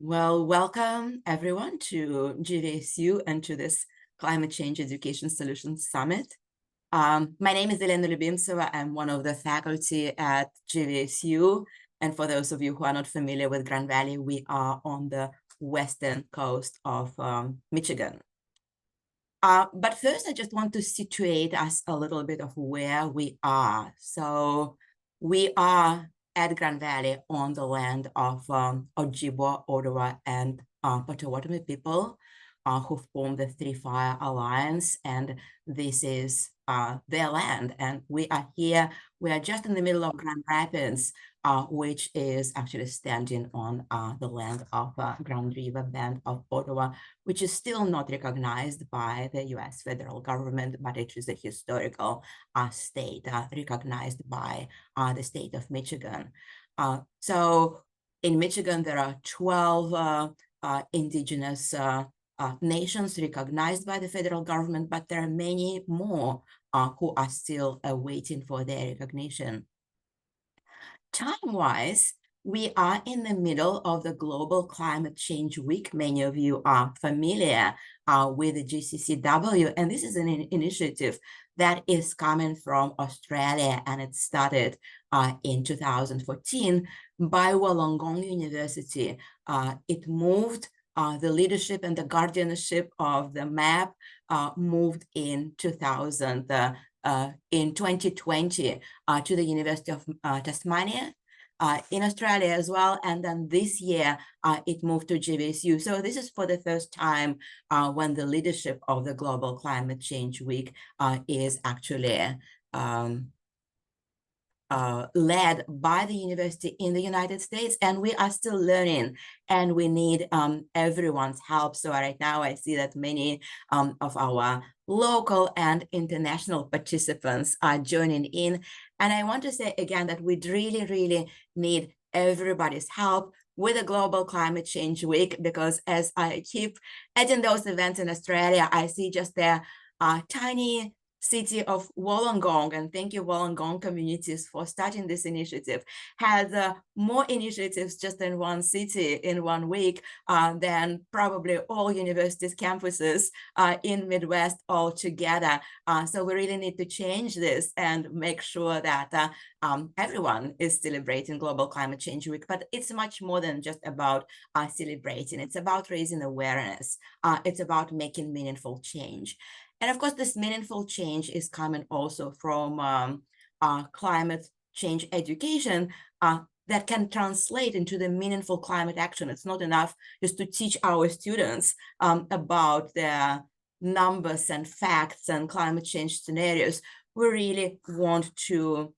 Well, welcome everyone to UVSQ and to this Climate Change Education Solutions Summit. My name is Legendre. I'm one of the faculty at UVSQ. And for those of you who are not familiar with Grand Valley, we are on the western coast of Michigan. But first, I just want to situate us a little bit of where we are. So we are at Grand Valley on the land of Ojibwa, Ottawa, and Potawatomi people who formed the Three Fire Alliance, and this is their land. And we are here, we are just in the middle of Grand Rapids, which is actually standing on the land of Grand River Band of Ottawa, which is still not recognized by the US federal government, but it is a historical state recognized by the state of Michigan. So in Michigan, there are 12 indigenous nations recognized by the federal government, but there are many more who are still waiting for their recognition. Time-wise, we are in the middle of the Global Climate Change Week. Many of you are familiar with the GCCW, and this is an initiative that is coming from Australia, and it started in 2014 by Wollongong University. It moved the leadership and the guardianship of the map moved in 2020 to the University of Tasmania in Australia as well. And then this year, it moved to UVSQ. So this is for the first time when the leadership of the Global Climate Change Week is actually led by the university in the United States, and we are still learning, and we need everyone's help. So right now I see that many of our local and international participants are joining in. And I want to say again that we really need everybody's help with the Global Climate Change Week, because as I keep attending those events in Australia, I see just their tiny city of Wollongong, and thank you Wollongong communities for starting this initiative, has more initiatives just in one city in 1 week than probably all universities campuses in Midwest all together. So we really need to change this and make sure that everyone is celebrating Global Climate Change Week. But it's much more than just about celebrating. It's about raising awareness. It's about making meaningful change. And of course, this meaningful change is coming also from climate change education that can translate into the meaningful climate action. It's not enough just to teach our students about the numbers and facts and climate change scenarios. We really want to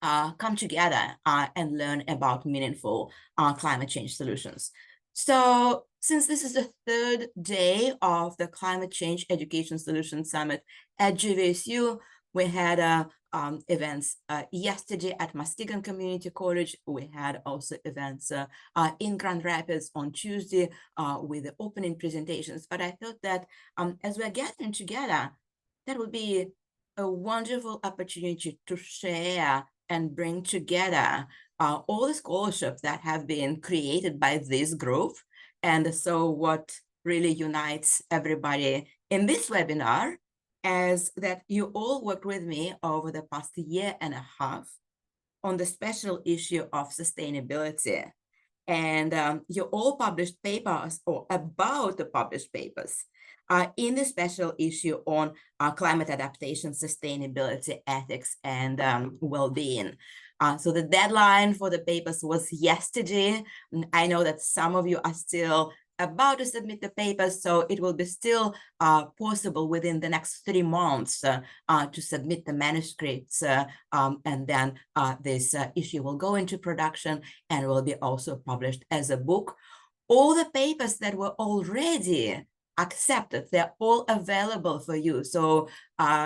come together and learn about meaningful climate change solutions. So since this is the third day of the Climate Change Education Solutions Summit at UVSQ, we had events yesterday at Muskegon Community College. We had also events in Grand Rapids on Tuesday with the opening presentations. But I thought that as we're gathering together, that would be a wonderful opportunity to share and bring together all the scholarships that have been created by this group. And so what really unites everybody in this webinar is that you all worked with me over the past year and a half on the special issue of sustainability. And you all published papers or about the published papers in the special issue on climate adaptation, sustainability, ethics, and well-being. So the deadline for the papers was yesterday. I know that some of you are still about to submit the papers, so it will be still possible within the next 3 months to submit the manuscripts, and then this issue will go into production and will be also published as a book. All the papers that were already accepted, they're all available for you. So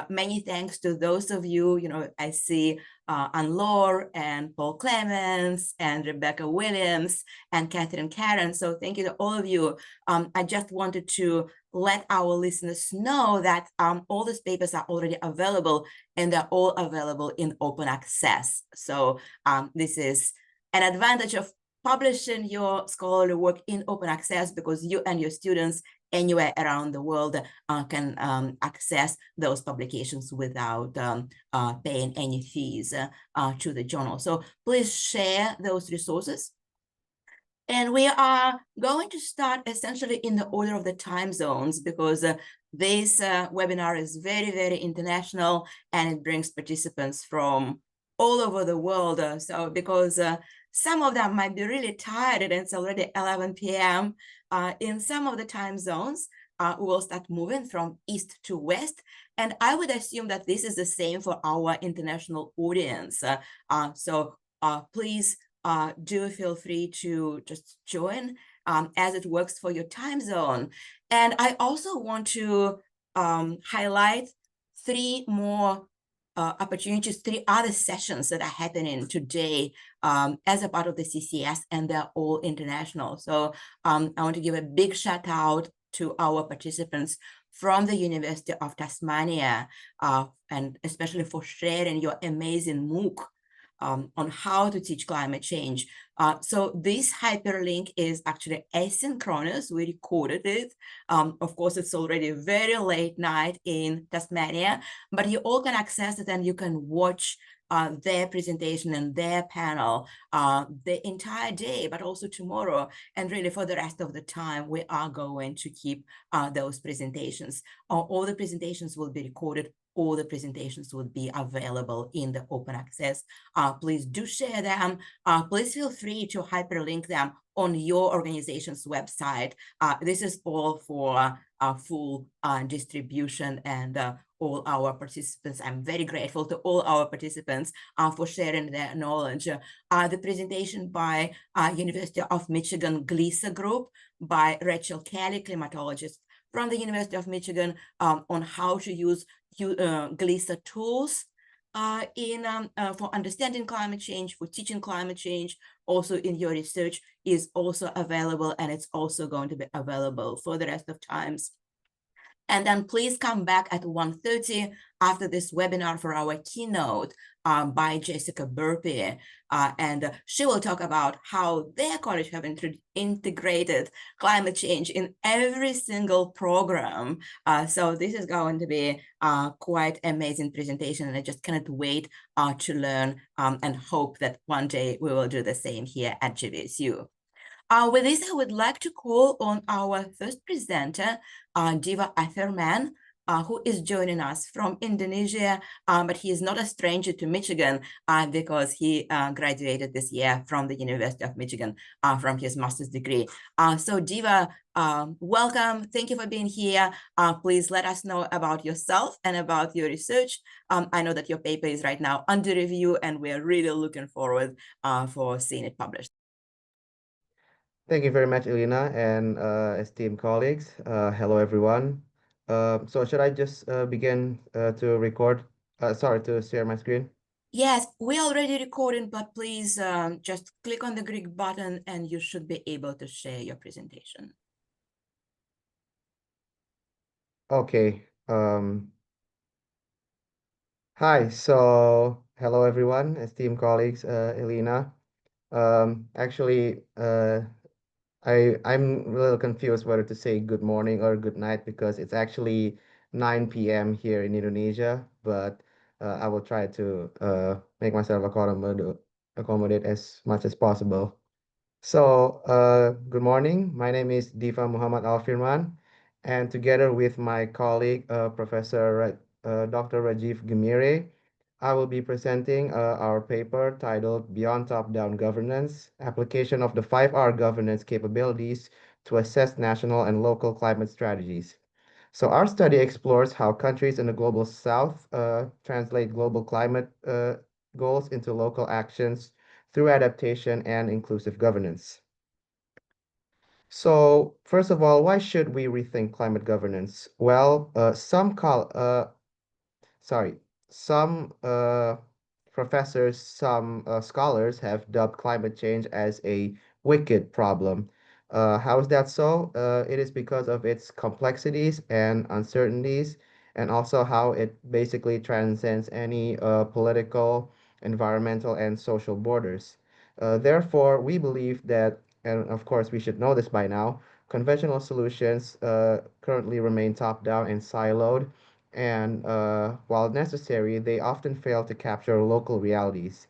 many thanks to those of you, I see Anne-Laure and Paul Clemens and Rebecca Williams and Catherine Karen. So thank you to all of you. I just wanted to let our listeners know that all these papers are already available, and they're all available in open access. So this is an advantage of publishing your scholarly work in open access, because you and your students anywhere around the world can access those publications without paying any fees to the journal. So please share those resources. And we are going to start essentially in the order of the time zones, because this webinar is very, very international, and it brings participants from all over the world. So because some of them might be really tired and it's already 11 p.m. In some of the time zones, we will start moving from east to west. And I would assume that this is the same for our international audience. So please do feel free to just join as it works for your time zone. And I also want to highlight three more opportunities, three other sessions that are happening today as a part of the CCS, and they're all international. So I want to give a big shout out to our participants from the University of Tasmania, and especially for sharing your amazing MOOC on how to teach climate change. So this hyperlink is actually asynchronous. We recorded it. Of course, it's already very late night in Tasmania, but you all can access it and you can watch their presentation and their panel the entire day, but also tomorrow. And really for the rest of the time, we are going to keep those presentations. All the presentations will be recorded. All the presentations will be available in the open access. Please do share them. Please feel free to hyperlink them on your organization's website. This is all for full distribution, and all our participants. I'm very grateful to all our participants for sharing their knowledge. The presentation by University of Michigan GLISA group by Rachel Kelly, climatologist from the University of Michigan, on how to use GLISA tools for understanding climate change, for teaching climate change, also in your research, is also available, and it's also going to be available for the rest of times. And then please come back at 1:30 after this webinar for our keynote by Jessica Burpee. And she will talk about how their college have integrated climate change in every single program. So this is going to be quite amazing presentation, and I just cannot wait to learn and hope that one day we will do the same here at GVSU. With this, I would like to call on our first presenter, Diva Alfirman, who is joining us from Indonesia, but he is not a stranger to Michigan because he graduated this year from the University of Michigan from his master's degree. So Diva, welcome. Thank you for being here. Please let us know about yourself and about your research. I know that your paper is right now under review, and we're really looking forward for seeing it published. Thank you very much, Elena, and esteemed colleagues. Hello, everyone. So should I just begin to record? Sorry, to share my screen? Yes, we're already recording, but please just click on the Greek button and you should be able to share your presentation. Okay. Hi. So hello, everyone, esteemed colleagues, Elena. Actually, I'm a little confused whether to say good morning or good night because it's actually 9 p.m. here in Indonesia, but I will try to make myself accommodate as much as possible. So, good morning. My name is Diva Muhammad Alfirman, and together with my colleague, Dr. Rajiv Ghimire, I will be presenting our paper titled Beyond Top-Down Governance, Application of the 5R Governance Capabilities to Assess National and Local Climate Strategies. So our study explores how countries in the Global South translate global climate goals into local actions through adaptation and inclusive governance. So, first of all, why should we rethink climate governance? Well, sorry, some professors, some scholars have dubbed climate change as a wicked problem. How is that so? It is because of its complexities and uncertainties, and also how it basically transcends any political, environmental, and social borders. Therefore, we believe that, and of course we should know this by now, conventional solutions currently remain top-down and siloed, and while necessary, they often fail to capture local realities.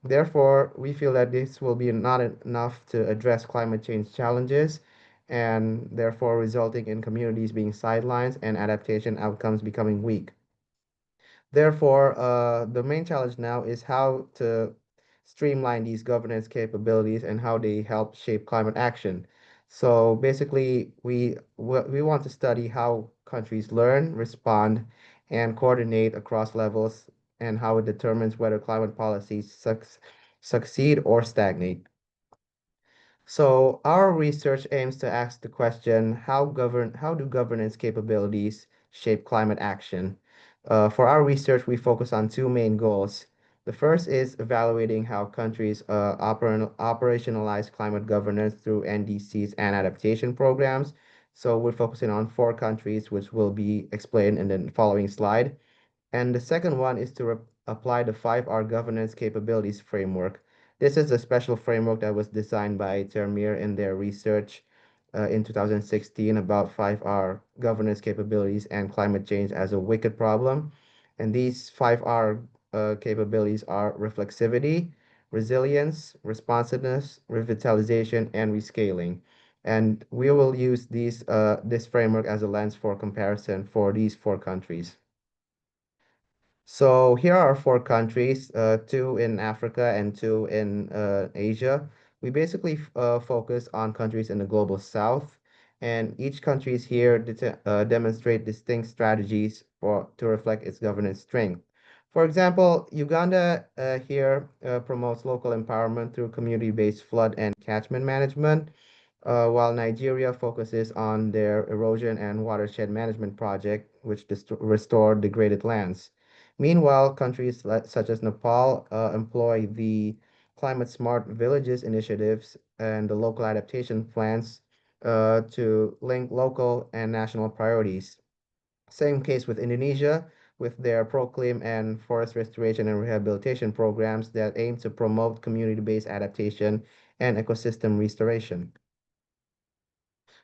Therefore, we feel that this will be not enough to address climate change challenges, and therefore resulting in communities being sidelined and adaptation outcomes becoming weak. Therefore, the main challenge now is how to streamline these governance capabilities and how they help shape climate action. So basically, we want to study how countries learn, respond, and coordinate across levels, and how it determines whether climate policies succeed or stagnate. So our research aims to ask the question, how do governance capabilities shape climate action? For our research, we focus on two main goals. The first is evaluating how countries operationalize climate governance through NDCs and adaptation programs. So we're focusing on four countries, which will be explained in the following slide. And the second one is to apply the 5R governance capabilities framework. This is a special framework that was designed by Termir in their research in 2016 about 5R governance capabilities and climate change as a wicked problem. And these 5R capabilities are reflexivity, resilience, responsiveness, revitalization, and rescaling. And we will use this framework as a lens for comparison for these four countries. So here are four countries, two in Africa and two in Asia. We basically focus on countries in the global south, and each countries here demonstrate distinct strategies to reflect its governance strength. For example, Uganda here promotes local empowerment through community-based flood and catchment management, while Nigeria focuses on their erosion and watershed management project, which restore degraded lands. Meanwhile, countries such as Nepal employ the climate smart villages initiatives and the local adaptation plans to link local and national priorities. Same case with Indonesia, with their Proclaim and forest restoration and rehabilitation programs that aim to promote community-based adaptation and ecosystem restoration.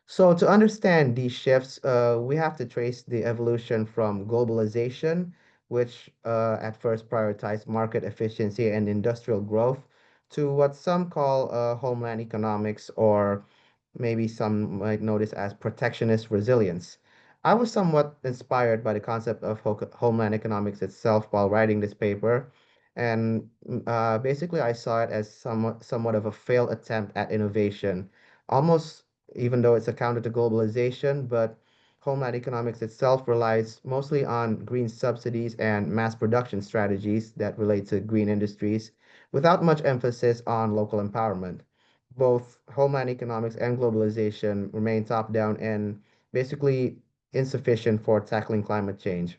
So to understand these shifts, we have to trace the evolution from globalization, which at first prioritized market efficiency and industrial growth, to what some call homeland economics, or maybe some might know this as protectionist resilience. I was somewhat inspired by the concept of homeland economics itself while writing this paper, and basically I saw it as somewhat of a failed attempt at innovation, almost even though it's a counter to globalization, but homeland economics itself relies mostly on green subsidies and mass production strategies that relate to green industries without much emphasis on local empowerment. Both homeland economics and globalization remain top down and basically insufficient for tackling climate change.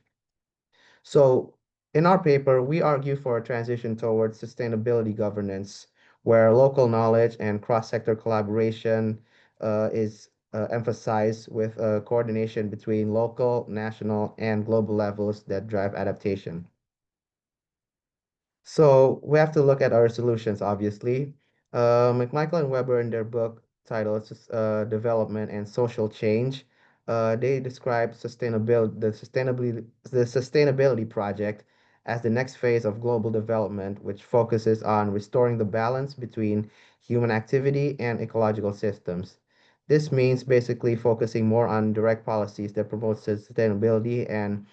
So, in our paper, we argue for a transition towards sustainability governance, where local knowledge and cross-sector collaboration is emphasized with coordination between local, national, and global levels that drive adaptation. So we have to look at our solutions, obviously. McMichael and Weber, in their book titled Development and Social Change, they describe the sustainability project as the next phase of global development, which focuses on restoring the balance between human activity and ecological systems. This means basically focusing more on direct policies that promote sustainability and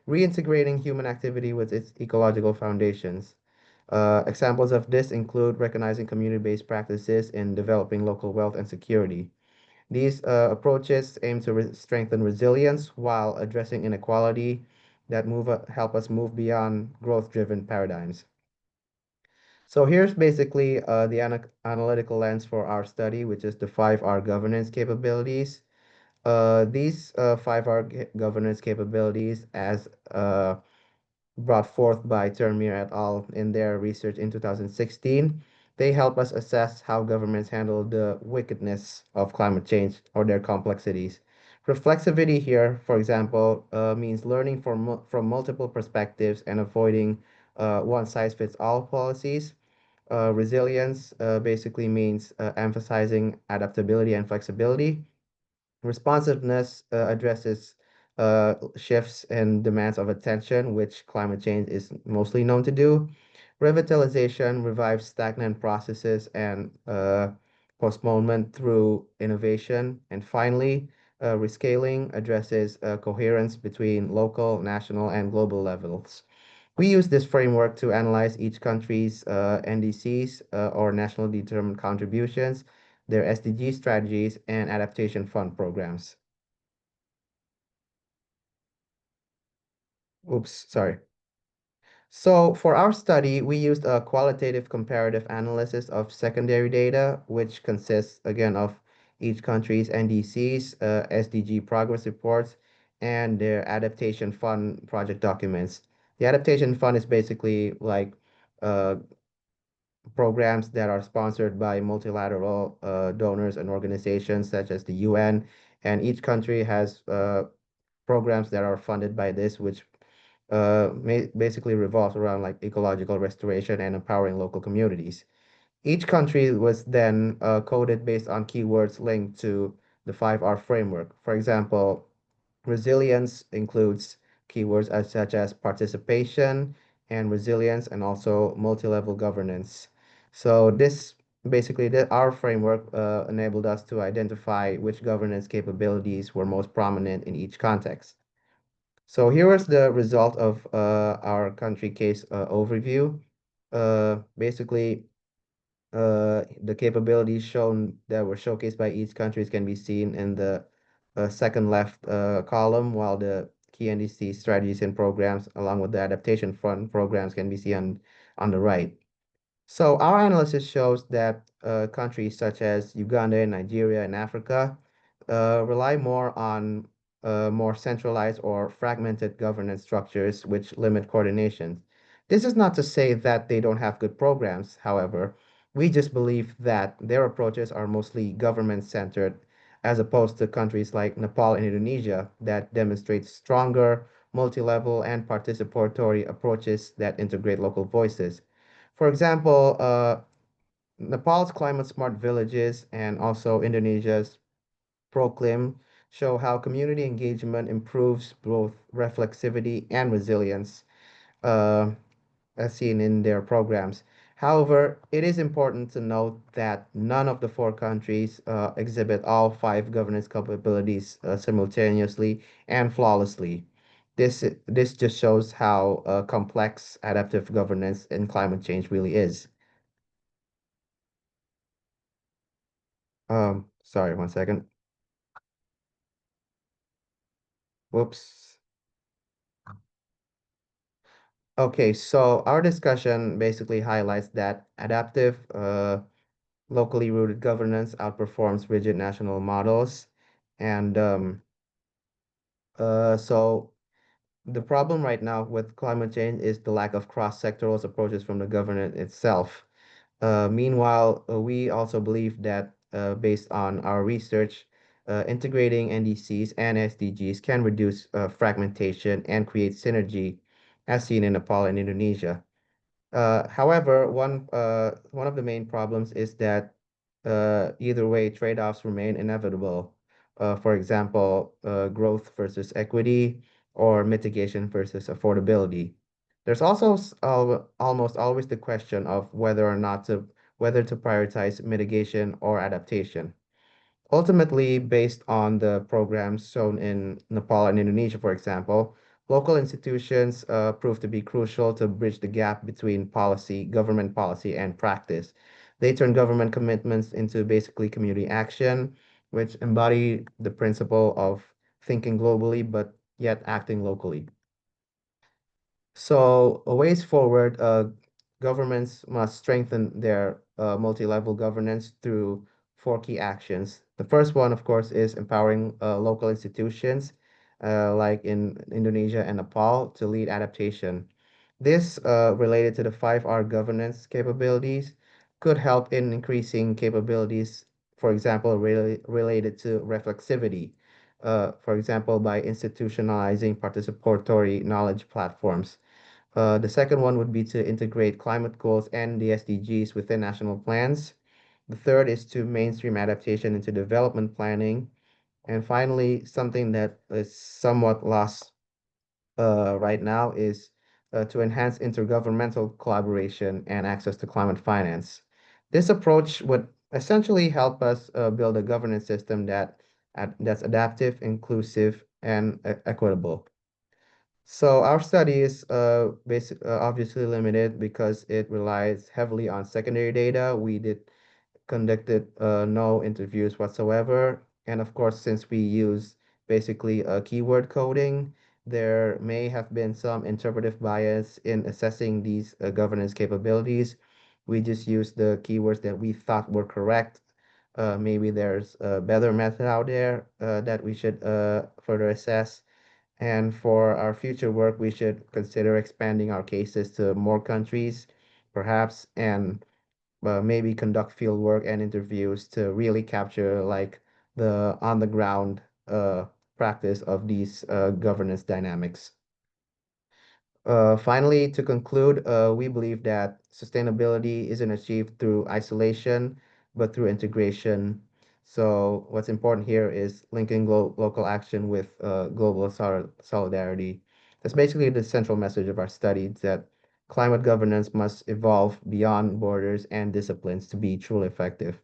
reintegrating human activity with its ecological foundations. Examples of this include recognizing community-based practices in developing local wealth and security. These approaches aim to strengthen resilience while addressing inequality that help us move beyond growth-driven paradigms. So here's basically the analytical lens for our study, which is the 5R governance capabilities. These 5R governance capabilities, as brought forth by Termir et al. In their research in 2016. They help us assess how governments handle the wickedness of climate change or their complexities. Reflexivity here, for example, means learning from multiple perspectives and avoiding one-size-fits-all policies. Resilience basically means emphasizing adaptability and flexibility. Responsiveness addresses shifts and demands of attention, which climate change is mostly known to do. Revitalization revives stagnant processes and postponement through innovation. And finally, rescaling addresses coherence between local, national, and global levels. We use this framework to analyze each country's NDCs or national determined contributions, their SDG strategies, and adaptation fund programs. Oops, sorry. So for our study, we used a qualitative comparative analysis of secondary data, which consists again of each country's NDCs, SDG progress reports, and their adaptation fund project documents. The adaptation fund is basically like uh, programs that are sponsored by multilateral donors and organizations such as the UN, and each country has programs that are funded by this, which basically revolves around like ecological restoration and empowering local communities. Each country was then coded based on keywords linked to the 5R framework. For example, resilience includes keywords such as participation and resilience and also multi-level governance. So this basically our framework enabled us to identify which governance capabilities were most prominent in each context. So here was the result of our country case overview. Basically, the capabilities shown that were showcased by each countries can be seen in the second left column, while the key NDC strategies and programs, along with the adaptation fund programs, can be seen on the right. So our analysis shows that countries such as Uganda, Nigeria, and Africa rely more on more centralized or fragmented governance structures, which limit coordination. This is not to say that they don't have good programs, however. We just believe that their approaches are mostly government-centered, as opposed to countries like Nepal and Indonesia that demonstrate stronger, multi-level, and participatory approaches that integrate local voices. For example, Nepal's climate smart villages and also Indonesia's Proclim show how community engagement improves both reflexivity and resilience, uh, as seen in their programs. However, it is important to note that none of the four countries exhibit all five governance capabilities simultaneously and flawlessly. This just shows how complex adaptive governance in climate change really is. Sorry, one second. Whoops. Okay, so our discussion basically highlights that adaptive, locally rooted governance outperforms rigid national models. And so the problem right now with climate change is the lack of cross-sectoral approaches from the government itself. Meanwhile, we also believe that based on our research, integrating NDCs and SDGs can reduce fragmentation and create synergy, as seen in Nepal and Indonesia. However, one of the main problems is that either way, trade-offs remain inevitable. For example, growth versus equity or mitigation versus affordability. There's also almost always the question of whether to prioritize mitigation or adaptation. Ultimately, based on the programs shown in Nepal and Indonesia, for example, local institutions prove to be crucial to bridge the gap between government policy, and practice. They turn government commitments into basically community action, which embody the principle of thinking globally but yet acting locally. So, ways forward, governments must strengthen their multi-level governance through four key actions. The first one, of course, is empowering local institutions, like in Indonesia and Nepal, to lead adaptation. This, related to the 5R governance capabilities, could help in increasing capabilities, for example, related to reflexivity, for example, by institutionalizing participatory knowledge platforms. The second one would be to integrate climate goals and the SDGs within national plans. The third is to mainstream adaptation into development planning. And finally, something that is somewhat lost right now is to enhance intergovernmental collaboration and access to climate finance. This approach would essentially help us build a governance system that's adaptive, inclusive, and equitable. So our study is obviously limited because it relies heavily on secondary data. We did conducted no interviews whatsoever. And of course, since we use basically keyword coding, there may have been some interpretive bias in assessing these governance capabilities. We just used the keywords that we thought were correct. Maybe there's a better method out there that we should further assess. And for our future work, we should consider expanding our cases to more countries, perhaps, and maybe conduct field work and interviews to really capture like the on the ground practice of these governance dynamics. Finally, to conclude, we believe that sustainability isn't achieved through isolation, but through integration. So what's important here is linking local action with global solidarity. That's basically the central message of our study, that climate governance must evolve beyond borders and disciplines to be truly effective.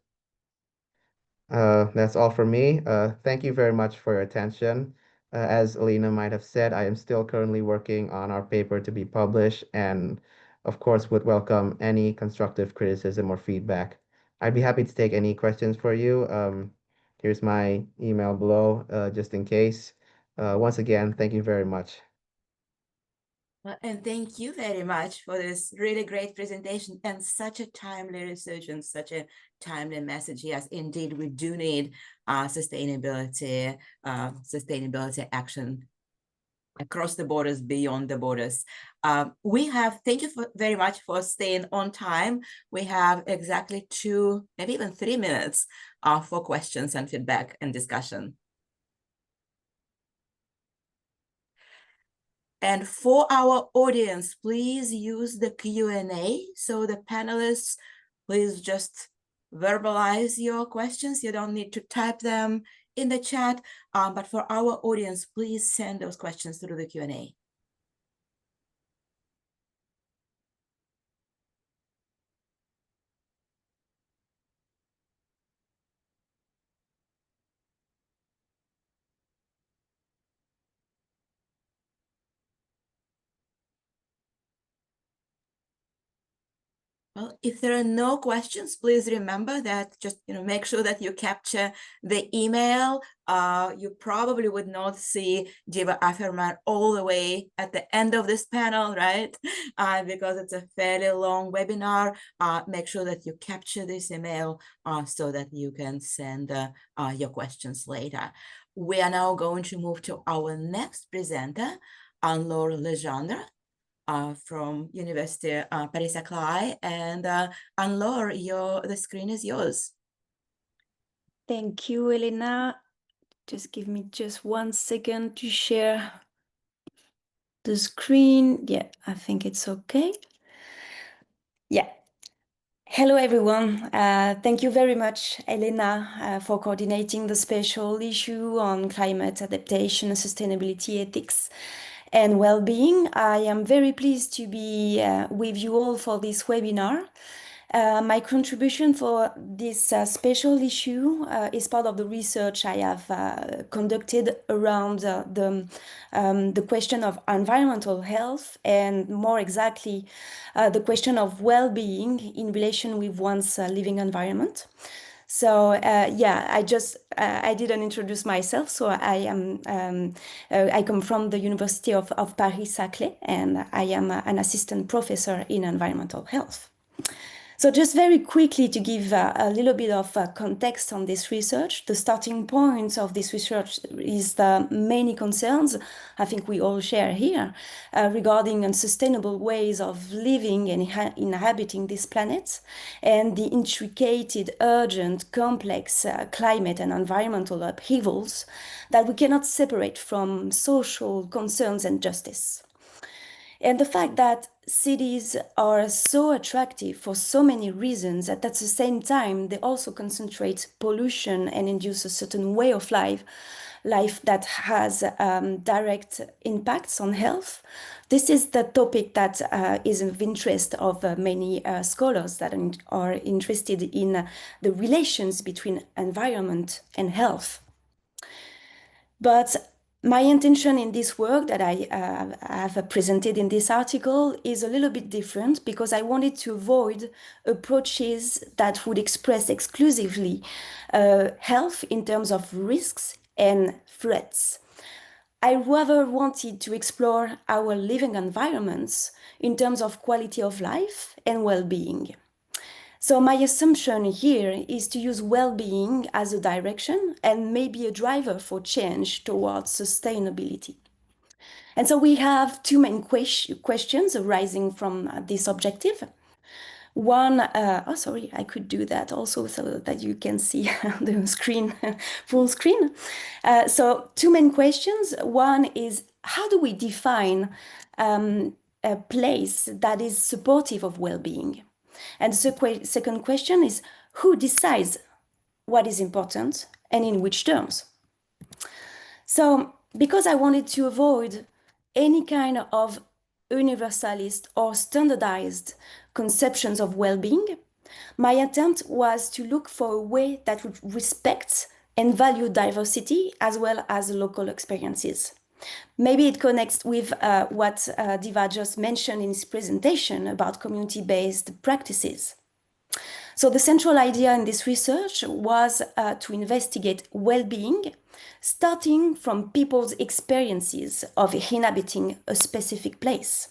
That's all for me. Thank you very much for your attention. As Alina might have said, I am still currently working on our paper to be published, and of course would welcome any constructive criticism or feedback. I'd be happy to take any questions for you. Here's my email below, just in case. Once again, thank you very much. And thank you very much for this really great presentation and such a timely research and such a timely message. Yes, indeed, we do need sustainability action across the borders, beyond the borders. Thank you very much for staying on time. We have exactly 2, maybe even 3 minutes for questions and feedback and discussion. And for our audience, please use the Q&A. So the panelists, please just verbalize your questions. You don't need to type them in the chat, but for our audience, please send those questions through the Q&A. Well, if there are no questions, please remember that just make sure that you capture the email. You probably would not see Diva Alfirman all the way at the end of this panel, right? Because it's a fairly long webinar. Make sure that you capture this email so that you can send your questions later. We are now going to move to our next presenter, Anne-Laure Legendre. From University Paris Saclay, and Anne-Laure, the screen is yours. Thank you, Elena. Just give me just 1 second to share the screen. Yeah, I think it's okay. Yeah. Hello, everyone. Thank you very much, Elena, for coordinating the special issue on climate adaptation and sustainability ethics and well-being. I am very pleased to be with you all for this webinar. My contribution for this special issue is part of the research I have conducted around the question of environmental health, and more exactly, the question of well-being in relation with one's living environment. So yeah, I didn't introduce myself. So I come from the University of Paris Saclay, and I am an assistant professor in environmental health. So just very quickly to give a little bit of context on this research, the starting point of this research is the many concerns I think we all share here regarding unsustainable ways of living and inhabiting this planet, and the intricate, urgent, complex climate and environmental upheavals that we cannot separate from social concerns and justice. And the fact that cities are so attractive for so many reasons, that at the same time, they also concentrate pollution and induce a certain way of life that has direct impacts on health. This is the topic that is of interest of many scholars that are interested in the relations between environment and health. But my intention in this work that I have presented in this article is a little bit different, because I wanted to avoid approaches that would express exclusively health in terms of risks and threats. I rather wanted to explore our living environments in terms of quality of life and well-being. So my assumption here is to use well-being as a direction and maybe a driver for change towards sustainability. And so we have two main questions arising from this objective. One, I could do that also so that you can see the screen, full screen. So two main questions. One is, how do we define a place that is supportive of well-being? And the second question is, who decides what is important and in which terms? So, because I wanted to avoid any kind of universalist or standardized conceptions of well-being, my attempt was to look for a way that would respect and value diversity as well as local experiences. Maybe it connects with what Diva just mentioned in his presentation about community-based practices. So the central idea in this research was to investigate well-being, starting from people's experiences of inhabiting a specific place.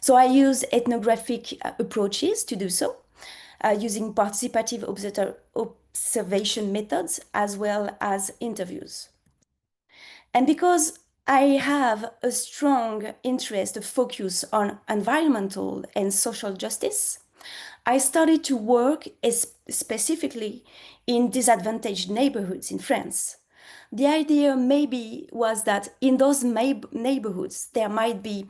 So I use ethnographic approaches to do so, using participative observation methods as well as interviews. And because I have a strong interest, a focus on environmental and social justice, I started to work specifically in disadvantaged neighborhoods in France. The idea maybe was that in those neighborhoods, there might be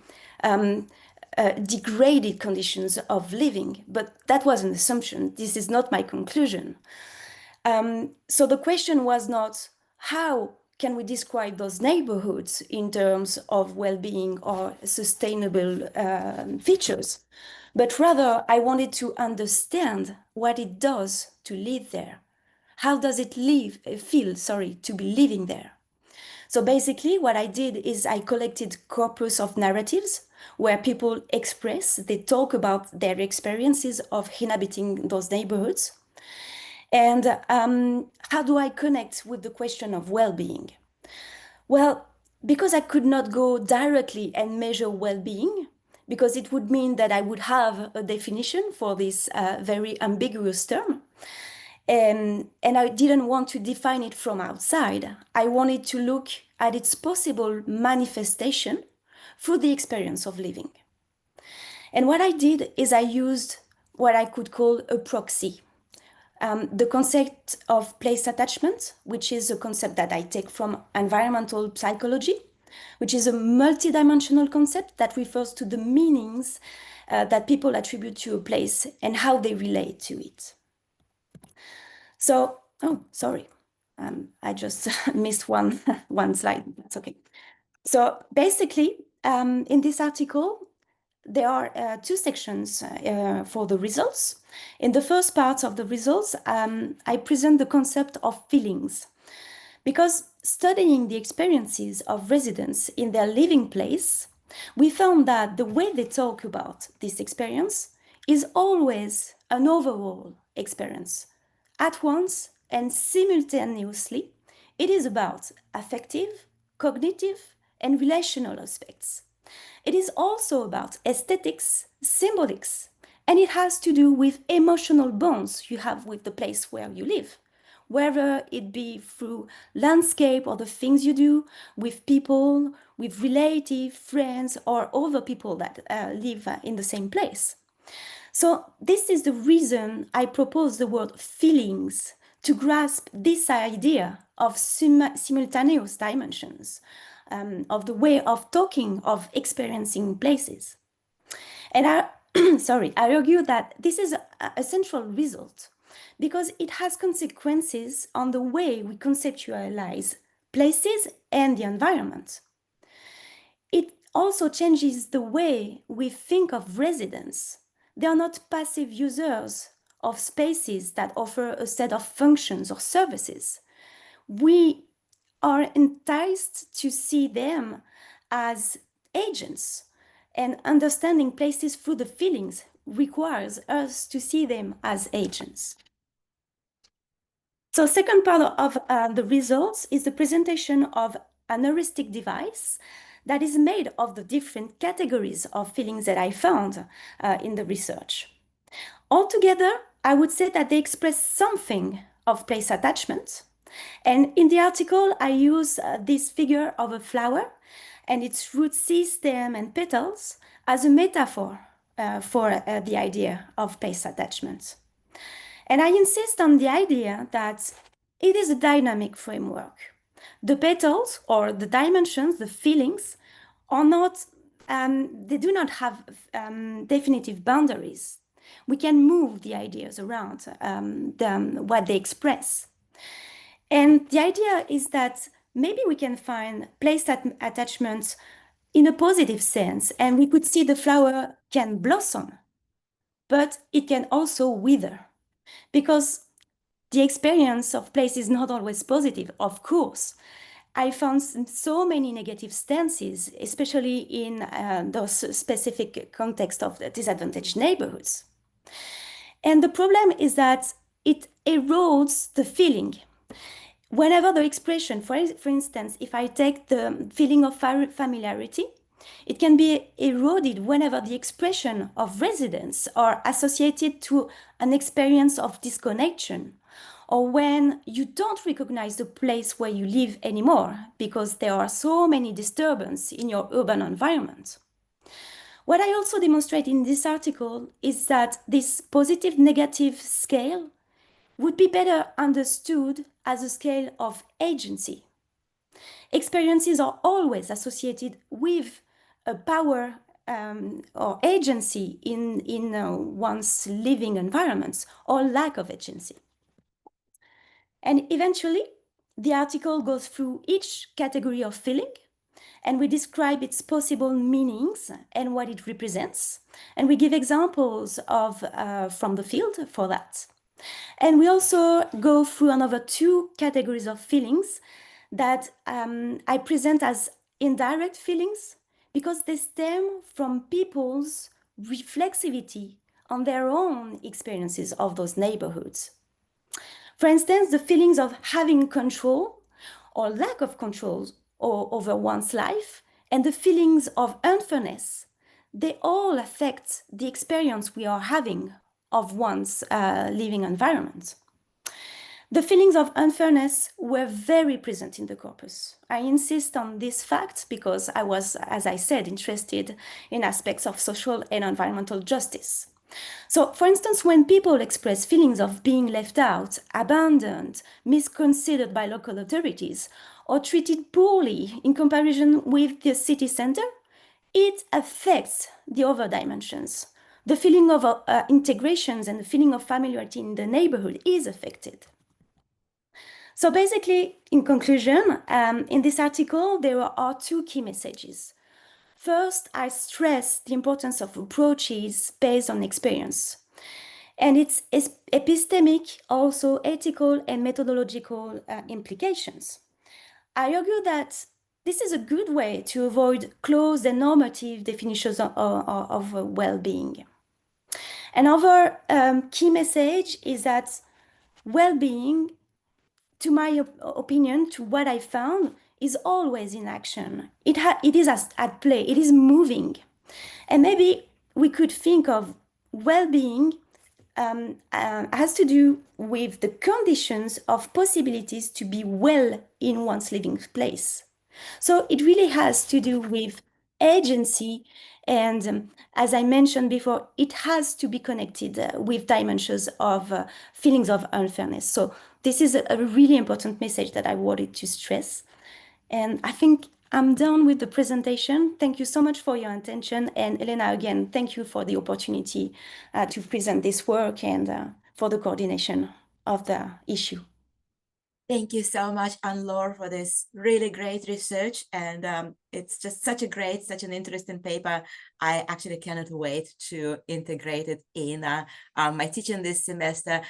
degraded conditions of living, but that was an assumption. This is not my conclusion. So the question was not how can we describe those neighborhoods in terms of well-being or sustainable features, but rather I wanted to understand what it does to live there. How does it feel to be living there? So basically what I did is I collected corpus of narratives where people express, they talk about their experiences of inhabiting those neighborhoods. And how do I connect with the question of well-being? Well, because I could not go directly and measure well-being, because it would mean that I would have a definition for this very ambiguous term. And I didn't want to define it from outside. I wanted to look at its possible manifestation through the experience of living. And what I did is I used what I could call a proxy. The concept of place attachment, which is a concept that I take from environmental psychology, which is a multidimensional concept that refers to the meanings that people attribute to a place and how they relate to it. So, I just missed one slide. That's okay. So basically, in this article, there are two sections for the results. In the first part of the results, I present the concept of feelings, because studying the experiences of residents in their living place, we found that the way they talk about this experience is always an overall experience. At once and simultaneously, it is about affective, cognitive, and relational aspects. It is also about aesthetics, symbolics, and it has to do with emotional bonds you have with the place where you live, whether it be through landscape or the things you do with people, with relatives, friends, or other people that live in the same place. So this is the reason I propose the word feelings to grasp this idea of simultaneous dimensions, the way of talking, of experiencing places. And I argue that this is a central result because it has consequences on the way we conceptualize places and the environment. It also changes the way we think of residents. They are not passive users of spaces that offer a set of functions or services. We are enticed to see them as agents, and understanding places through the feelings requires us to see them as agents. So second part of the results is the presentation of an heuristic device that is made of the different categories of feelings that I found in the research. Altogether, I would say that they express something of place attachment. And in the article, I use this figure of a flower and its root system and petals as a metaphor for the idea of place attachment. And I insist on the idea that it is a dynamic framework. The petals or the dimensions, the feelings, are not, they do not have definitive boundaries. We can move the ideas around what they express. And the idea is that maybe we can find place attachment in a positive sense, and we could see the flower can blossom, but it can also wither, because the experience of place is not always positive, of course. I found so many negative stances, especially in those specific context of the disadvantaged neighborhoods. And the problem is that it erodes the feeling. Whenever the expression, for instance, if I take the feeling of familiarity, it can be eroded whenever the expression of residence are associated to an experience of disconnection, or when you don't recognize the place where you live anymore because there are so many disturbances in your urban environment. What I also demonstrate in this article is that this positive-negative scale would be better understood as a scale of agency. Experiences are always associated with a power or agency in one's living environments, or lack of agency. And eventually, the article goes through each category of feeling, and we describe its possible meanings and what it represents. And we give examples of from the field for that. And we also go through another two categories of feelings that I present as indirect feelings, because they stem from people's reflexivity on their own experiences of those neighborhoods. For instance, the feelings of having control or lack of control over one's life, and the feelings of unfairness, they all affect the experience we are having of one's living environment. The feelings of unfairness were very present in the corpus. I insist on this fact because I was, as I said, interested in aspects of social and environmental justice. So, for instance, when people express feelings of being left out, abandoned, misconsidered by local authorities, or treated poorly in comparison with the city center, it affects the other dimensions. The feeling of integrations and the feeling of familiarity in the neighborhood is affected. So basically, in conclusion, in this article, there are two key messages. First, I stress the importance of approaches based on experience. And its epistemic, also ethical and methodological implications. I argue that this is a good way to avoid closed and normative definitions of well-being. Another key message is that well-being, to my opinion, to what I found, is always in action. It is at play, it is moving. And maybe we could think of well-being has to do with the conditions of possibilities to be well in one's living place. So it really has to do with agency, and as I mentioned before, it has to be connected with dimensions of feelings of unfairness. So this is a really important message that I wanted to stress. And I think I'm done with the presentation. Thank you so much for your attention. And Elena, again, thank you for the opportunity to present this work and for the coordination of the issue. Thank you so much, Anne-Laure, for this really great research. And it's just such an interesting paper. I actually cannot wait to integrate it in my teaching this semester.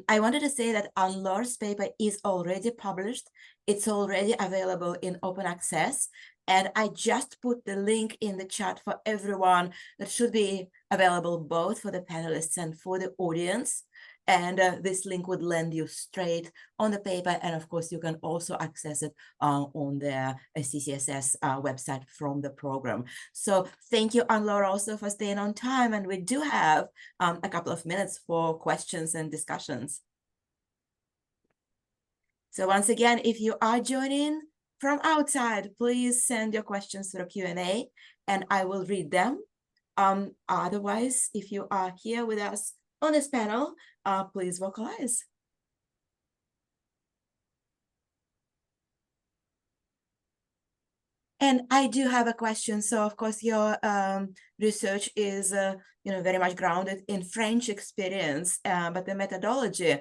I wanted to say that Anne-Laure's paper is already published. It's already available in open access. And I just put the link in the chat for everyone. That should be available both for the panelists and for the audience. And this link would land you straight on the paper. And of course, you can also access it on the CCESS website from the program. So thank you, Anne-Laure, also for staying on time. And we do have a couple of minutes for questions and discussions. So once again, if you are joining from outside, please send your questions through Q&A and I will read them. Otherwise, if you are here with us on this panel, please vocalize. And I do have a question. So of course your research is very much grounded in French experience, but the methodology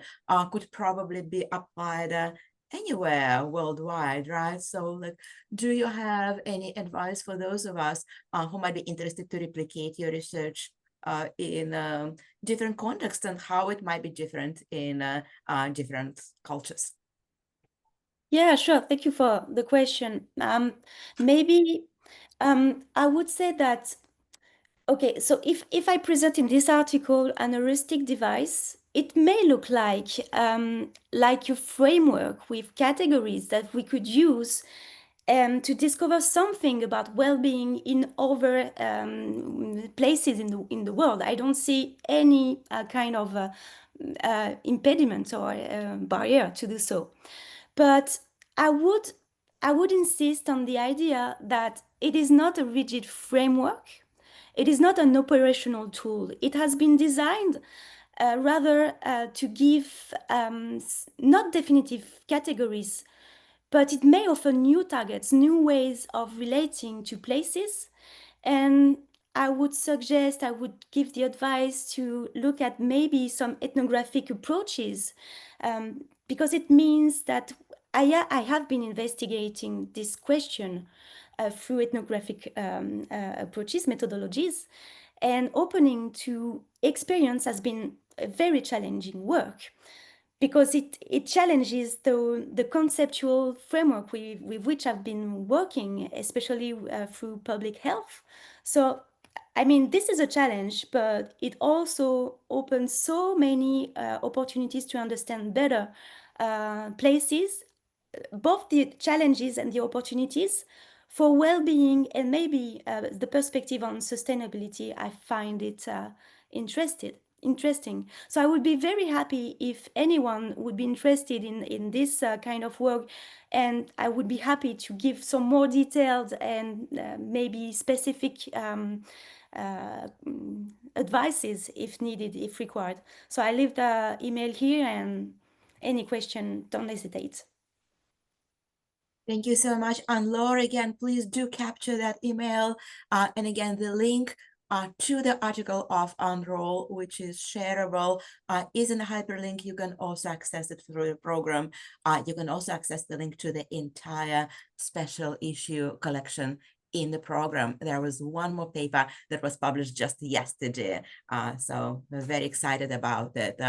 could probably be applied anywhere worldwide, right? So like, do you have any advice for those of us who might be interested to replicate your research in different contexts and how it might be different in different cultures? Yeah, sure. Thank you for the question. Maybe I would say that, okay, so if I present in this article an heuristic device, it may look like a framework with categories that we could use to discover something about well-being in other places in the world. I don't see any kind of impediment or barrier to do so. But I would insist on the idea that it is not a rigid framework. It is not an operational tool. It has been designed rather to give not definitive categories, but it may offer new targets, new ways of relating to places. And I would give the advice to look at maybe some ethnographic approaches, because it means that I have been investigating this question through ethnographic approaches, methodologies, and opening to experience has been a very challenging work, because it challenges the conceptual framework with which I've been working, especially through public health. So, I mean, this is a challenge, but it also opens so many opportunities to understand better places, both the challenges and the opportunities for well-being, and maybe the perspective on sustainability. I find it interesting. So I would be very happy if anyone would be interested in this kind of work, and I would be happy to give some more detailed and maybe specific advices if needed, if required. So I leave the email here, and any question, don't hesitate. Thank you so much. Anne-Laure, again, please do capture that email. And again, the link to the article of Unroll, which is shareable, is in a hyperlink. You can also access it through the program. You can also access the link to the entire special issue collection in the program. There was one more paper that was published just yesterday. So we're very excited about it.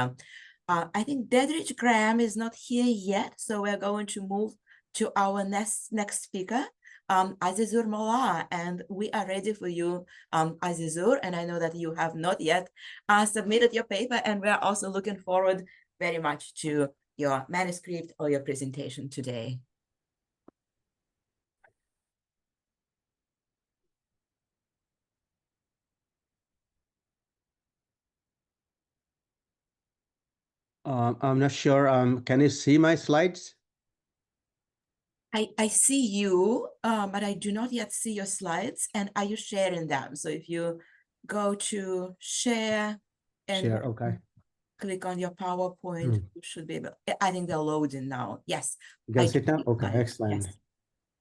I think Diedrich Graham is not here yet, so we're going to move to our next speaker, Azizur Molla, and we are ready for you, Azizur, and I know that you have not yet submitted your paper, and we are also looking forward very much to your manuscript or your presentation today. I'm not sure. Can you see my slides? I see you, but I do not yet see your slides. And are you sharing them? So if you go to share and okay. click on your PowerPoint, you should be able, I think they're loading now. Yes. You can see it now? Okay, excellent. Yes.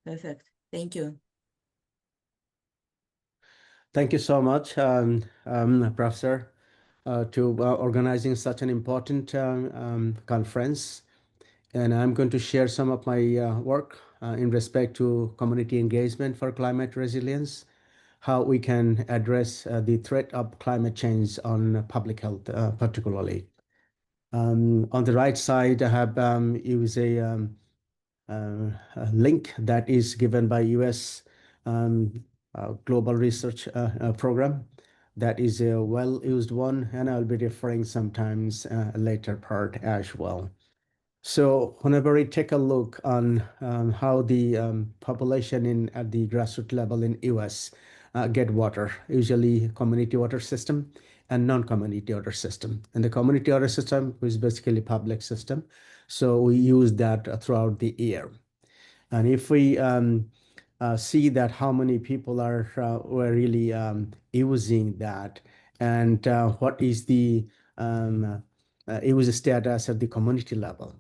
Perfect. Thank you. Thank you so much, Professor, to organizing such an important conference. And I'm going to share some of my work in respect to community engagement for climate resilience, how we can address the threat of climate change on public health, particularly. On the right side, I have used a link that is given by US Global Research Program. That is a well-used one, and I'll be referring sometimes later part as well. So whenever we take a look on how the population at the grassroots level in US get water, usually community water system and non-community water system. And the community water system is basically public system. So we use that throughout the year. And if we see that how many people were really using that, and what is the use status at the community level,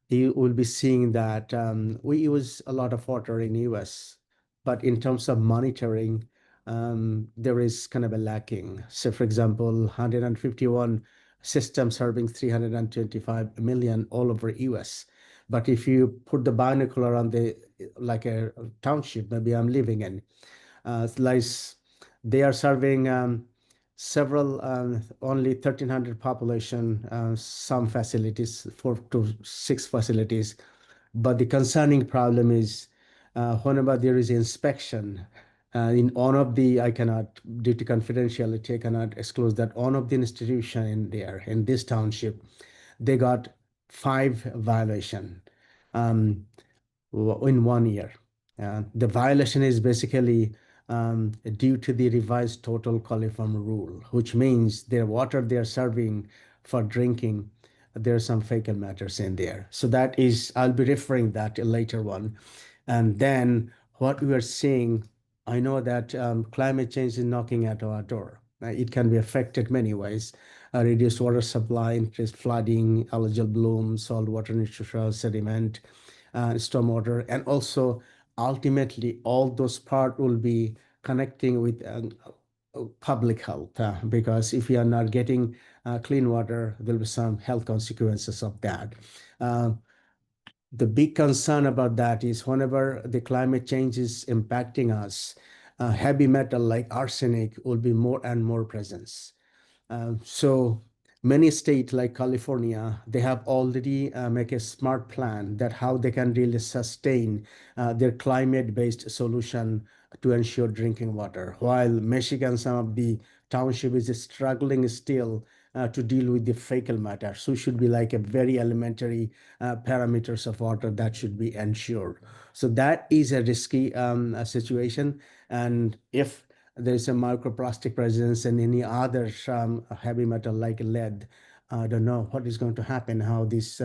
you will be seeing that we use a lot of water in US, but in terms of monitoring, there is kind of a lacking. So for example, 151 systems serving 325 million all over US. But if you put the binocular on like a township, maybe I'm living in, like they are serving several, only 1,300 population, some facilities, 4 to 6 facilities. But the concerning problem is whenever there is inspection, in one of the, I cannot, due to confidentiality, I cannot disclose that one of the institution in this township, they got 5 violation in 1 year. The violation is basically due to the revised total coliform rule, which means their water they're serving for drinking, there's some fecal matters in there. So that is, I'll be referring that to later one. And then what we are seeing, I know that climate change is knocking at our door. It can be affected many ways. Reduced water supply, increased flooding, algal bloom, saltwater neutral sediment, stormwater, and also ultimately all those part will be connecting with public health, because if we are not getting clean water, there'll be some health consequences of that. The big concern about that is whenever the climate change is impacting us, heavy metal like arsenic will be more and more presence. So many states like California, they have already make a smart plan that how they can really sustain their climate-based solution to ensure drinking water. While Michigan, some of the township is struggling still to deal with the fecal matter. So should be like a very elementary parameters of water that should be ensured. So that is a risky situation. And if there's a microplastic presence and any other heavy metal like lead, I don't know what is going to happen, how this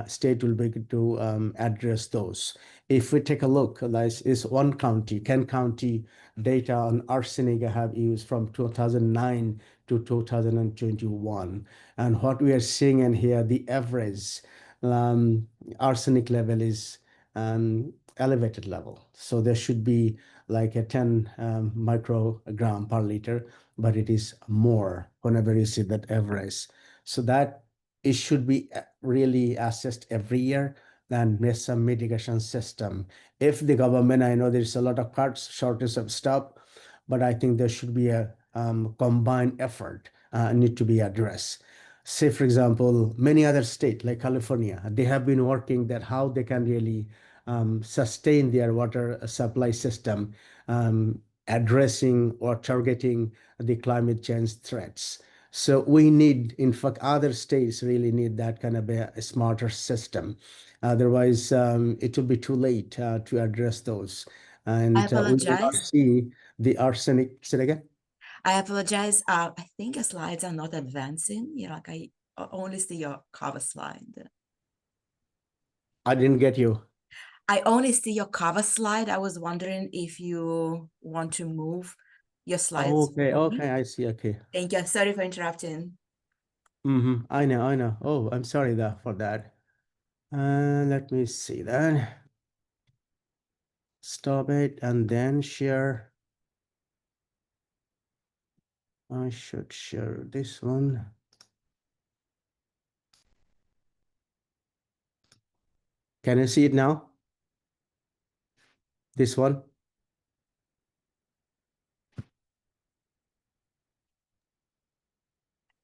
state will be able to address those. If we take a look, this is one county, Kent County data on arsenic I have used from 2009 to 2021. And what we are seeing in here, the average arsenic level is elevated level. So there should be like a 10 microgram per liter, but it is more whenever you see that average. So that it should be really assessed every year and there's some mitigation system. If the government, I know there's a lot of parts, shortage of stuff, but I think there should be a combined effort need to be addressed. Say, for example, many other states like California, they have been working that how they can really sustain their water supply system, addressing or targeting the climate change threats. So we need, in fact, other states really need that kind of a smarter system. Otherwise, it will be too late to address those. And I we will not apologize. see the arsenic. Say it again. I apologize. I think your slides are not advancing. Like I only see your cover slide. I didn't get you. I only see your cover slide. I was wondering if you want to move your slides. Okay, okay, I see. Okay. Thank you. Sorry for interrupting. I know. Oh, I'm sorry for that. Let me see then. Stop it and then share. I should share this one. Can you see it now? This one?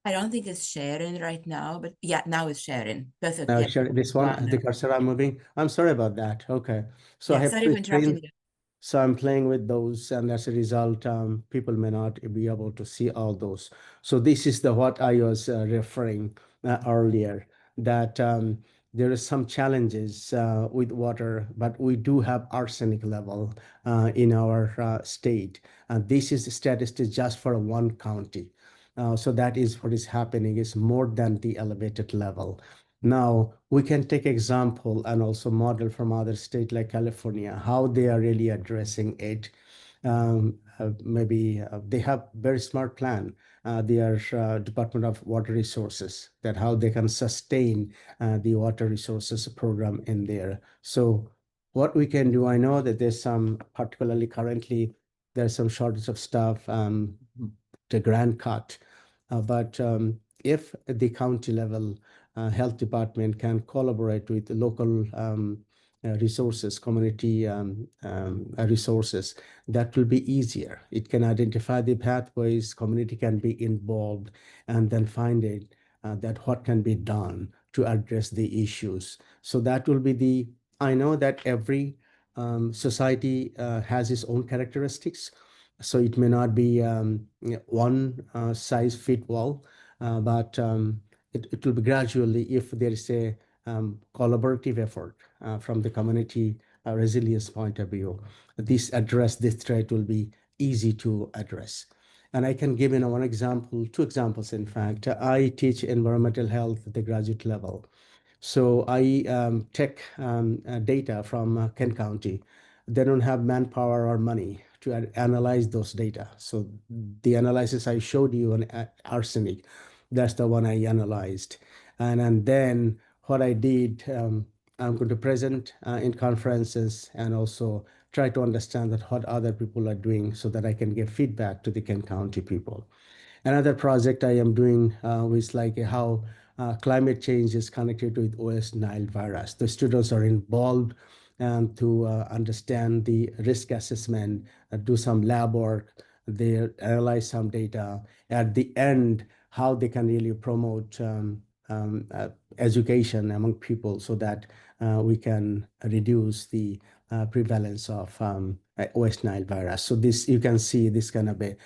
I don't think it's sharing right now, but yeah, now it's sharing. Perfect. Now Yeah. share this one, the cursor are moving. I'm sorry about that. Okay. So I Yeah, have sorry three for interrupting screens. you. So I'm playing with those, and as a result, people may not be able to see all those. So this is the what I was referring earlier, that there is some challenges with water, but we do have arsenic level in our state. And this is the statistic just for one county. So that is what is happening, is more than the elevated level. Now, we can take example and also model from other states like California, how they are really addressing it. Maybe they have very smart plan. Their Department of Water Resources, that how they can sustain the water resources program in there. So what we can do, I know that there's some, particularly currently, there's some shortage of staff, the grant cut. But if the county level health department can collaborate with the local resources, community resources, that will be easier. It can identify the pathways, community can be involved, and then find it that what can be done to address the issues. So that will be the, I know that every society has its own characteristics. So it may not be one size fit all, but it will be gradually, if there is a collaborative effort from the community resilience point of view, this threat will be easy to address. And I can give one example, two examples, in fact. I teach environmental health at the graduate level. So I take data from Kent County. They don't have manpower or money to analyze those data. So the analysis I showed you on arsenic, that's the one I analyzed. And then what I did, I'm going to present in conferences and also try to understand that what other people are doing so that I can give feedback to the Kent County people. Another project I am doing is like how climate change is connected with West Nile virus. The students are involved and to understand the risk assessment, do some lab work, they analyze some data. At the end, how they can really promote education among people so that we can reduce the prevalence of West Nile virus. So this, you can see this kind of a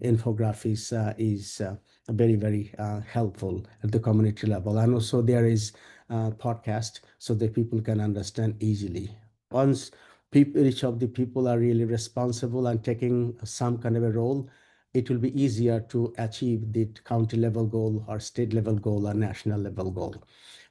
infographics is very, very helpful at the community level. And also there is a podcast so that people can understand easily. Once each of the people are really responsible and taking some kind of a role, it will be easier to achieve the county level goal or state level goal or national level goal.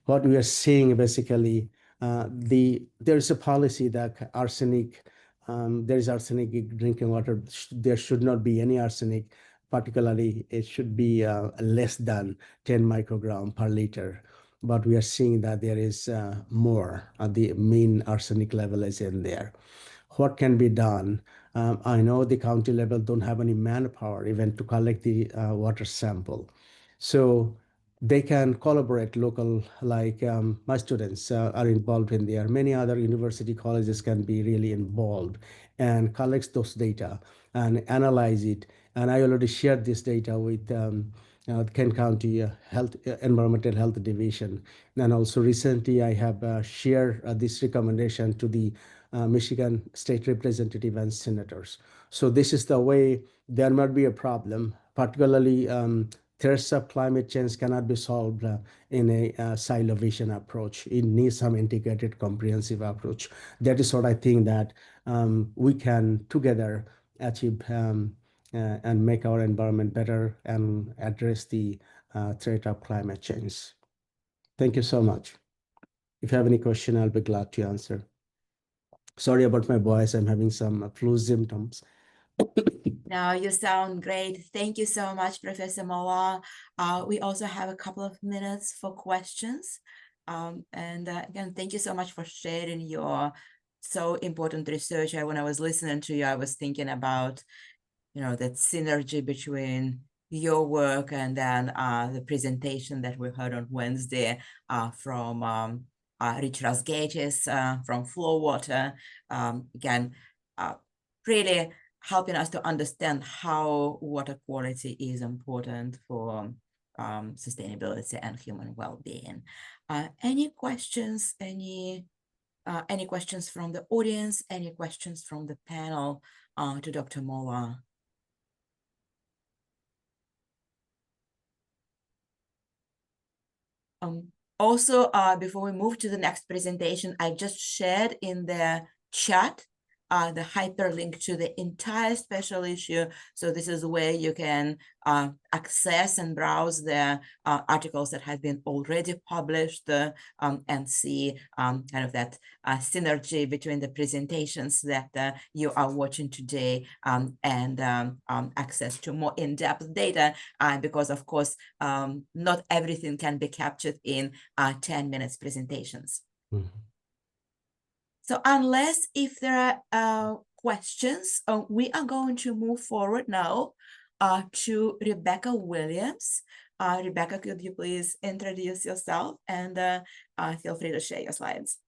What we are seeing basically, there is a policy that arsenic, there is arsenic in drinking water. There should not be any arsenic, particularly it should be less than 10 microgram per liter. But we are seeing that there is more. The mean arsenic level is in there. What can be done? I know the county level don't have any manpower even to collect the water sample. So they can collaborate local, like my students are involved in there. Many other university colleges can be really involved and collects those data and analyze it. And I already shared this data with Kent County Health Environmental Health Division. And also recently I have shared this recommendation to the Michigan State Representative and senators. So this is the way. There might be a problem, particularly threats of climate change cannot be solved in a silo vision approach. It needs some integrated, comprehensive approach. That is what I think that we can together achieve and make our environment better and address the threat of climate change. Thank you so much. If you have any question, I'll be glad to answer. Sorry about my voice. I'm having some flu symptoms. No, you sound great. Thank you so much, Professor Moa. We also have a couple of minutes for questions. Again, thank you so much for sharing your so important research. When I was listening to you, I was thinking about, that synergy between your work and then the presentation that we heard on Wednesday from Richard Gates from Flow Water. Again, really helping us to understand how water quality is important for sustainability and human well-being. Any questions? Any questions from the audience? Any questions from the panel to Dr. Mola? Also, before we move to the next presentation, I just shared in the chat the hyperlink to the entire special issue. So this is where you can access and browse the articles that have been already published and see kind of that synergy between the presentations that you are watching today and access to more in-depth data because of course, not everything can be captured in 10 minutes presentations. Mm-hmm. So unless if there are questions, we are going to move forward now to Rebecca Williams. Rebecca, could you please introduce yourself and feel free to share your slides.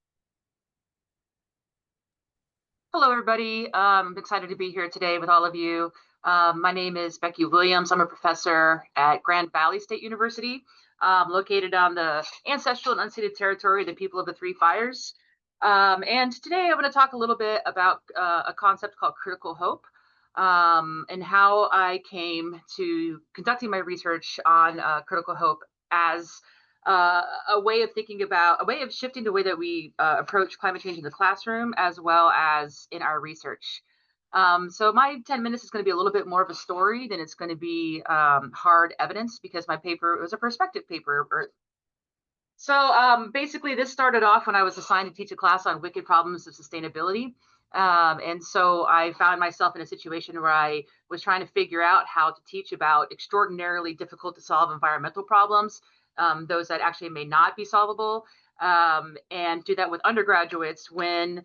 Hello, everybody. I'm excited to be here today with all of you. My name is Becky Williams. I'm a professor at Grand Valley State University, located on the ancestral and unceded territory of the people of the Three Fires. And today I'm going to talk a little bit about a concept called critical hope and how I came to conducting my research on critical hope as a way of thinking about, a way of shifting the way that we approach climate change in the classroom as well as in our research. So my 10 minutes is going to be a little bit more of a story than it's going to be hard evidence because my paper was a perspective paper. So basically, this started off when I was assigned to teach a class on wicked problems of sustainability. And so I found myself in a situation where I was trying to figure out how to teach about extraordinarily difficult to solve environmental problems, those that actually may not be solvable, and do that with undergraduates when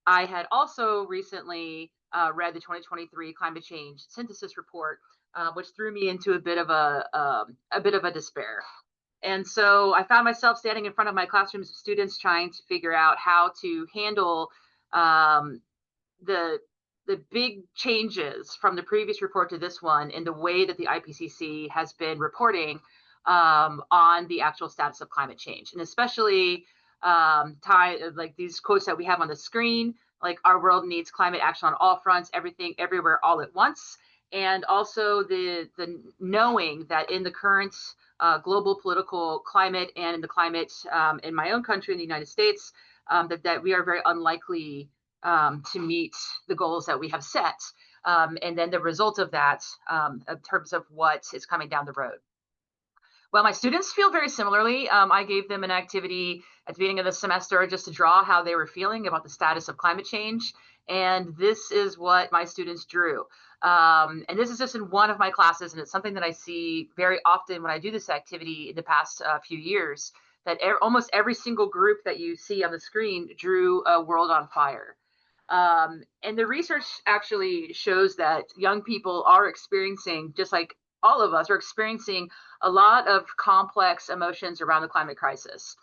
I had also recently read the 2023 climate change synthesis report, which threw me into a bit of a despair. And so I found myself standing in front of my classrooms of students trying to figure out how to handle the big changes from the previous report to this one in the way that the IPCC has been reporting on the actual status of climate change. And especially like these quotes that we have on the screen, like our world needs climate action on all fronts, everything, everywhere, all at once. And also the knowing that in the current global political climate and in the climate in my own country, in the United States, that we are very unlikely to meet the goals that we have set. And then the result of that in terms of what is coming down the road. Well, my students feel very similarly. I gave them an activity at the beginning of the semester just to draw how they were feeling about the status of climate change. And this is what my students drew. And this is just in one of my classes, and it's something that I see very often when I do this activity in the past few years, that almost every single group that you see on the screen drew a world on fire. And the research actually shows that young people are experiencing, just like all of us are experiencing, a lot of complex emotions around the climate crisis.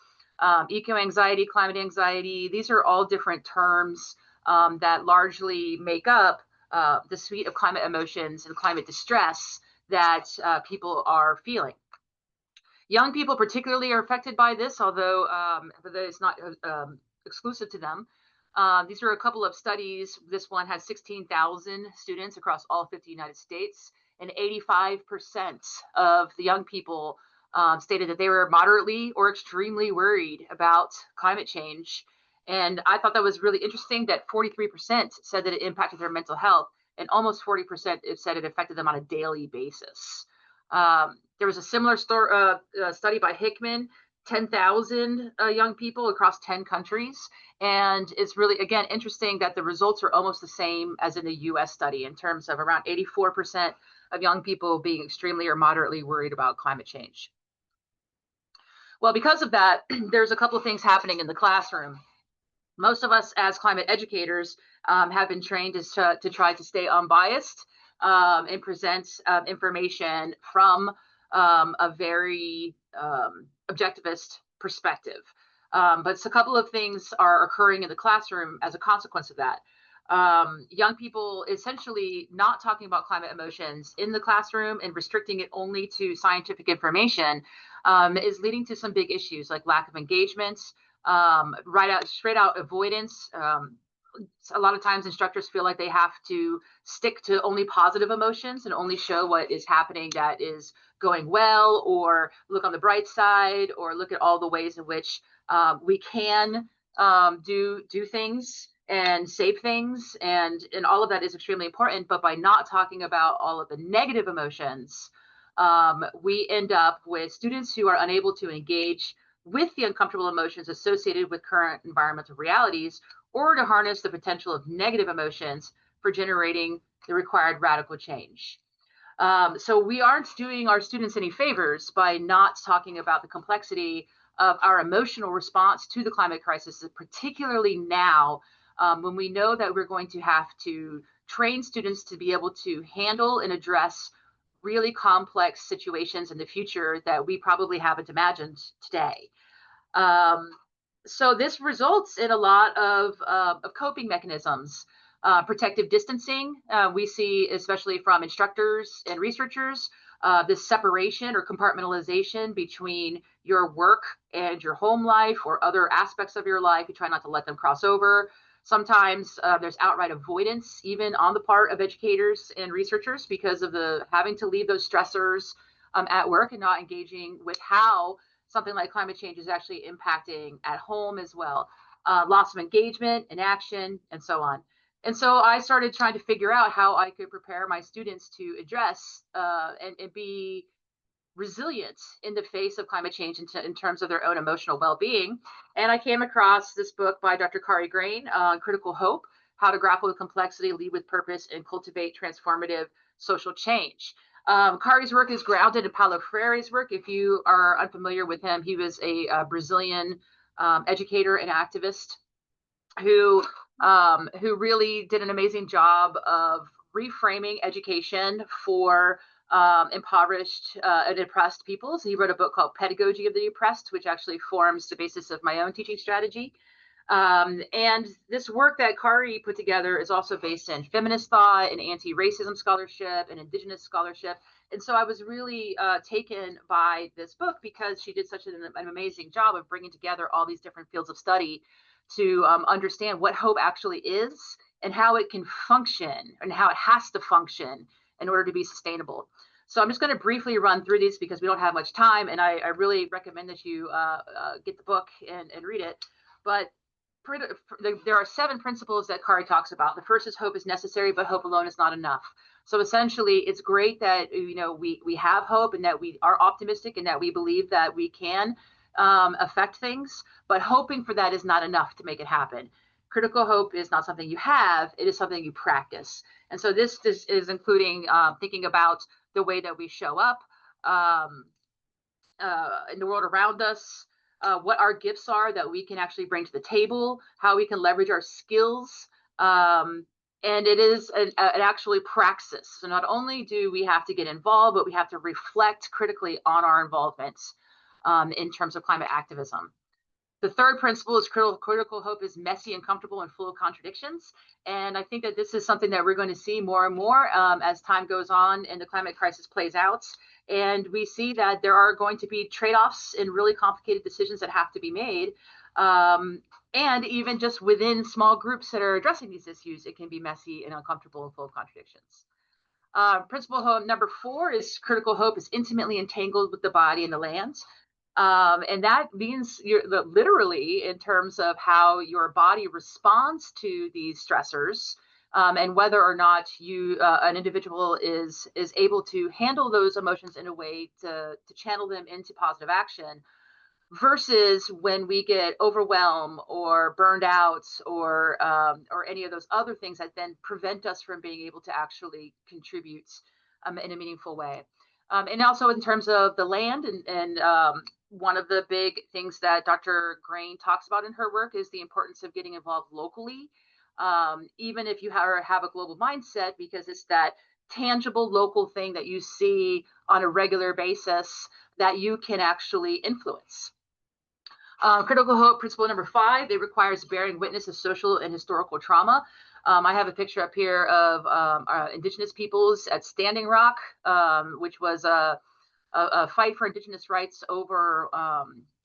Eco-anxiety, climate anxiety, these are all different terms that largely make up the suite of climate emotions and climate distress that people are feeling. Young people particularly are affected by this, although it's not exclusive to them. These are a couple of studies. This one had 16,000 students across all 50 United States, and 85% of the young people stated that they were moderately or extremely worried about climate change. And I thought that was really interesting that 43% said that it impacted their mental health, and almost 40% said it affected them on a daily basis. There was a similar study by Hickman, 10,000 young people across 10 countries. And it's really, again, interesting that the results are almost the same as in the US study in terms of around 84% of young people being extremely or moderately worried about climate change. Well, because of that, there's a couple of things happening in the classroom. Most of us as climate educators have been trained to try to stay unbiased and present information from a very objectivist perspective. But a couple of things are occurring in the classroom as a consequence of that. Young people essentially not talking about climate emotions in the classroom and restricting it only to scientific information is leading to some big issues like lack of engagement, straight out avoidance. A lot of times instructors feel like they have to stick to only positive emotions and only show what is happening that is going well, or look on the bright side, or look at all the ways in which we can do things and save things, and all of that is extremely important. But by not talking about all of the negative emotions, we end up with students who are unable to engage with the uncomfortable emotions associated with current environmental realities, or to harness the potential of negative emotions for generating the required radical change. So we aren't doing our students any favors by not talking about the complexity of our emotional response to the climate crisis, particularly now, when we know that we're going to have to train students to be able to handle and address really complex situations in the future that we probably haven't imagined today. So this results in a lot of coping mechanisms. Protective distancing, we see, especially from instructors and researchers, this separation or compartmentalization between your work and your home life or other aspects of your life. You try not to let them cross over. Sometimes there's outright avoidance, even on the part of educators and researchers, because of the having to leave those stressors at work and not engaging with how something like climate change is actually impacting at home as well. Loss of engagement, inaction, and so on. And so I started trying to figure out how I could prepare my students to address and be resilient in the face of climate change in terms of their own emotional well-being. And I came across this book by Dr. Kari Grain, Critical Hope, How to Grapple with Complexity, Lead with Purpose, and Cultivate Transformative Social Change. Kari's work is grounded in Paulo Freire's work. If you are unfamiliar with him, he was a Brazilian educator and activist who really did an amazing job of reframing education for impoverished and oppressed peoples. He wrote a book called Pedagogy of the Oppressed, which actually forms the basis of my own teaching strategy. And this work that Kari put together is also based in feminist thought and anti-racism scholarship and indigenous scholarship. And so I was really taken by this book because she did such an amazing job of bringing together all these different fields of study to understand what hope actually is and how it can function and how it has to function in order to be sustainable. So I'm just going to briefly run through these because we don't have much time, and I really recommend that you get the book and read it. But there are 7 principles that Kari talks about. The first is hope is necessary, but hope alone is not enough. So essentially, it's great that we have hope and that we are optimistic and that we believe that we can affect things, but hoping for that is not enough to make it happen. Critical hope is not something you have, it is something you practice. And so this is including thinking about the way that we show up in the world around us, what our gifts are that we can actually bring to the table, how we can leverage our skills. And it is an actually praxis. So not only do we have to get involved, but we have to reflect critically on our involvements in terms of climate activism. The third principle is critical hope is messy, uncomfortable, and full of contradictions. And I think that this is something that we're going to see more and more as time goes on and the climate crisis plays out. And we see that there are going to be trade-offs and really complicated decisions that have to be made. And even just within small groups that are addressing these issues, it can be messy and uncomfortable and full of contradictions. Principle hope number 4 is critical hope is intimately entangled with the body and the land. And that means literally in terms of how your body responds to these stressors, and whether or not an individual is able to handle those emotions in a way to channel them into positive action, versus when we get overwhelmed or burned out or any of those other things that then prevent us from being able to actually contribute in a meaningful way. And also in terms of the land and one of the big things that Dr. Grain talks about in her work is the importance of getting involved locally, even if you have a global mindset, because it's that tangible local thing that you see on a regular basis that you can actually influence. Critical hope principle number 5, it requires bearing witness of social and historical trauma. I have a picture up here of Indigenous peoples at Standing Rock, which was a fight for Indigenous rights over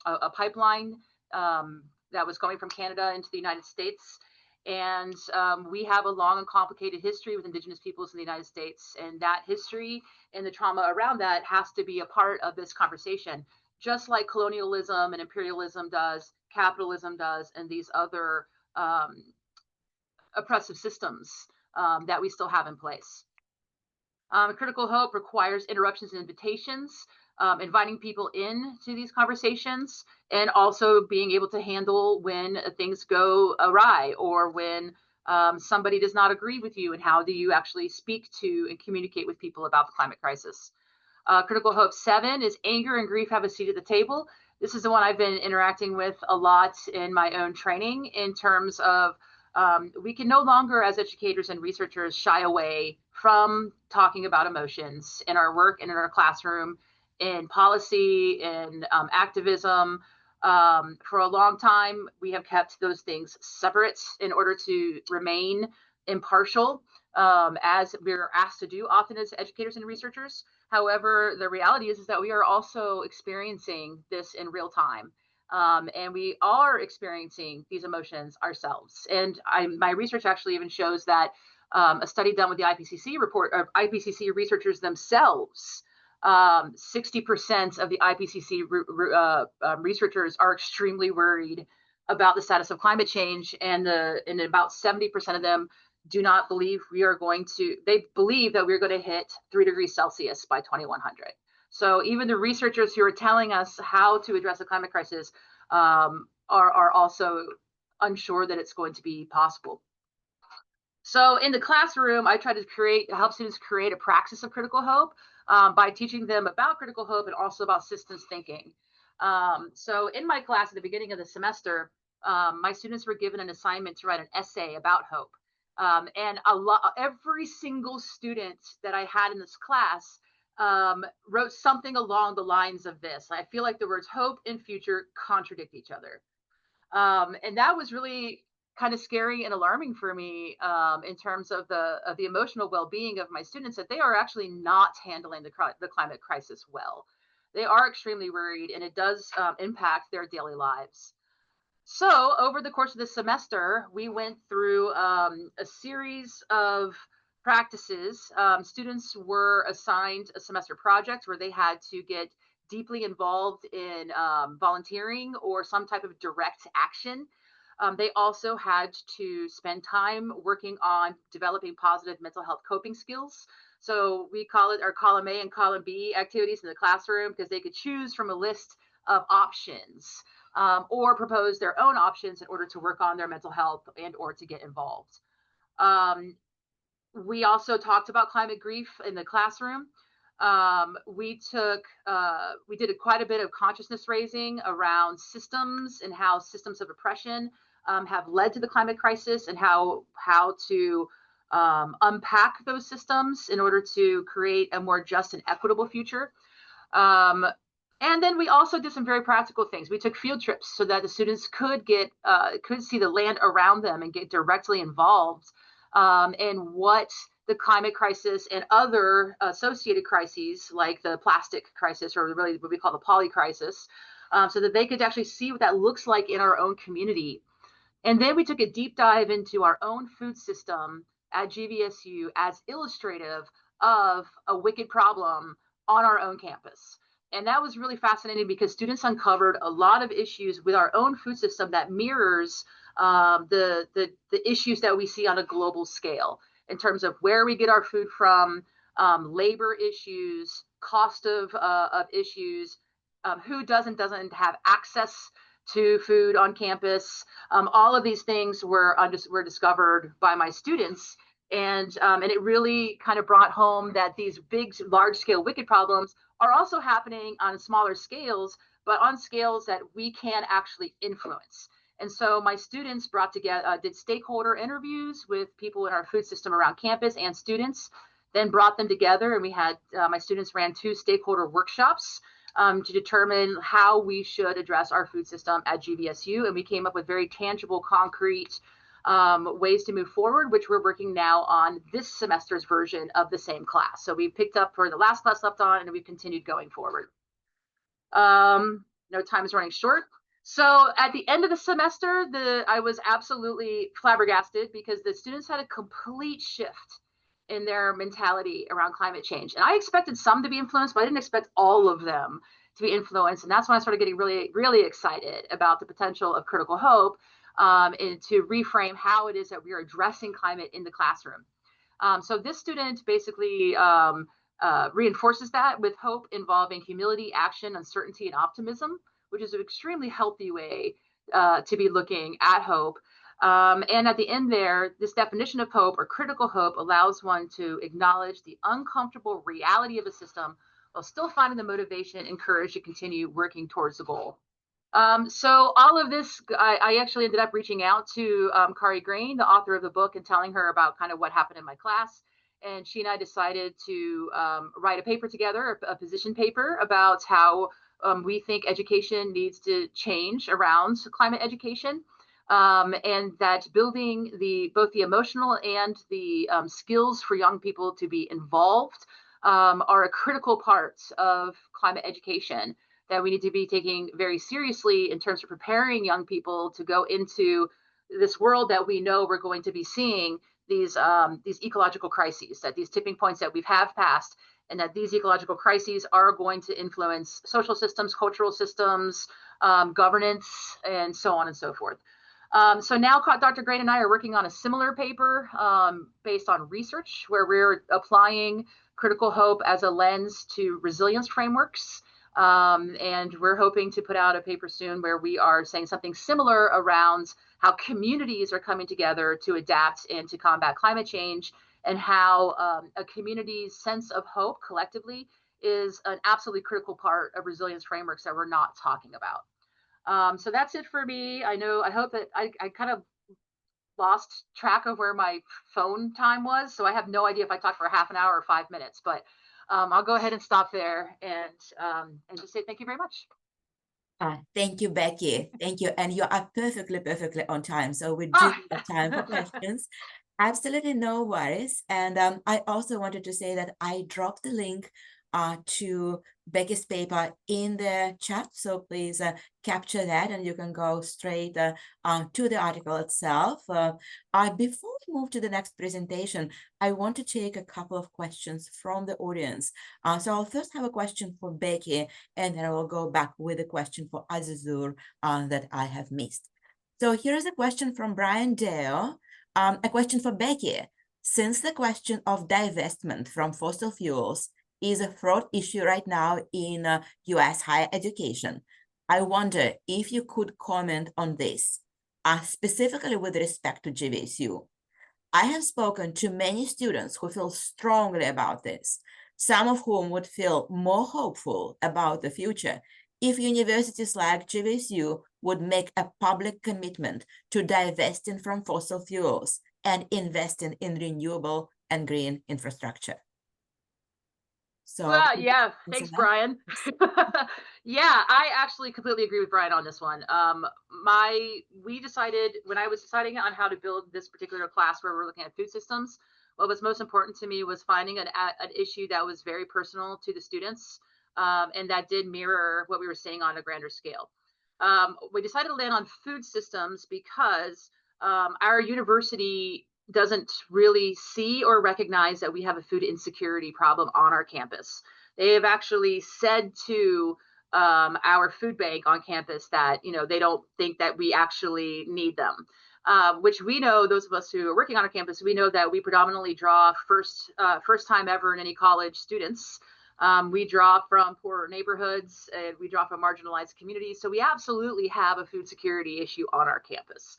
a pipeline that was going from Canada into the United States. And we have a long and complicated history with Indigenous peoples in the United States. And that history and the trauma around that has to be a part of this conversation, just like colonialism and imperialism does, capitalism does, and these other oppressive systems that we still have in place. Critical hope requires interruptions and invitations, inviting people into these conversations, and also being able to handle when things go awry or when somebody does not agree with you, and how do you actually speak to and communicate with people about the climate crisis. Critical hope 7 is anger and grief have a seat at the table. This is the one I've been interacting with a lot in my own training, in terms of we can no longer, as educators and researchers, shy away from talking about emotions in our work and in our classroom, in policy, in activism. For a long time, we have kept those things separate in order to remain impartial, as we're asked to do often as educators and researchers. However, the reality is that we are also experiencing this in real time. And we are experiencing these emotions ourselves. And my research actually even shows that a study done with the IPCC report, or IPCC researchers themselves, 60% of the IPCC researchers are extremely worried about the status of climate change, and about 70% of them do not believe they believe that we're going to hit 3 degrees Celsius by 2100. So even the researchers who are telling us how to address the climate crisis are also unsure that it's going to be possible. So in the classroom, I try to help students create a praxis of critical hope by teaching them about critical hope and also about systems thinking. So in my class at the beginning of the semester, my students were given an assignment to write an essay about hope. And every single student that I had in this class wrote something along the lines of this. I feel like the words hope and future contradict each other. And that was really kind of scary and alarming for me in terms of the emotional well-being of my students, that they are actually not handling the climate crisis well. They are extremely worried, and it does impact their daily lives. So over the course of the semester, we went through a series of practices. Students were assigned a semester project where they had to get deeply involved in volunteering or some type of direct action. They also had to spend time working on developing positive mental health coping skills. So we call it our column A and column B activities in the classroom, because they could choose from a list of options or propose their own options in order to work on their mental health and or to get involved. We also talked about climate grief in the classroom. We did quite a bit of consciousness raising around systems and how systems of oppression have led to the climate crisis, and how to unpack those systems in order to create a more just and equitable future. And then we also did some very practical things. We took field trips so that the students could see the land around them and get directly involved in what the climate crisis and other associated crises, like the plastic crisis, or really what we call the poly crisis, so that they could actually see what that looks like in our own community. And then we took a deep dive into our own food system at GVSU as illustrative of a wicked problem on our own campus. And that was really fascinating, because students uncovered a lot of issues with our own food system that mirrors the issues that we see on a global scale, in terms of where we get our food from, labor issues, cost of issues, who doesn't have access to food on campus. All of these things were discovered by my students. And it really kind of brought home that these big, large-scale wicked problems are also happening on smaller scales, but on scales that we can actually influence. And so my students brought together, did stakeholder interviews with people in our food system around campus and students, then brought them together, and we had my students ran 2 stakeholder workshops to determine how we should address our food system at UVSU, and we came up with very tangible, concrete ways to move forward, which we're working now on this semester's version of the same class. So we picked up for the last class left on, and we've continued going forward. No, time is running short. So at the end of the semester, I was absolutely flabbergasted because the students had a complete shift in their mentality around climate change. And I expected some to be influenced, but I didn't expect all of them to be influenced. And that's when I started getting really, really excited about the potential of Critical Hope and to reframe how it is that we are addressing climate in the classroom. So this student basically reinforces that with hope involving humility, action, uncertainty, and optimism, which is an extremely healthy way to be looking at hope. And at the end there, this definition of hope or critical hope allows one to acknowledge the uncomfortable reality of a system while still finding the motivation and courage to continue working towards the goal. So all of this, I actually ended up reaching out to Kari Grain, the author of the book, and telling her about kind of what happened in my class. And she and I decided to write a paper together, a position paper about how we think education needs to change around climate education. And that building both the emotional and the skills for young people to be involved are a critical part of climate education that we need to be taking very seriously in terms of preparing young people to go into this world that we know we're going to be seeing these ecological crises, that these tipping points that we have passed, and that these ecological crises are going to influence social systems, cultural systems, governance, and so on and so forth. So now Dr. Grain and I are working on a similar paper based on research where we're applying critical hope as a lens to resilience frameworks. And we're hoping to put out a paper soon where we are saying something similar around how communities are coming together to adapt and to combat climate change, and how a community's sense of hope collectively is an absolutely critical part of resilience frameworks that we're not talking about. So that's it for me. I hope that I kind of lost track of where my phone time was. So I have no idea if I talked for half an hour or 5 minutes, but I'll go ahead and stop there and just say thank you very much. Thank you, Becky. Thank you. And you are perfectly on time. So we do have time for questions. Absolutely no worries. And I also wanted to say that I dropped the link to Becky's paper in the chat. So please capture that and you can go straight to the article itself. Before we move to the next presentation, I want to take a couple of questions from the audience. So I'll first have a question for Becky, and then I will go back with a question for Azizur that I have missed. So here is a question from Brian Dale. A question for Becky. Since the question of divestment from fossil fuels is a fraught issue right now in US higher education, I wonder if you could comment on this, specifically with respect to GVSU. I have spoken to many students who feel strongly about this, some of whom would feel more hopeful about the future if universities like GVSU would make a public commitment to divesting from fossil fuels and investing in renewable and green infrastructure. So yeah, thanks, Brian. Yeah, I actually completely agree with Brian on this one. We decided, when I was deciding on how to build this particular class where we're looking at food systems, what was most important to me was finding an issue that was very personal to the students, and that did mirror what we were seeing on a grander scale. We decided to land on food systems because our university doesn't really see or recognize that we have a food insecurity problem on our campus. They have actually said to our food bank on campus that, you know, they don't think that we actually need them, which we know, those of us who are working on our campus, we know that we predominantly draw first time ever in any college students. We draw from poorer neighborhoods and we draw from marginalized communities. So we absolutely have a food security issue on our campus.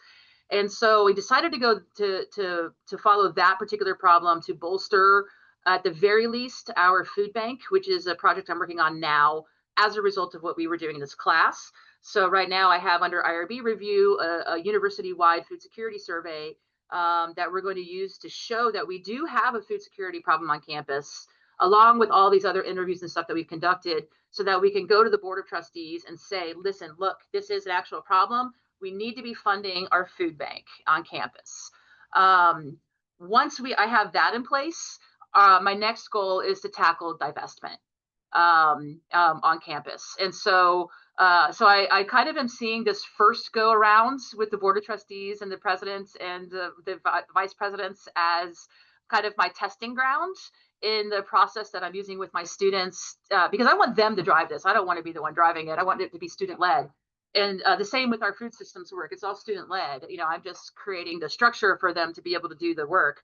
And so we decided to go to follow that particular problem to bolster, at the very least, our food bank, which is a project I'm working on now as a result of what we were doing in this class. So right now I have under IRB review a university-wide food security survey that we're going to use to show that we do have a food security problem on campus, along with all these other interviews and stuff that we've conducted, so that we can go to the Board of Trustees and say, listen, look, this is an actual problem. We need to be funding our food bank on campus. Once I have that in place, my next goal is to tackle divestment on campus. And so I kind of am seeing this first go around with the Board of Trustees and the presidents and the vice presidents as kind of my testing ground in the process that I'm using with my students, because I want them to drive this. I don't want to be the one driving it. I want it to be student-led. And the same with our food systems work. It's all student-led. You know, I'm just creating the structure for them to be able to do the work.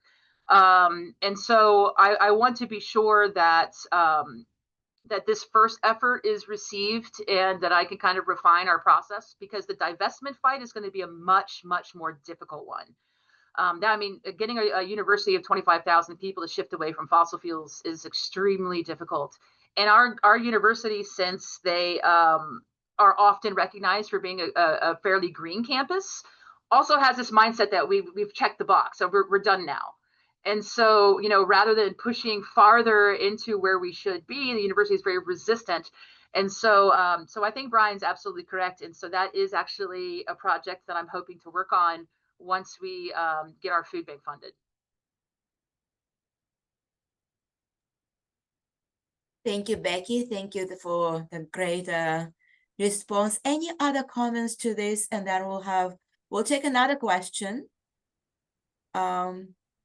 And so I want to be sure that that this first effort is received and that I can kind of refine our process, because the divestment fight is going to be a much, much more difficult one. I mean, getting a university of 25,000 people to shift away from fossil fuels is extremely difficult. And our university, since they are often recognized for being a fairly green campus, also has this mindset that we've checked the box, so we're done now. And so, you know, rather than pushing farther into where we should be, the university is very resistant. And so, so I think Brian's absolutely correct. And so that is actually a project that I'm hoping to work on once we get our food bank funded. Thank you, Becky. Thank you for the great response. Any other comments to this? And then we'll take another question.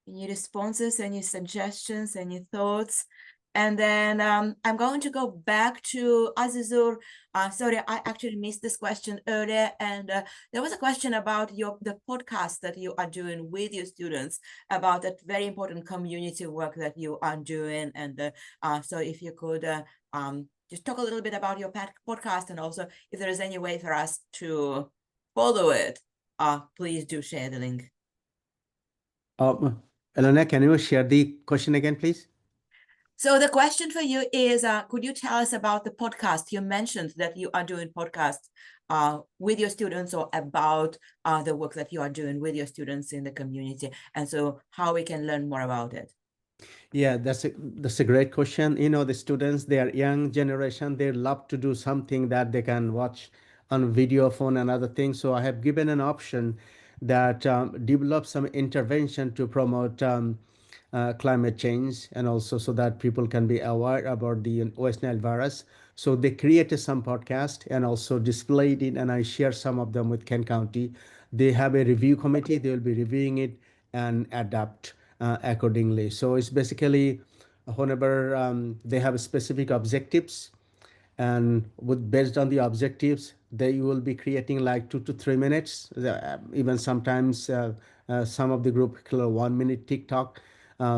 Any responses, any suggestions, any thoughts? And then I'm going to go back to Azizur. Sorry, I actually missed this question earlier. And there was a question about the podcast that you are doing with your students, about that very important community work that you are doing. And so if you could just talk a little bit about your podcast, and also if there is any way for us to follow it, please do share the link. Elena, can you share the question again, please? So the question for you is, could you tell us about the podcast? You mentioned that you are doing podcasts with your students, or about the work that you are doing with your students in the community. And so how we can learn more about it. Yeah, that's a great question. You know, the students, they are young generation. They love to do something that they can watch on video phone and other things. So I have given an option that develop some intervention to promote climate change, and also so that people can be aware about the West Nile virus. So they created some podcast and also displayed it, and I share some of them with Kent County. They have a review committee. They will be reviewing it and adapt accordingly. So it's basically whenever they have specific objectives, and based on the objectives, they will be creating like 2 to 3 minutes, even sometimes some of the group 1 minute TikTok,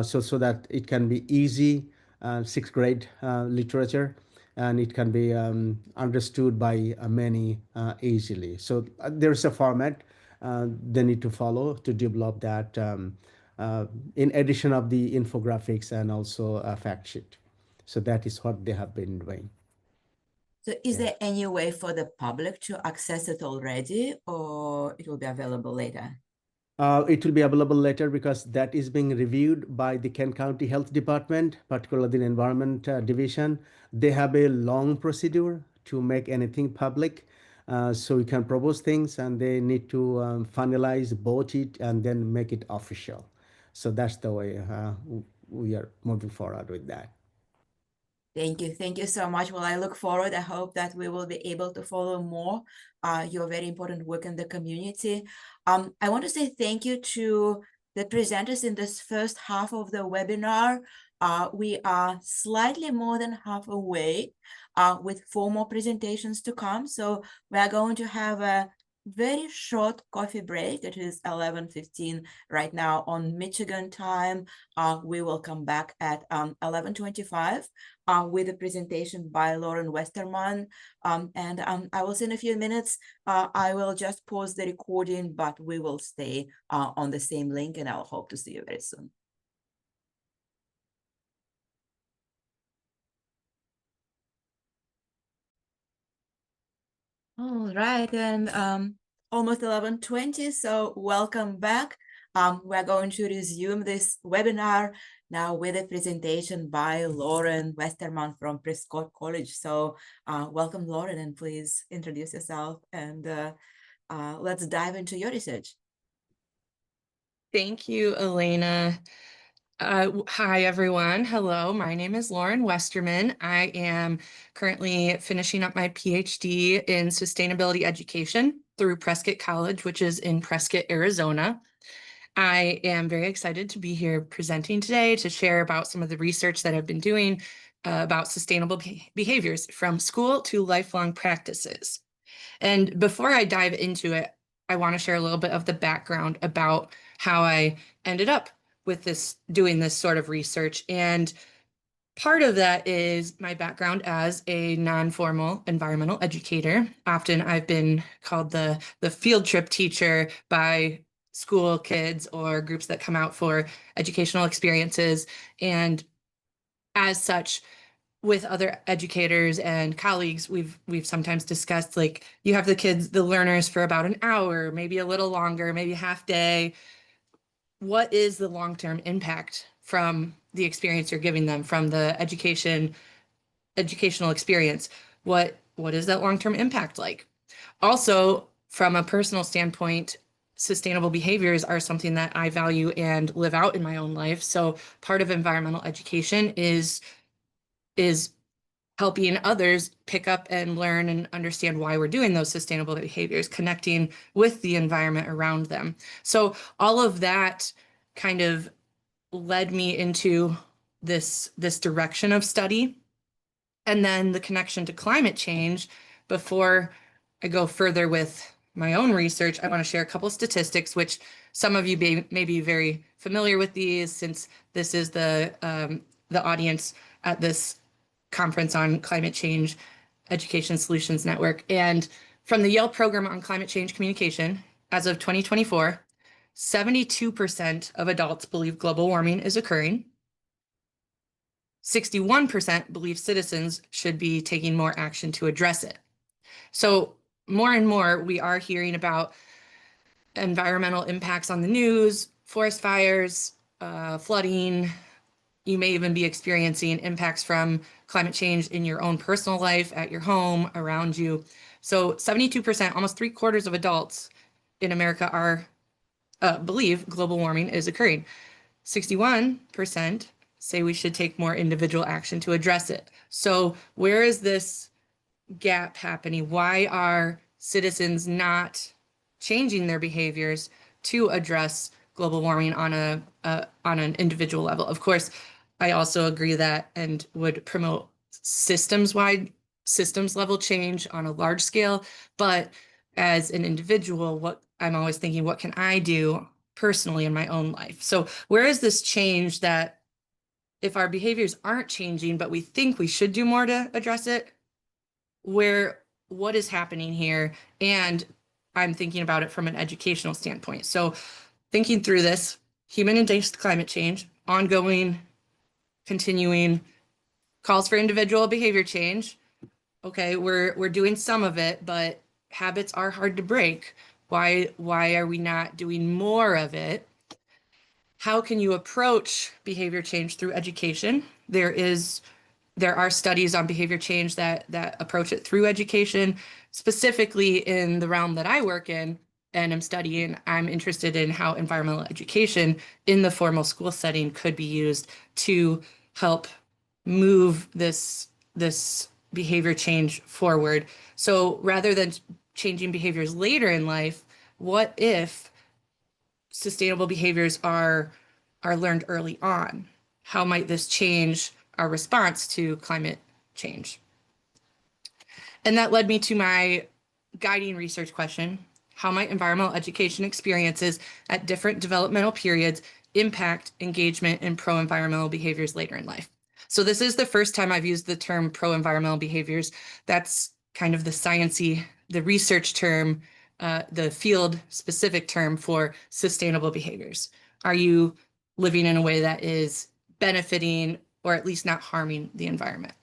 so that it can be easy, 6th grade literature, and it can be understood by many easily. So there's a format they need to follow to develop that, in addition of the infographics and also a fact sheet. So that is what they have been doing. So is there any way for the public to access it already, or it will be available later? It will be available later, because that is being reviewed by the Kent County Health Department, particularly the Environment Division. They have a long procedure to make anything public. So we can propose things, and they need to finalize, vote it, and then make it official. So that's the way we are moving forward with that. Thank you. Thank you so much. Well, I look forward. I hope that we will be able to follow more your very important work in the community. I want to say thank you to the presenters in this first half of the webinar. We are slightly more than half away with 4 more presentations to come. So we are going to have a very short coffee break. It is 11:15 right now on Michigan time. We will come back at 11:25 with a presentation by Lauren Westerman. And I will say in a few minutes, I will just pause the recording, but we will stay on the same link, and I'll hope to see you very soon. All right, and almost 11:20, so welcome back. We're going to resume this webinar now with a presentation by Lauren Westerman from Prescott College. So welcome, Lauren, and please introduce yourself and let's dive into your research. Thank you, Elena. Hi, everyone. Hello, my name is Lauren Westerman. I am currently finishing up my PhD in sustainability education through Prescott College, which is in Prescott, Arizona. I am very excited to be here presenting today to share about some of the research that I've been doing about sustainable behaviors from school to lifelong practices. And before I dive into it, I want to share a little bit of the background about how I ended up with doing this sort of research. And part of that is my background as a non-formal environmental educator. Often I've been called the field trip teacher by school kids or groups that come out for educational experiences. And as such, with other educators and colleagues, we've sometimes discussed, like, you have the kids, the learners, for about an hour, maybe a little longer, maybe half day. What is the long-term impact from the experience you're giving them, from the educational experience? What is that long-term impact like? Also, from a personal standpoint, sustainable behaviors are something that I value and live out in my own life. So part of environmental education is helping others pick up and learn and understand why we're doing those sustainable behaviors, connecting with the environment around them. So all of that kind of led me into this direction of study. And then the connection to climate change. Before I go further with my own research, I want to share a couple of statistics, which some of you may be very familiar with these, since this is the audience at this conference on climate change education solutions network. And from the Yale program on climate change communication, as of 2024, 72% of adults believe global warming is occurring. 61% believe citizens should be taking more action to address it. So more and more, we are hearing about environmental impacts on the news, forest fires, flooding. You may even be experiencing impacts from climate change in your own personal life, at your home, around you. So 72%, almost 3/4 of adults in America believe global warming is occurring. 61% say we should take more individual action to address it. So where is this gap happening? Why are citizens not changing their behaviors to address global warming on an individual level? Of course, I also agree that and would promote systems level change on a large scale. But as an individual, I'm always thinking, what can I do personally in my own life? So where is this change that, if our behaviors aren't changing, but we think we should do more to address it, what is happening here? And I'm thinking about it from an educational standpoint. So thinking through this, human-induced climate change, ongoing, continuing, calls for individual behavior change. Okay, we're doing some of it, but habits are hard to break. Why are we not doing more of it? How can you approach behavior change through education? There are studies on behavior change that approach it through education. Specifically in the realm that I work in and am studying, I'm interested in how environmental education in the formal school setting could be used to help move this behavior change forward. So rather than changing behaviors later in life, what if sustainable behaviors are learned early on? How might this change our response to climate change? And that led me to my guiding research question: how might environmental education experiences at different developmental periods impact engagement in pro-environmental behaviors later in life? So this is the first time I've used the term pro-environmental behaviors. That's kind of the sciencey, the research term, the field specific term for sustainable behaviors. Are you living in a way that is benefiting or at least not harming the environment?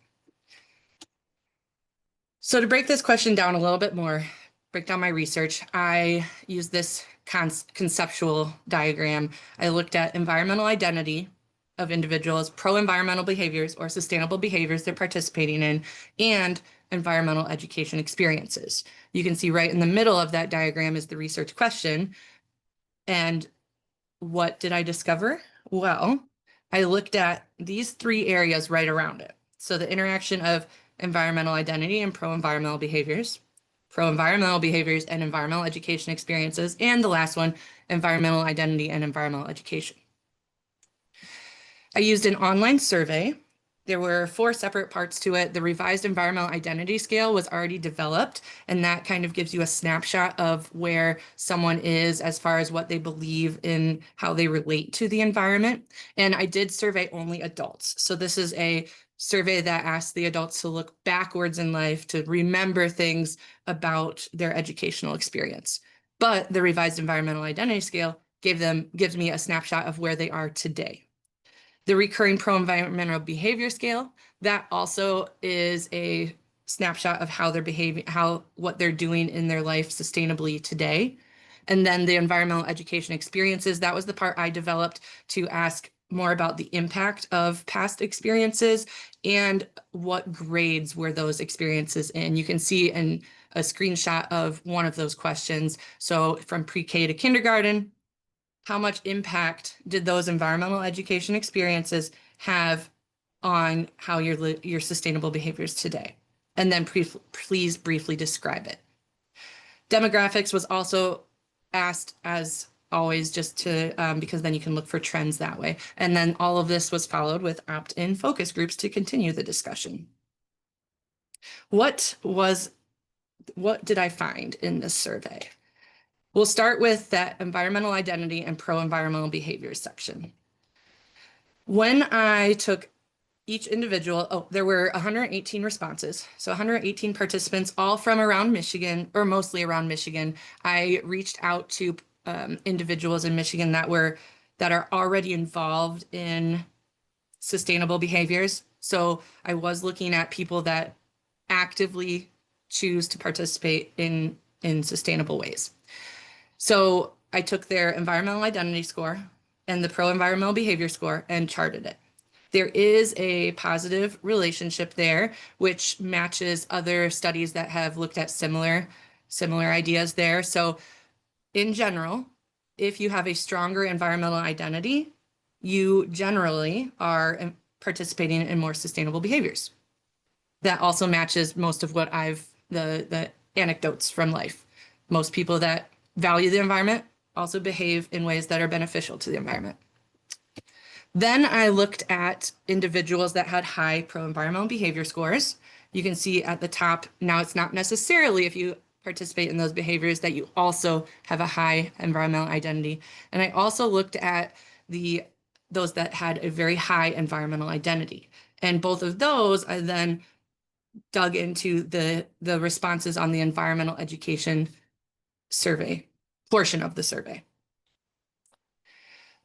So to break this question down a little bit more, break down my research, I used this conceptual diagram. I looked at environmental identity of individuals, pro-environmental behaviors or sustainable behaviors they're participating in, and environmental education experiences. You can see right in the middle of that diagram is the research question. And what did I discover? Well, I looked at these 3 areas right around it. So the interaction of environmental identity and pro-environmental behaviors and environmental education experiences, and the last one, environmental identity and environmental education. I used an online survey. There were 4 separate parts to it. The revised environmental identity scale was already developed, and that kind of gives you a snapshot of where someone is as far as what they believe in, how they relate to the environment. And I did survey only adults. So this is a survey that asked the adults to look backwards in life, to remember things about their educational experience. But the revised environmental identity scale gives me a snapshot of where they are today. The recurring pro-environmental behavior scale, that also is a snapshot of how they're behaving, what they're doing in their life sustainably today. And then the environmental education experiences, that was the part I developed to ask more about the impact of past experiences and what grades were those experiences in. You can see in a screenshot of one of those questions. So from pre-K to kindergarten, how much impact did those environmental education experiences have on how your sustainable behaviors today? And then please briefly describe it. Demographics was also asked, as always, just to because then you can look for trends that way. And then all of this was followed with opt-in focus groups to continue the discussion. What did I find in this survey? We'll start with that environmental identity and pro-environmental behaviors section. When I took each individual, there were 118 responses. So 118 participants, all from around Michigan, or mostly around Michigan. I reached out to individuals in Michigan that are already involved in sustainable behaviors. So I was looking at people that actively choose to participate in sustainable ways. So I took their environmental identity score and the pro-environmental behavior score and charted it. There is a positive relationship there, which matches other studies that have looked at similar ideas there. So in general, if you have a stronger environmental identity, you generally are participating in more sustainable behaviors. That also matches most of what the anecdotes from life. Most people that value the environment also behave in ways that are beneficial to the environment. Then I looked at individuals that had high pro-environmental behavior scores. You can see at the top, now it's not necessarily if you participate in those behaviors that you also have a high environmental identity. And I also looked at those that had a very high environmental identity. And both of those, I then dug into the responses on the environmental education survey portion of the survey.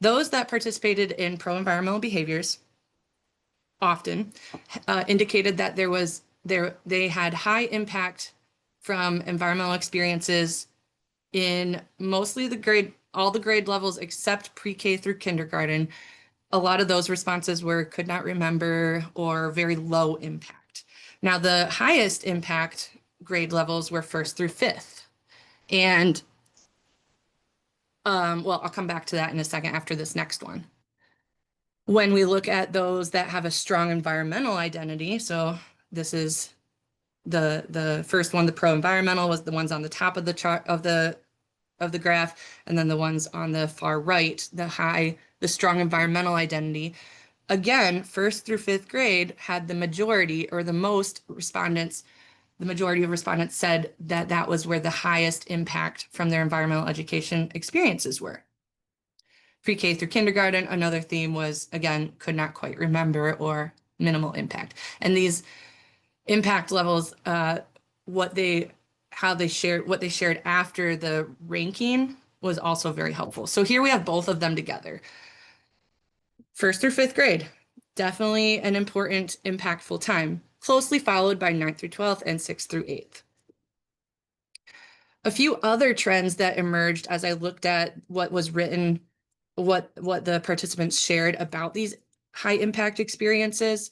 Those that participated in pro-environmental behaviors often indicated that they had high impact from environmental experiences in mostly all the grade levels except pre-K through kindergarten. A lot of those responses were could not remember or very low impact. Now the highest impact grade levels were 1st through 5th. And well, I'll come back to that in a second after this next one. When we look at those that have a strong environmental identity, so this is the first one, the pro-environmental was the ones on the top of the chart of the graph, and then the ones on the far right, the strong environmental identity. Again, 1st through 5th grade had the majority or the most respondents. The majority of respondents said that that was where the highest impact from their environmental education experiences were. Pre-K through kindergarten, another theme was, again, could not quite remember or minimal impact. And these impact levels, what they shared after the ranking was also very helpful. So here we have both of them together. 1st through 5th grade, definitely an important, impactful time, closely followed by 9th through 12th and 6th through 8th. A few other trends that emerged as I looked at what was written, what the participants shared about these high impact experiences,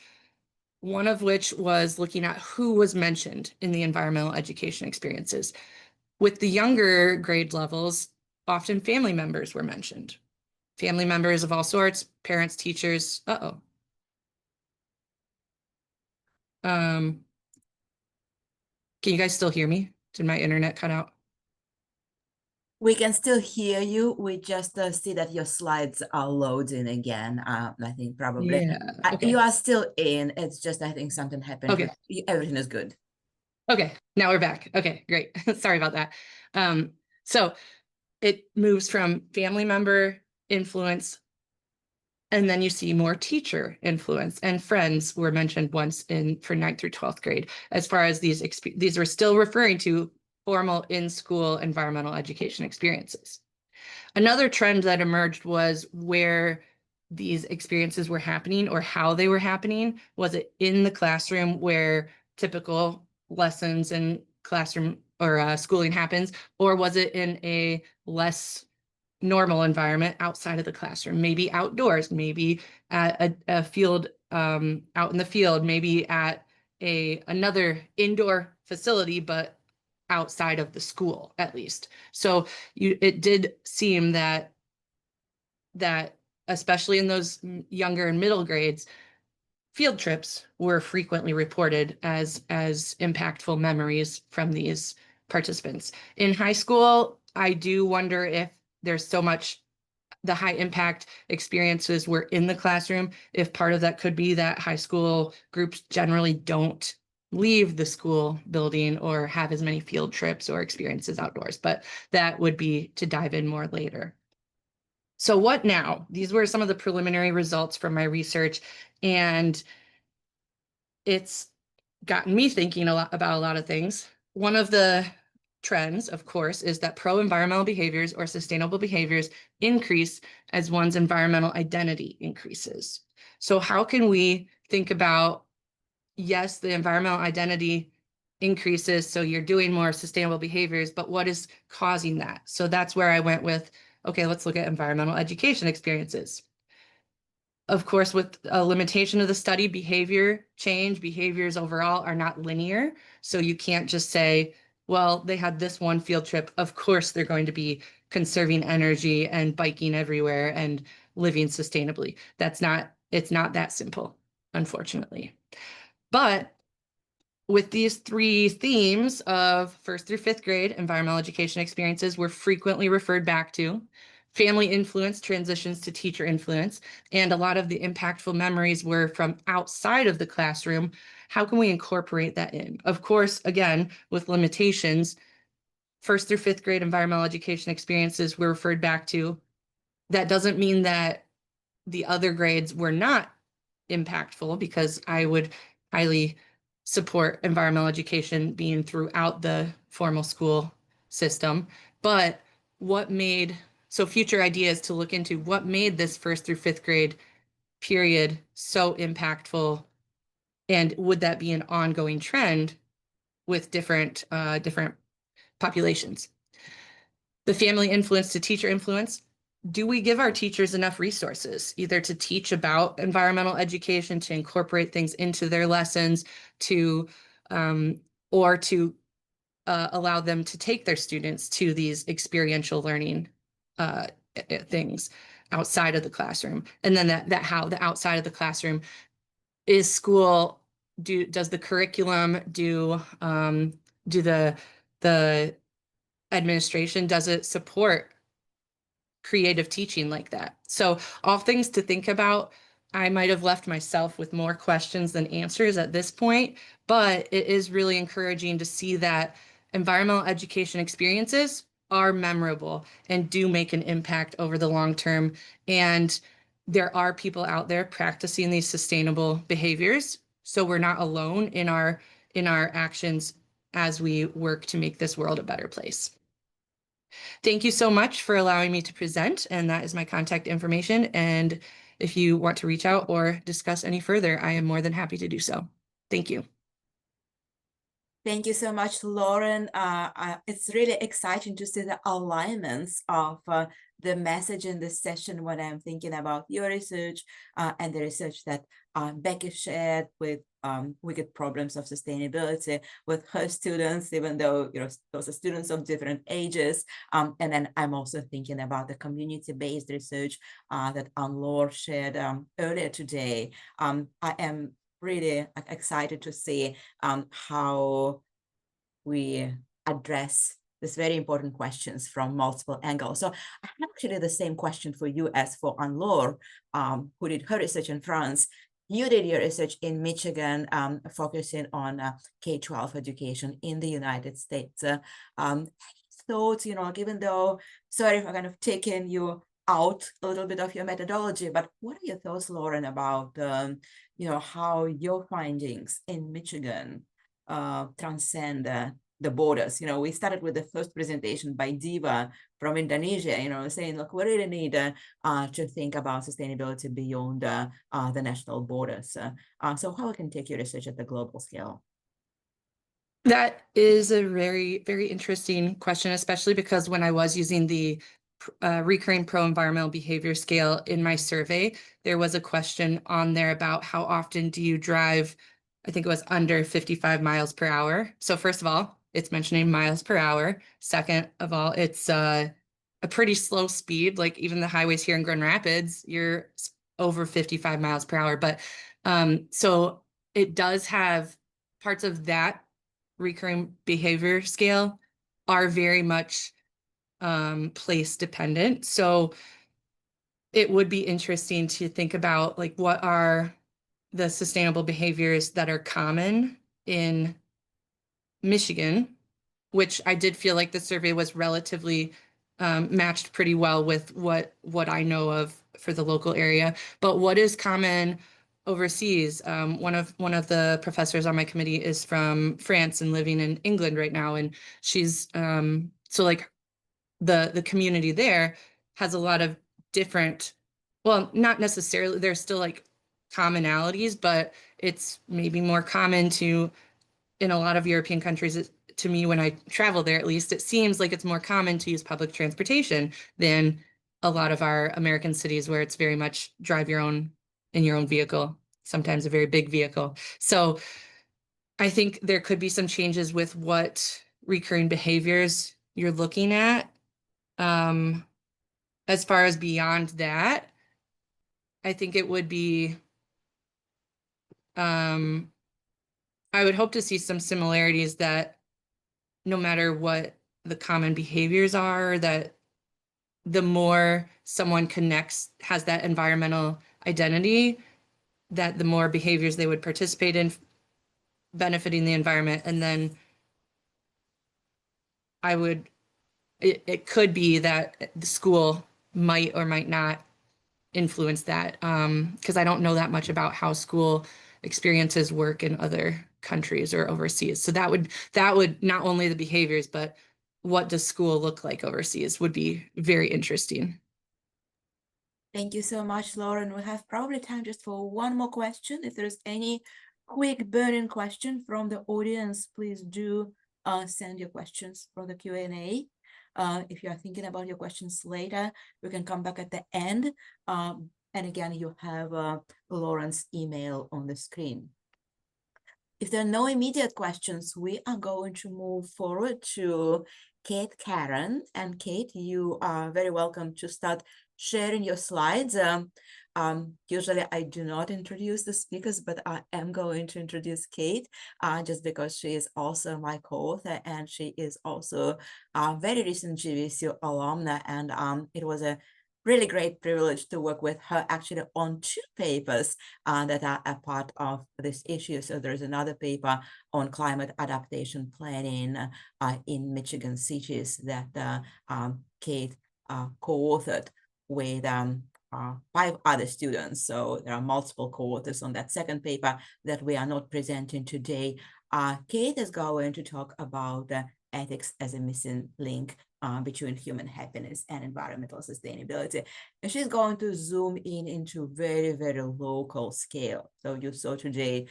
one of which was looking at who was mentioned in the environmental education experiences. With the younger grade levels, often family members were mentioned. Family members of all sorts, parents, teachers. Can you guys still hear me? Did my internet cut out? We can still hear you. We just see that your slides are loading again. I think probably Yeah. Okay. You are still in. It's just, I think something happened. Okay. Everything is good. Okay, now we're back. Okay, great. Sorry about that. So it moves from family member influence, and then you see more teacher influence, and friends were mentioned once for 9th through 12th grade. As far as these are still referring to formal in-school environmental education experiences. Another trend that emerged was where these experiences were happening or how they were happening. Was it in the classroom where typical lessons and classroom or schooling happens, or was it in a less normal environment outside of the classroom, maybe outdoors, maybe at a field, out in the field, maybe at another indoor facility, but outside of the school at least. So it did seem that especially in those younger and middle grades, field trips were frequently reported as impactful memories from these participants. In high school, I do wonder if there's so much the high impact experiences were in the classroom, if part of that could be that high school groups generally don't leave the school building or have as many field trips or experiences outdoors, but that would be to dive in more later. So what now? These were some of the preliminary results from my research, and it's gotten me thinking about a lot of things. One of the trends, of course, is that pro-environmental behaviors or sustainable behaviors increase as one's environmental identity increases. So how can we think about, yes, the environmental identity increases, so you're doing more sustainable behaviors, but what is causing that? So that's where I went with, okay, let's look at environmental education experiences. Of course, with a limitation of the study, behaviors overall are not linear. So you can't just say, well, they had this one field trip. Of course, they're going to be conserving energy and biking everywhere and living sustainably. It's not that simple, unfortunately. But with these three themes of 1st through 5th grade environmental education experiences were frequently referred back to. Family influence transitions to teacher influence, and a lot of the impactful memories were from outside of the classroom. How can we incorporate that in? Of course, again, with limitations, 1st through 5th grade environmental education experiences were referred back to. That doesn't mean that the other grades were not impactful, because I would highly support environmental education being throughout the formal school system. But so future ideas to look into what made this 1st through 5th grade period so impactful, and would that be an ongoing trend with different populations? The family influence to teacher influence. Do we give our teachers enough resources, either to teach about environmental education, to incorporate things into their lessons, or to allow them to take their students to these experiential learning things outside of the classroom? And then how the outside of the classroom is school. Does the curriculum, do the administration, does it support creative teaching like that? So all things to think about. I might have left myself with more questions than answers at this point, but it is really encouraging to see that environmental education experiences are memorable and do make an impact over the long term. And there are people out there practicing these sustainable behaviors. So we're not alone in our actions as we work to make this world a better place. Thank you so much for allowing me to present, and that is my contact information. And if you want to reach out or discuss any further, I am more than happy to do so. Thank you. Thank you so much, Lauren. It's really exciting to see the alignments of the message in this session when I'm thinking about your research and the research that Becky shared with wicked problems of sustainability with her students, even though those are students of different ages. And then I'm also thinking about the community-based research that Anne-Laure shared earlier today. I am really excited to see how we address these very important questions from multiple angles. So I have actually the same question for you as for Anne-Laure, who did her research in France. You did your research in Michigan, focusing on K-12 education in the United States. Thoughts, given though, sorry if I'm kind of taking you out a little bit of your methodology, but what are your thoughts, Lauren, about how your findings in Michigan transcend the borders? We started with the first presentation by Diva from Indonesia, saying, look, we really need to think about sustainability beyond the national borders. So how we can take your research at the global scale? That is a very, very interesting question, especially because when I was using the recurring pro-environmental behavior scale in my survey, there was a question on there about how often do you drive, I think it was under 55 miles per hour. So first of all, it's mentioning miles per hour. Second of all, it's a pretty slow speed. Like even the highways here in Grand Rapids, you're over 55 miles per hour. But so it does have parts of that recurring behavior scale are very much place dependent. So it would be interesting to think about like what are the sustainable behaviors that are common in Michigan, which I did feel like the survey was relatively matched pretty well with what I know of for the local area. But what is common overseas? One of the professors on my committee is from France and living in England right now, and she's so like the community there has a lot of different, well, not necessarily, there's still like commonalities, but it's maybe more common to, in a lot of European countries, to me, when I travel there, at least, it seems like it's more common to use public transportation than a lot of our American cities where it's very much drive your own in your own vehicle, sometimes a very big vehicle. So I think there could be some changes with what recurring behaviors you're looking at. As far as beyond that, I think it would be, I would hope to see some similarities that no matter what the common behaviors are, that the more someone connects, has that environmental identity, that the more behaviors they would participate in benefiting the environment. And then it could be that the school might or might not influence that, because I don't know that much about how school experiences work in other countries or overseas. So that would not only the behaviors, but what does school look like overseas would be very interesting. Thank you so much, Lauren. We have probably time just for one more question. If there's any quick burning question from the audience, please do send your questions for the Q&A. If you are thinking about your questions later, we can come back at the end. And again, you have Lauren's email on the screen. If there are no immediate questions, we are going to move forward to Kate Karen. And Kate, you are very welcome to start sharing your slides. Usually I do not introduce the speakers, but I am going to introduce Kate just because she is also my co-author and she is also a very recent UVSQ alumna. And it was a really great privilege to work with her actually on two papers that are a part of this issue. So there's another paper on climate adaptation planning in Michigan cities that Kate co-authored with 5 other students. So there are multiple co-authors on that second paper that we are not presenting today. Kate is going to talk about ethics as a missing link between human happiness and environmental sustainability. And she's going to zoom in into very, very local scale. So you saw today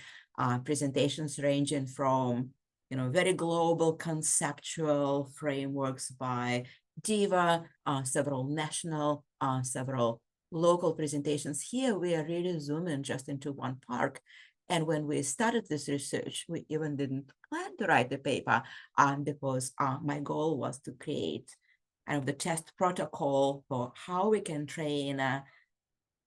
presentations ranging from very global conceptual frameworks by Diva, several national, several local presentations. Here we are really zooming just into one park. And when we started this research, we even didn't plan to write the paper because my goal was to create kind of the test protocol for how we can train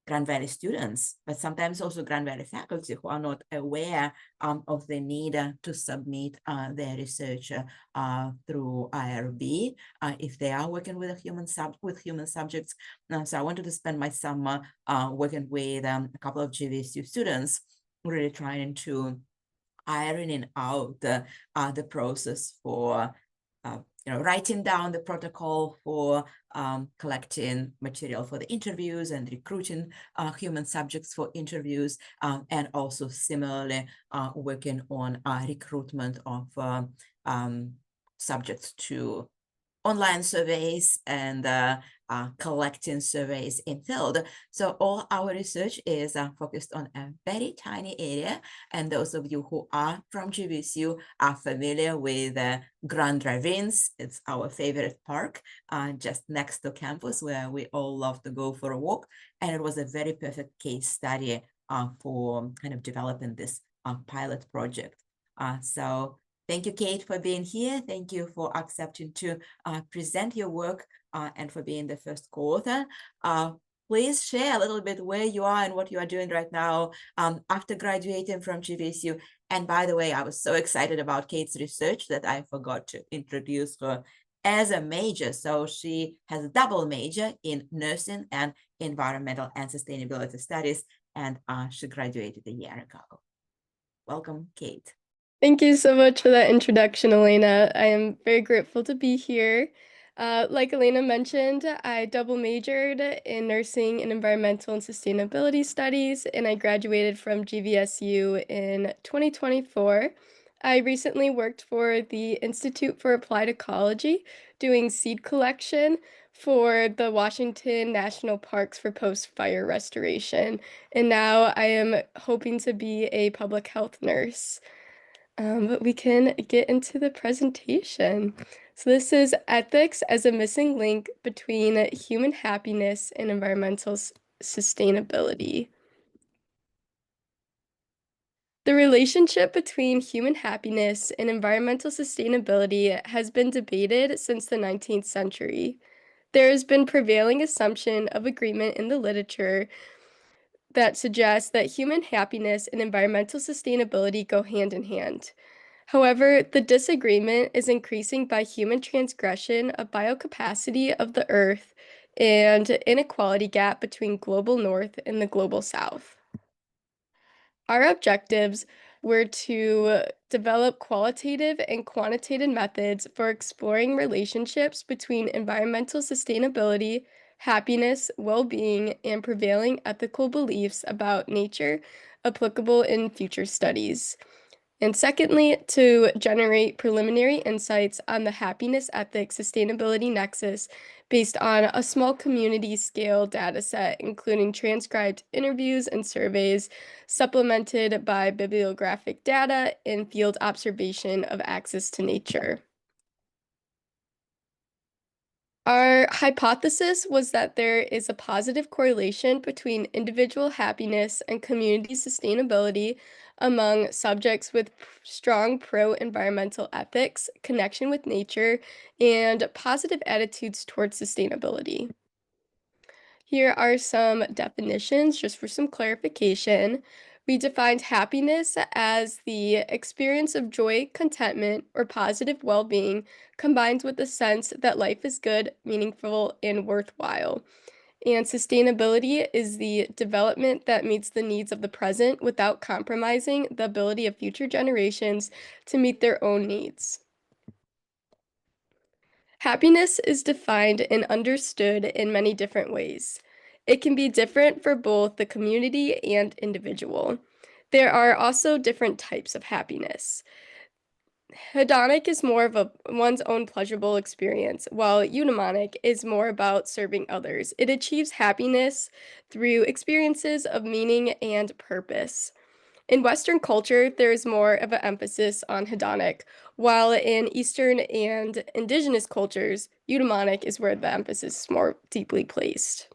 Grand Valley students, but sometimes also Grand Valley faculty who are not aware of the need to submit their research through IRB if they are working with human subjects. So I wanted to spend my summer working with a couple of GVSU students, really trying to ironing out the process for writing down the protocol for collecting material for the interviews and recruiting human subjects for interviews, and also similarly working on recruitment of subjects to online surveys and collecting surveys in field. So all our research is focused on a very tiny area. And those of you who are from GVSU are familiar with Grand Ravines. It's our favorite park just next to campus where we all love to go for a walk. And it was a very perfect case study for kind of developing this pilot project. So thank you, Kate, for being here. Thank you for accepting to present your work and for being the first co-author. Please share a little bit where you are and what you are doing right now after graduating from GVSU. And by the way, I was so excited about Kate's research that I forgot to introduce her as a major. So she has a double major in nursing and environmental and sustainability studies, and she graduated a year ago. Welcome, Kate. Thank you so much for that introduction, Elena. I am very grateful to be here. Like Elena mentioned, I double majored in nursing and environmental and sustainability studies, and I graduated from GVSU in 2024. I recently worked for the Institute for Applied Ecology, doing seed collection for the Washington National Parks for post-fire restoration. And now I am hoping to be a public health nurse. But we can get into the presentation. So this is ethics as a missing link between human happiness and environmental sustainability. The relationship between human happiness and environmental sustainability has been debated since the 19th century. There has been prevailing assumption of agreement in the literature that suggests that human happiness and environmental sustainability go hand in hand. However, the disagreement is increasing by human transgression of biocapacity of the Earth and inequality gap between global North and the global South. Our objectives were to develop qualitative and quantitative methods for exploring relationships between environmental sustainability, happiness, well-being, and prevailing ethical beliefs about nature applicable in future studies. And secondly, to generate preliminary insights on the happiness ethics sustainability nexus based on a small community scale dataset, including transcribed interviews and surveys, supplemented by bibliographic data and field observation of access to nature. Our hypothesis was that there is a positive correlation between individual happiness and community sustainability among subjects with strong pro-environmental ethics, connection with nature, and positive attitudes towards sustainability. Here are some definitions just for some clarification. We defined happiness as the experience of joy, contentment, or positive well-being combined with the sense that life is good, meaningful, and worthwhile. And sustainability is the development that meets the needs of the present without compromising the ability of future generations to meet their own needs. Happiness is defined and understood in many different ways. It can be different for both the community and individual. There are also different types of happiness. Hedonic is more of one's own pleasurable experience, while eudaimonic is more about serving others. It achieves happiness through experiences of meaning and purpose. In Western culture, there is more of an emphasis on hedonic, while in Eastern and indigenous cultures, eudaimonic is where the emphasis is more deeply placed.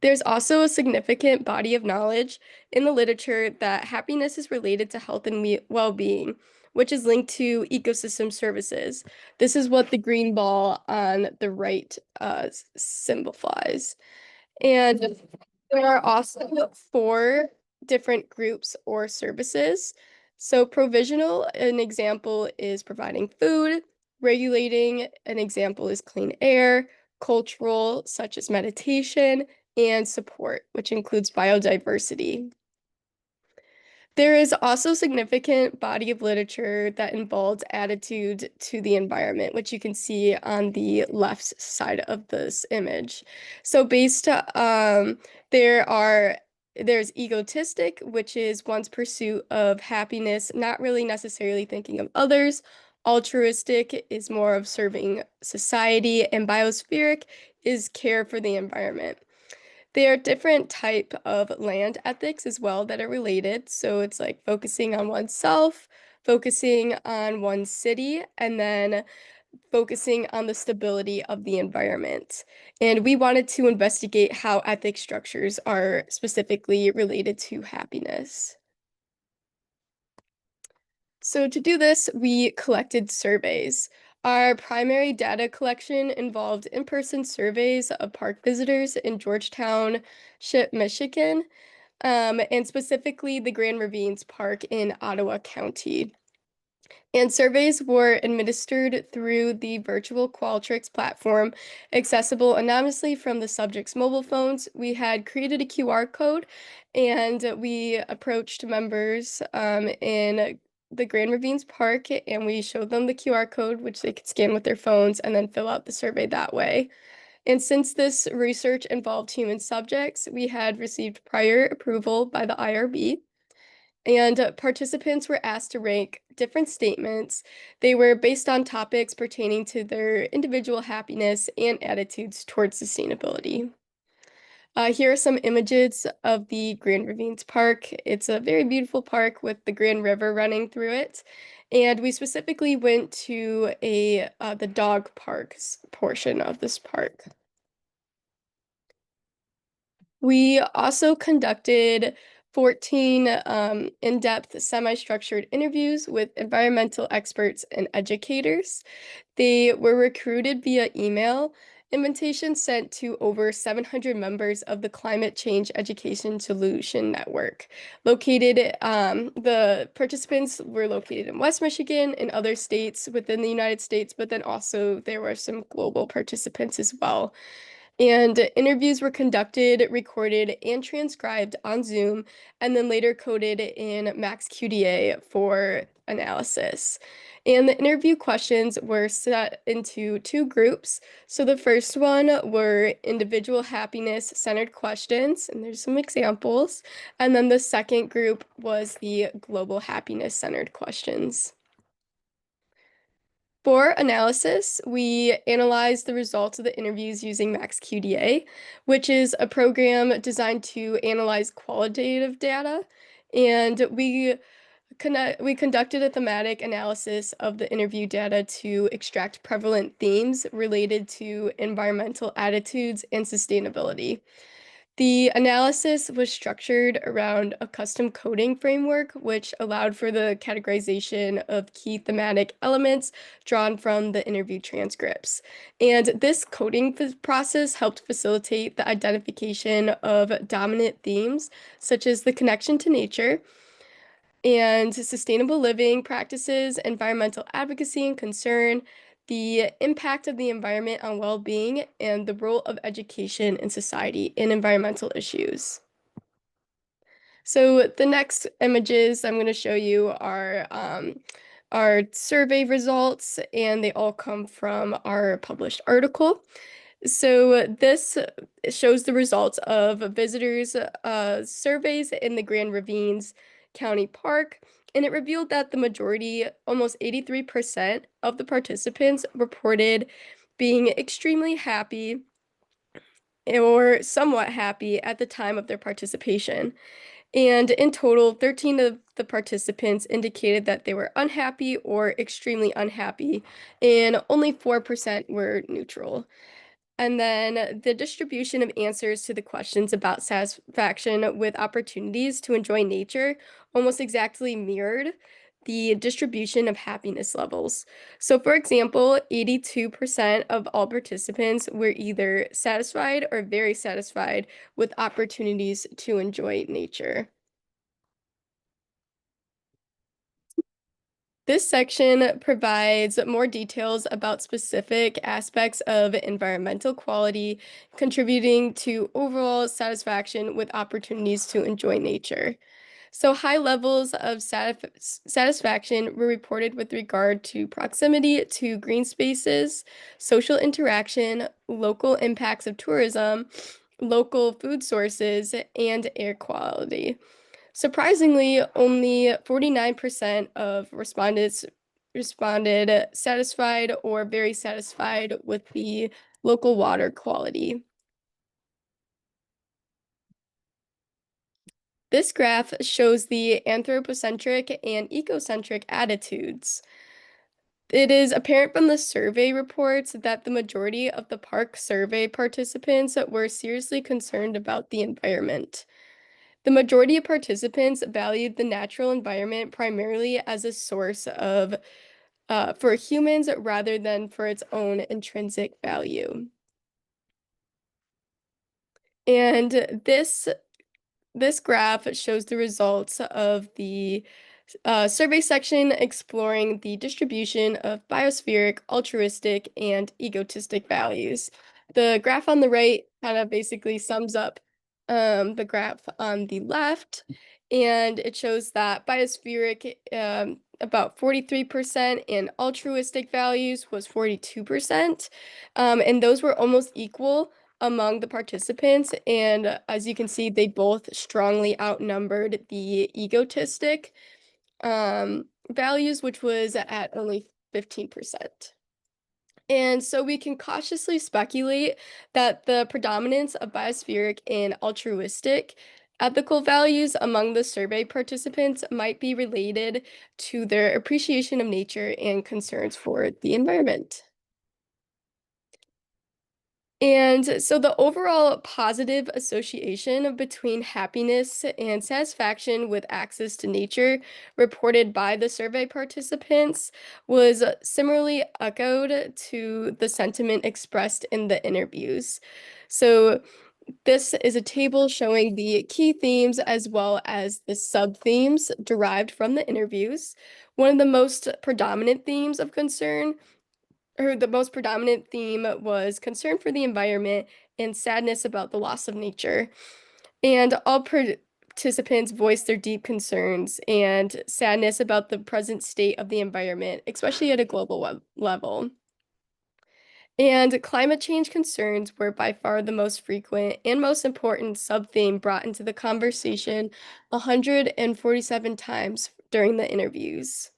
There's also a significant body of knowledge in the literature that happiness is related to health and well-being, which is linked to ecosystem services. This is what the green ball on the right signifies. And there are also 4 different groups or services. So provisional, an example is providing food. Regulating, an example is clean air. Cultural, such as meditation. And support, which includes biodiversity. There is also significant body of literature that involves attitude to the environment, which you can see on the left side of this image. So there's egotistic, which is one's pursuit of happiness, not really necessarily thinking of others. Altruistic is more of serving society, and biospheric is care for the environment. There are different type of land ethics as well that are related. So it's like focusing on oneself, focusing on one's city, and then focusing on the stability of the environment. And we wanted to investigate how ethics structures are specifically related to happiness. So to do this, we collected surveys. Our primary data collection involved in-person surveys of park visitors in Georgetown, Michigan, and specifically the Grand Ravines Park in Ottawa County. And surveys were administered through the virtual Qualtrics platform, accessible anonymously from the subject's mobile phones. We had created a QR code, and we approached members in the Grand Ravines Park, and we showed them the QR code, which they could scan with their phones and then fill out the survey that way. And since this research involved human subjects, we had received prior approval by the IRB. And participants were asked to rank different statements. They were based on topics pertaining to their individual happiness and attitudes towards sustainability. Here are some images of the Grand Ravines Park. It's a very beautiful park with the Grand River running through it. And we specifically went to the dog parks portion of this park. We also conducted 14 in-depth semi-structured interviews with environmental experts and educators. They were recruited via email invitation sent to over 700 members of the Climate Change Education Solution Network. The participants were located in West Michigan and other states within the United States, but then also there were some global participants as well. And interviews were conducted, recorded, and transcribed on Zoom, and then later coded in MaxQDA for analysis. And the interview questions were set into 2 groups. So the first one were individual happiness-centered questions, and there's some examples. And then the second group was the global happiness-centered questions. For analysis, we analyzed the results of the interviews using MaxQDA, which is a program designed to analyze qualitative data. And we conducted a thematic analysis of the interview data to extract prevalent themes related to environmental attitudes and sustainability. The analysis was structured around a custom coding framework, which allowed for the categorization of key thematic elements drawn from the interview transcripts. And this coding process helped facilitate the identification of dominant themes, such as the connection to nature, and sustainable living practices, environmental advocacy and concern, the impact of the environment on well-being, and the role of education in society in environmental issues. So the next images I'm going to show you are our survey results, and they all come from our published article. So this shows the results of visitors' surveys in the Grand Ravines County Park, and it revealed that the majority, almost 83% of the participants, reported being extremely happy or somewhat happy at the time of their participation. And in total, 13 of the participants indicated that they were unhappy or extremely unhappy, and only 4% were neutral. And then the distribution of answers to the questions about satisfaction with opportunities to enjoy nature almost exactly mirrored the distribution of happiness levels. So, for example, 82% of all participants were either satisfied or very satisfied with opportunities to enjoy nature. This section provides more details about specific aspects of environmental quality, contributing to overall satisfaction with opportunities to enjoy nature. So, high levels of satisfaction were reported with regard to proximity to green spaces, social interaction, local impacts of tourism, local food sources, and air quality. Surprisingly, only 49% of respondents responded satisfied or very satisfied with the local water quality. This graph shows the anthropocentric and ecocentric attitudes. It is apparent from the survey reports that the majority of the park survey participants were seriously concerned about the environment. The majority of participants valued the natural environment primarily as a source of for humans rather than for its own intrinsic value. And this graph shows the results of the survey section exploring the distribution of biospheric, altruistic, and egotistic values. The graph on the right kind of basically sums up the graph on the left, and it shows that biospheric about 43% and altruistic values was 42%, and those were almost equal among the participants, and as you can see, they both strongly outnumbered the egotistic values, which was at only 15%. And so we can cautiously speculate that the predominance of biospheric and altruistic ethical values among the survey participants might be related to their appreciation of nature and concerns for the environment. And so the overall positive association between happiness and satisfaction with access to nature reported by the survey participants was similarly echoed to the sentiment expressed in the interviews. So this is a table showing the key themes as well as the sub-themes derived from the interviews. One of the most predominant themes of concern the most predominant theme was concern for the environment and sadness about the loss of nature. And all participants voiced their deep concerns and sadness about the present state of the environment, especially at a global level. And climate change concerns were by far the most frequent and most important sub-theme brought into the conversation 147 times during the interviews.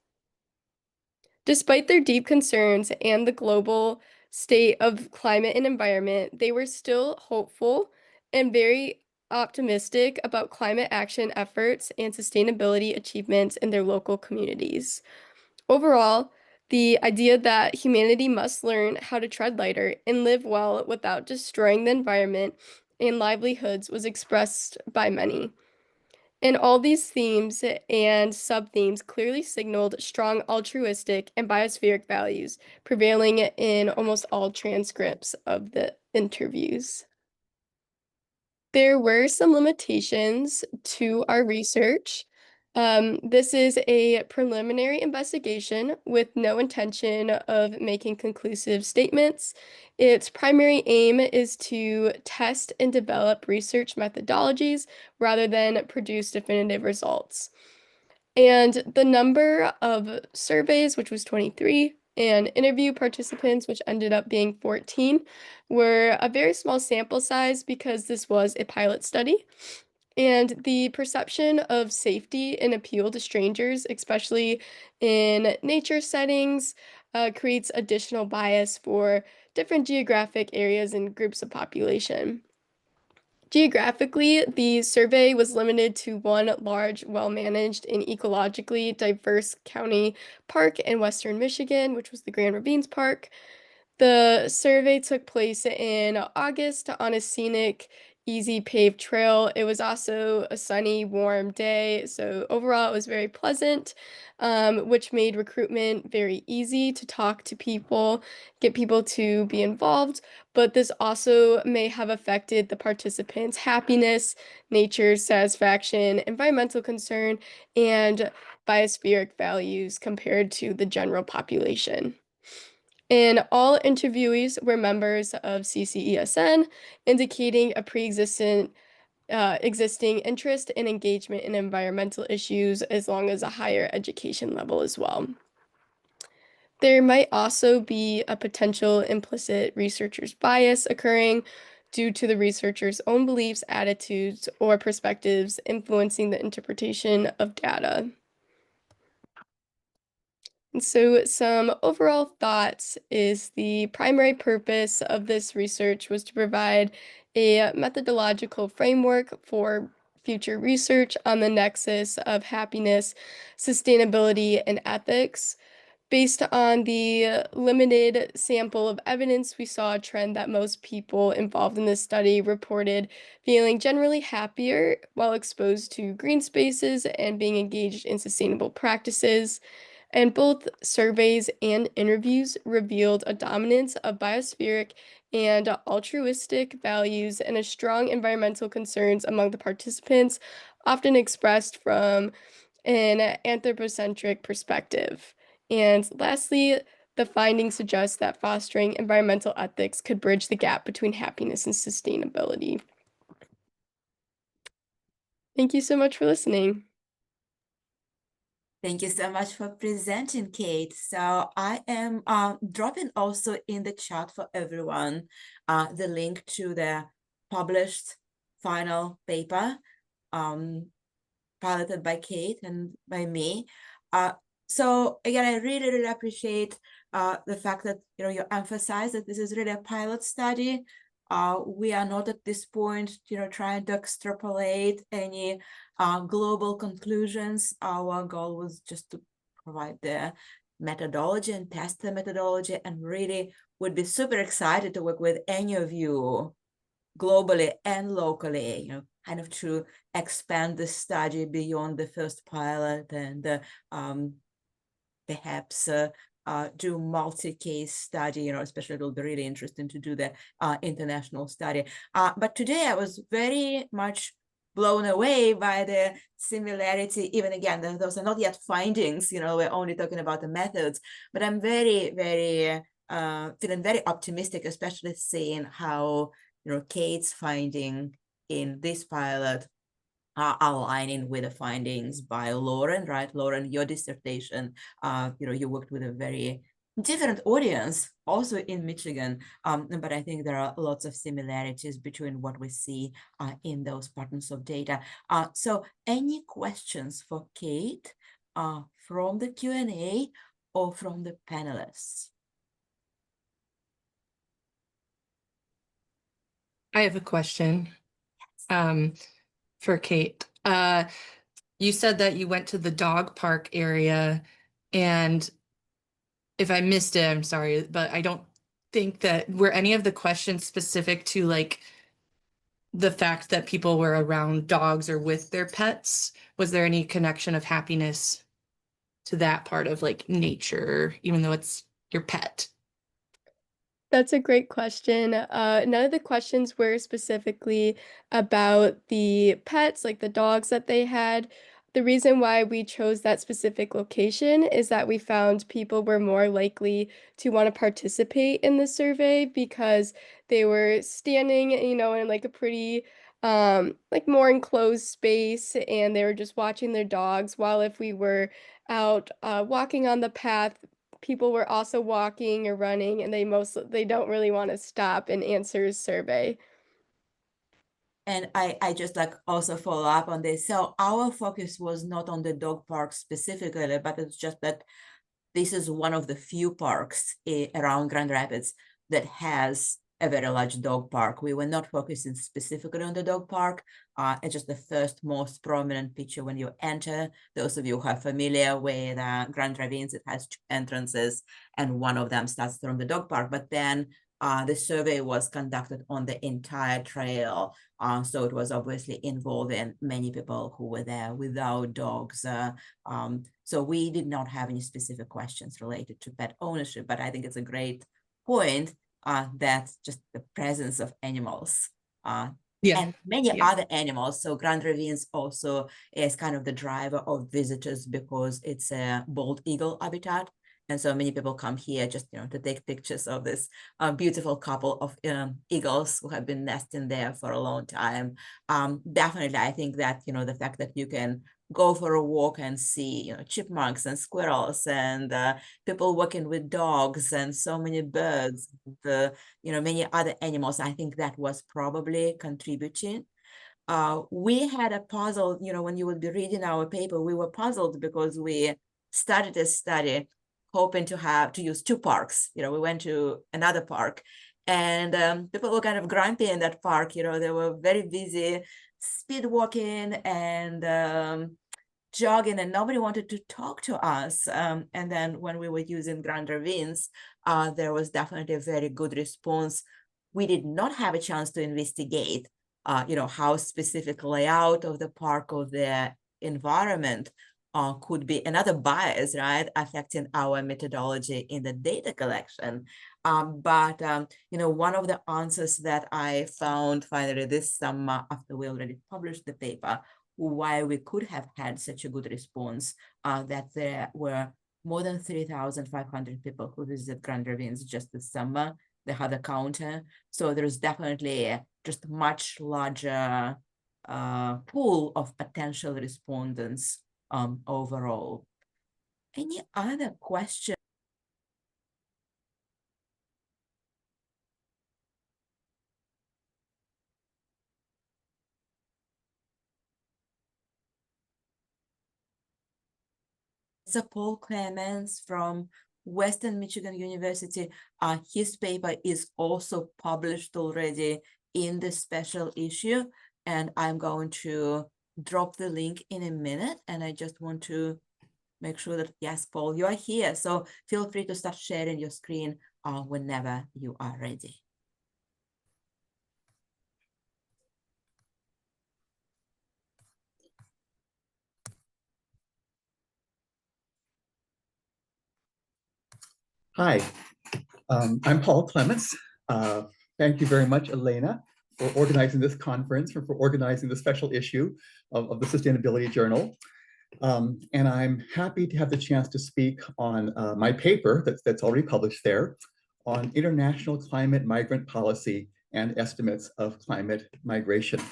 Despite their deep concerns and the global state of climate and environment, they were still hopeful and very optimistic about climate action efforts and sustainability achievements in their local communities. Overall, the idea that humanity must learn how to tread lighter and live well without destroying the environment and livelihoods was expressed by many. And all these themes and sub-themes clearly signaled strong altruistic and biospheric values prevailing in almost all transcripts of the interviews. There were some limitations to our research. This is a preliminary investigation with no intention of making conclusive statements. Its primary aim is to test and develop research methodologies rather than produce definitive results. And the number of surveys, which was 23, and interview participants, which ended up being 14, were a very small sample size because this was a pilot study. And the perception of safety and appeal to strangers, especially in nature settings, creates additional bias for different geographic areas and groups of population. Geographically, the survey was limited to one large, well-managed, and ecologically diverse county park in western Michigan, which was the Grand Ravines Park. The survey took place in August on a scenic, easy paved trail. It was also a sunny, warm day, so overall it was very pleasant, which made recruitment very easy to talk to people, get people to be involved, but this also may have affected the participants' happiness, nature satisfaction, environmental concern, and biospheric values compared to the general population. And all interviewees were members of CCESN, indicating a existing interest and engagement in environmental issues, as long as a higher education level as well. There might also be a potential implicit researcher's bias occurring due to the researcher's own beliefs, attitudes, or perspectives influencing the interpretation of data. And so some overall thoughts is the primary purpose of this research was to provide a methodological framework for future research on the nexus of happiness, sustainability, and ethics. Based on the limited sample of evidence, we saw a trend that most people involved in this study reported feeling generally happier while exposed to green spaces and being engaged in sustainable practices. And both surveys and interviews revealed a dominance of biospheric and altruistic values and a strong environmental concerns among the participants, often expressed from an anthropocentric perspective. And lastly, the findings suggest that fostering environmental ethics could bridge the gap between happiness and sustainability. Thank you so much for listening. Thank you so much for presenting, Kate. So I am dropping also in the chat for everyone the link to the published final paper piloted by Kate and by me. So again, I really, really appreciate the fact that you emphasize that this is really a pilot study. We are not at this point, trying to extrapolate any global conclusions. Our goal was just to provide the methodology and test the methodology, and really would be super excited to work with any of you globally and locally, kind of to expand the study beyond the first pilot and perhaps do multi-case study, especially it will be really interesting to do the international study. But today I was very much blown away by the similarity. Even again, those are not yet findings, we're only talking about the methods, but I'm very, very feeling very optimistic, especially seeing how, Kate's finding in this pilot are aligning with the findings by Lauren, right? Lauren, your dissertation, you worked with a very different audience, also in Michigan, but I think there are lots of similarities between what we see in those patterns of data. So any questions for Kate from the Q&A or from the panelists? I have a question. For Kate. You said that you went to the dog park area, and if I missed it, I'm sorry, but I don't think that were any of the questions specific to like the fact that people were around dogs or with their pets. Was there any connection of happiness to that part of like nature, even though it's your pet? That's a great question. None of the questions were specifically about the pets, like the dogs that they had. The reason why we chose that specific location is that we found people were more likely to want to participate in the survey because they were standing, in like a pretty like more enclosed space, and they were just watching their dogs, while if we were out walking on the path, people were also walking or running, and they don't really want to stop and answer a survey. And I just also follow up on this. So our focus was not on the dog park specifically, but it's just that this is one of the few parks around Grand Rapids that has a very large dog park. We were not focusing specifically on the dog park. It's just the first most prominent picture when you enter. Those of you who are familiar with Grand Ravines, it has 2 entrances, and one of them starts from the dog park. But then the survey was conducted on the entire trail. So it was obviously involving many people who were there without dogs. So we did not have any specific questions related to pet ownership, but I think it's a great point that just the presence of animals and many other animals. So Grand Ravines also is kind of the driver of visitors because it's a bald eagle habitat. And so many people come here just, to take pictures of this beautiful couple of eagles who have been nesting there for a long time. Definitely, I think that, the fact that you can go for a walk and see, chipmunks and squirrels and people working with dogs and so many birds, many other animals, I think that was probably contributing. We had a puzzle, when you would be reading our paper, we were puzzled because we started a study hoping to use 2 parks. We went to another park and people were kind of grumpy in that park. They were very busy speed walking and jogging, and nobody wanted to talk to us. And then when we were using Grand Ravines, there was definitely a very good response. We did not have a chance to investigate, how specific layout of the park or the environment could be another bias, right, affecting our methodology in the data collection. But one of the answers that I found finally this summer after we already published the paper, why we could have had such a good response, that there were more than 3,500 people who visited Grand Ravines just this summer. They had a counter. So there's definitely just much larger pool of potential respondents overall. Any other questions? So Paul Clemens from Western Michigan University, his paper is also published already in the special issue, and I'm going to drop the link in a minute, and I just want to make sure that, yes, Paul, you are here, so feel free to start sharing your screen whenever you are ready. Hi, I'm Paul Clements. Thank you very much, Elena, for organizing this conference, for organizing the special issue of the Sustainability Journal. And I'm happy to have the chance to speak on my paper that's already published there on international climate migrant policy and estimates of climate migration.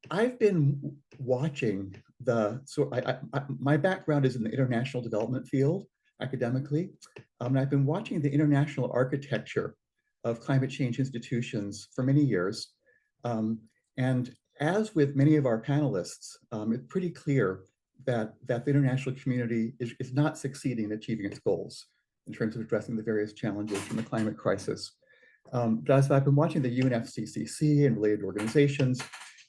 I've been watching my background is in the international development field academically, and I've been watching the international architecture of climate change institutions for many years. And as with many of our panelists, it's pretty clear that the international community is not succeeding in achieving its goals in terms of addressing the various challenges from the climate crisis. But as I've been watching the UNFCCC and related organizations,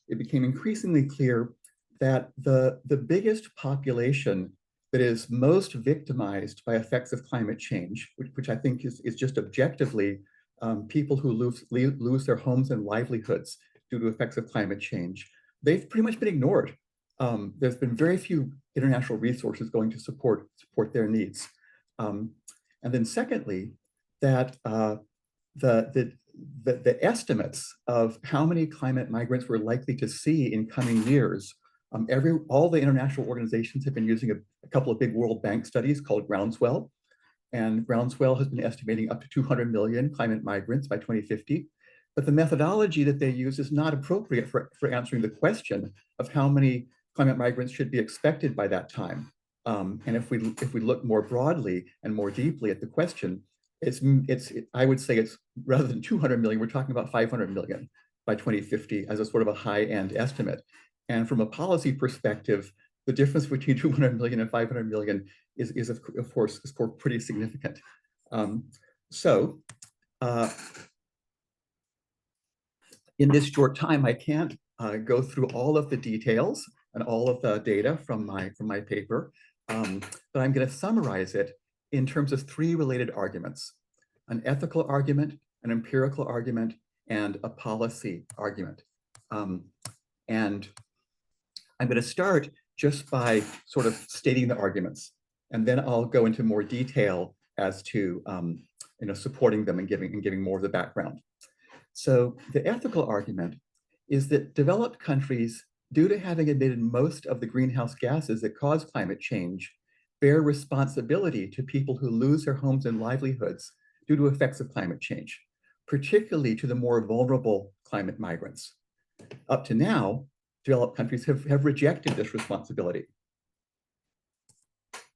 it became increasingly clear that the biggest population that is most victimized by effects of climate change, which I think is just objectively people who lose their homes and livelihoods due to effects of climate change, they've pretty much been ignored. There's been very few international resources going to support their needs. And then secondly, that the estimates of how many climate migrants we're likely to see in coming years, all the international organizations have been using a couple of big World Bank studies called Groundswell, and Groundswell has been estimating up to 200 million climate migrants by 2050. But the methodology that they use is not appropriate for answering the question of how many climate migrants should be expected by that time. And if we look more broadly and more deeply at the question, I would say it's rather than 200 million, we're talking about 500 million by 2050 as a sort of a high-end estimate. And from a policy perspective, the difference between 200 million and 500 million is of course pretty significant. So in this short time, I can't go through all of the details and all of the data from my paper, but I'm going to summarize it in terms of three related arguments: an ethical argument, an empirical argument, and a policy argument. And I'm going to start just by sort of stating the arguments, and then I'll go into more detail as to supporting them and giving more of the background. So the ethical argument is that developed countries, due to having emitted most of the greenhouse gases that cause climate change, bear responsibility to people who lose their homes and livelihoods due to effects of climate change, particularly to the more vulnerable climate migrants. Up to now, developed countries have rejected this responsibility.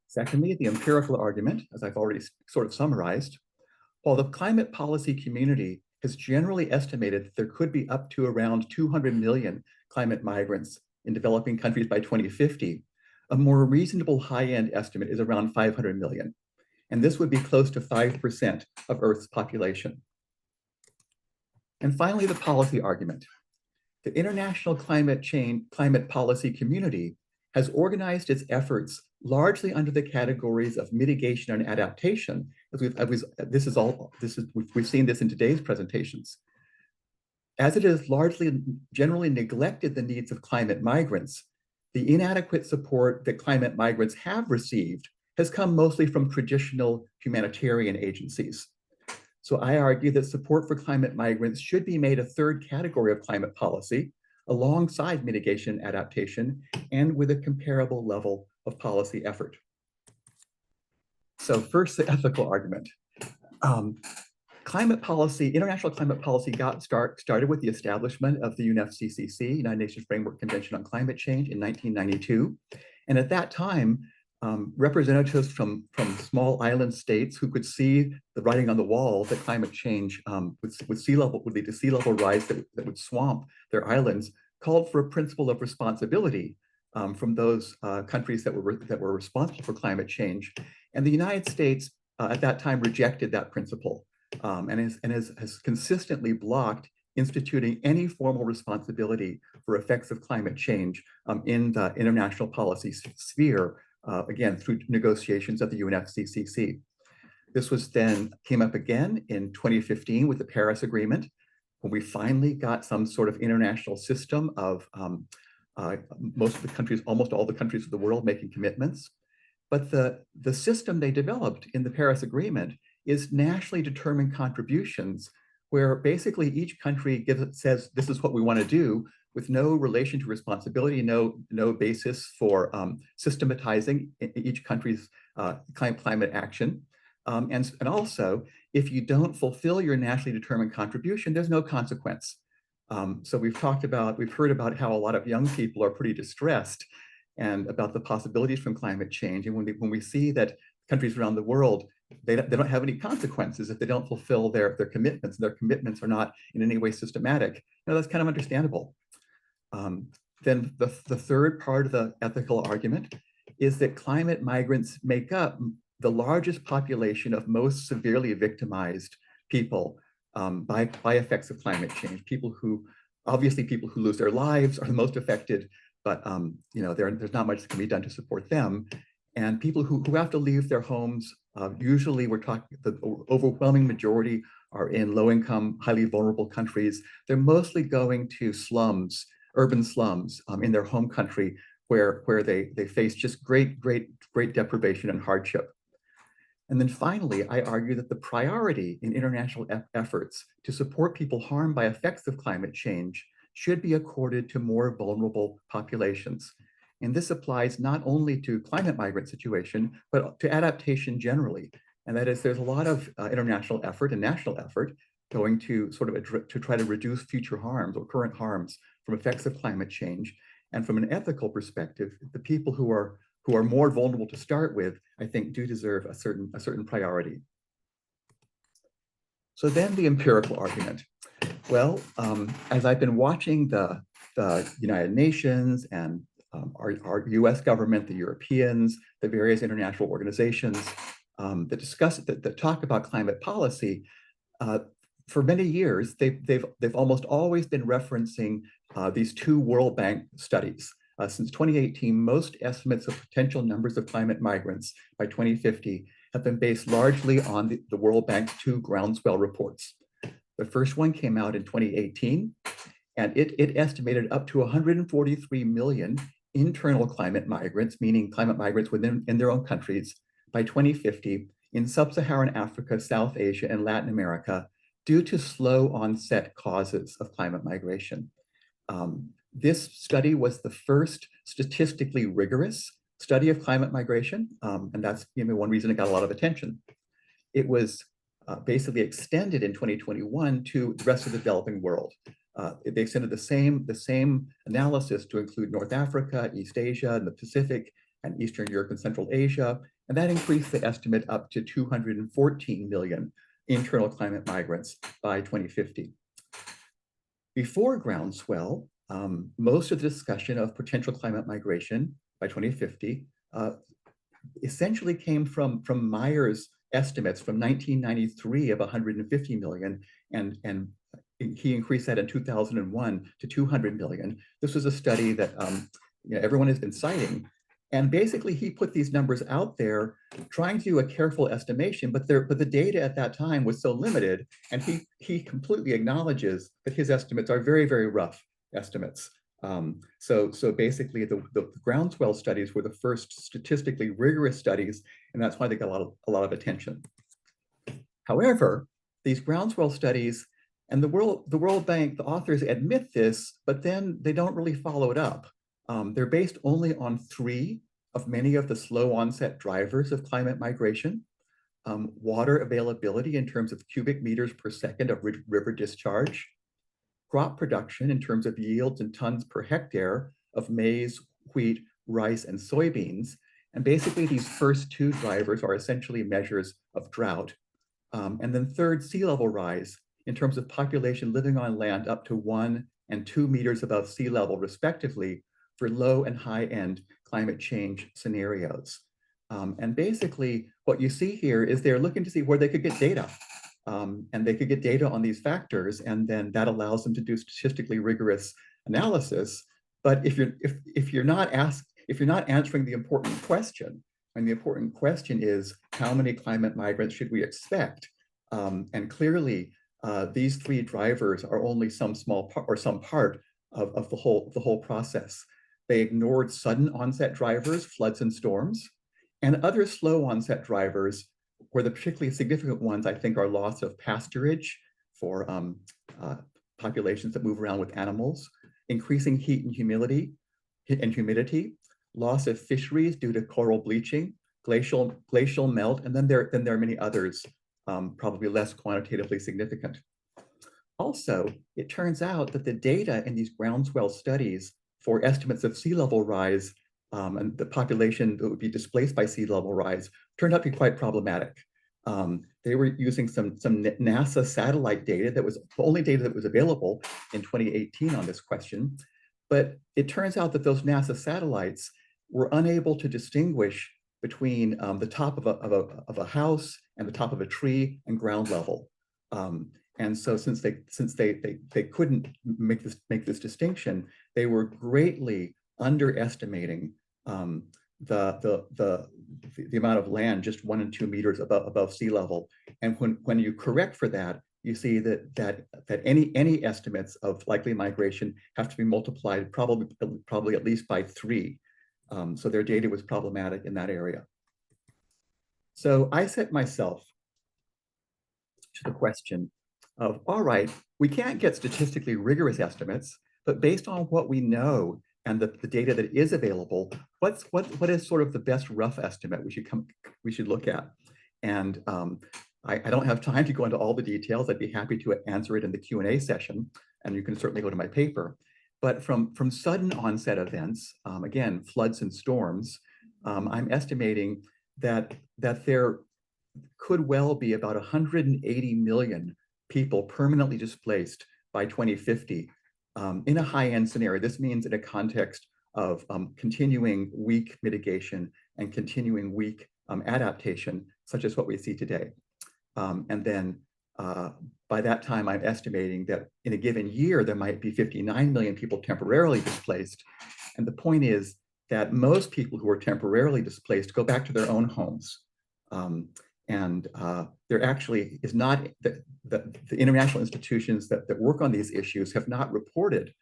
Secondly, the empirical argument, as I've already sort of summarized, while the climate policy community has generally estimated that there could be up to around 200 million climate migrants in developing countries by 2050, a more reasonable high-end estimate is around 500 million. And this would be close to 5% of Earth's population. And finally, the policy argument. The international climate policy community has organized its efforts largely under the categories of mitigation and adaptation. We've seen this in today's presentations. As it has generally neglected the needs of climate migrants, the inadequate support that climate migrants have received has come mostly from traditional humanitarian agencies. So I argue that support for climate migrants should be made a third category of climate policy, alongside mitigation and adaptation, and with a comparable level of policy effort. So first, the ethical argument. Climate policy, international climate policy started with the establishment of the UNFCCC, United Nations Framework Convention on Climate Change, in 1992. And at that time, representatives from small island states who could see the writing on the wall that climate change would lead to sea level rise that would swamp their islands, called for a principle of responsibility from those countries that were responsible for climate change. And the United States at that time rejected that principle and has consistently blocked instituting any formal responsibility for effects of climate change in the international policy sphere, again, through negotiations at the UNFCCC. This came up again in 2015 with the Paris Agreement, when we finally got some sort of international system of almost all the countries of the world making commitments. But the system they developed in the Paris Agreement is nationally determined contributions, where basically each country says, this is what we want to do, with no relation to responsibility, no basis for systematizing each country's climate action. And also, if you don't fulfill your nationally determined contribution, there's no consequence. So we've heard about how a lot of young people are pretty distressed and about the possibilities from climate change. And when we see that countries around the world, they don't have any consequences if they don't fulfill their commitments, and their commitments are not in any way systematic, that's kind of understandable. Then the third part of the ethical argument is that climate migrants make up the largest population of most severely victimized people by effects of climate change. People who lose their lives are the most affected, but there's not much that can be done to support them. And people who have to leave their homes, usually the overwhelming majority are in low-income, highly vulnerable countries. They're mostly going to slums, urban slums in their home country, where they face just great deprivation and hardship. And then finally, I argue that the priority in international efforts to support people harmed by effects of climate change should be accorded to more vulnerable populations. And this applies not only to climate migrant situation, but to adaptation generally. And that is, there's a lot of international effort and national effort going to to try to reduce future harms or current harms from effects of climate change. And from an ethical perspective, the people who are more vulnerable to start with, I think, do deserve a certain priority. So then the empirical argument. Well, as I've been watching the United Nations and our US government, the Europeans, the various international organizations, that talk about climate policy, for many years, they've almost always been referencing these two World Bank studies. Since 2018, most estimates of potential numbers of climate migrants by 2050 have been based largely on the World Bank's two groundswell reports. The first one came out in 2018, and it estimated up to 143 million internal climate migrants, meaning climate migrants in their own countries, by 2050 in sub-Saharan Africa, South Asia, and Latin America, due to slow onset causes of climate migration. This study was the first statistically rigorous study of climate migration, and that's one reason it got a lot of attention. It was basically extended in 2021 to the rest of the developing world. They extended the same analysis to include North Africa, East Asia, and the Pacific, and Eastern Europe and Central Asia, and that increased the estimate up to 214 million internal climate migrants by 2050. Before groundswell, most of the discussion of potential climate migration by 2050 essentially came from Meyer's estimates from 1993 of 150 million, and he increased that in 2001 to 200 million. This was a study that everyone has been citing. And basically, he put these numbers out there, trying to do a careful estimation, but the data at that time was so limited, and he completely acknowledges that his estimates are very, very rough estimates. So basically, the groundswell studies were the first statistically rigorous studies, and that's why they got a lot of attention. However, these groundswell studies and the World Bank, the authors admit this, but then they don't really follow it up. They're based only on 3 of many of the slow onset drivers of climate migration: water availability in terms of cubic meters per second of river discharge, crop production in terms of yields and tons per hectare of maize, wheat, rice, and soybeans. And basically, these first 2 drivers are essentially measures of drought. And then third, sea level rise in terms of population living on land up to 1 and 2 meters above sea level, respectively, for low and high end climate change scenarios. And basically, what you see here is they're looking to see where they could get data. And they could get data on these factors, and then that allows them to do statistically rigorous analysis. But if you're not answering the important question, and the important question is, how many climate migrants should we expect? And clearly, these 3 drivers are only some small part or some part of the whole process. They ignored sudden onset drivers, floods and storms, and other slow onset drivers, where the particularly significant ones, I think, are loss of pasturage for populations that move around with animals, increasing heat and humidity, loss of fisheries due to coral bleaching, glacial melt, and then there are many others, probably less quantitatively significant. Also, it turns out that the data in these groundswell studies for estimates of sea level rise and the population that would be displaced by sea level rise turned out to be quite problematic. They were using some NASA satellite data that was the only data that was available in 2018 on this question. But it turns out that those NASA satellites were unable to distinguish between the top of a house and the top of a tree and ground level. And so since they couldn't make this distinction, they were greatly underestimating the amount of land just 1 and 2 meters above sea level. And when you correct for that, you see that any estimates of likely migration have to be multiplied probably at least by 3. So their data was problematic in that area. So I set myself to the question of, all right, we can't get statistically rigorous estimates, but based on what we know and the data that is available, what is sort of the best rough estimate we should look at? And I don't have time to go into all the details. I'd be happy to answer it in the Q&A session, and you can certainly go to my paper. But from sudden onset events, again, floods and storms, I'm estimating that there could well be about 180 million people permanently displaced by 2050 in a high-end scenario. This means in a context of continuing weak mitigation and continuing weak adaptation such as what we see today. And then by that time, I'm estimating that in a given year, there might be 59 million people temporarily displaced. And the point is that most people who are temporarily displaced go back to their own homes. There actually is not, the international institutions that work on these issues have not reported,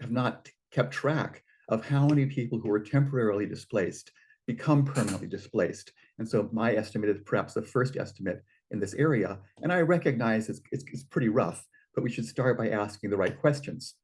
have not kept track of how many people who are temporarily displaced become permanently displaced. And so my estimate is perhaps the first estimate in this area. And I recognize it's pretty rough, but we should start by asking the right questions.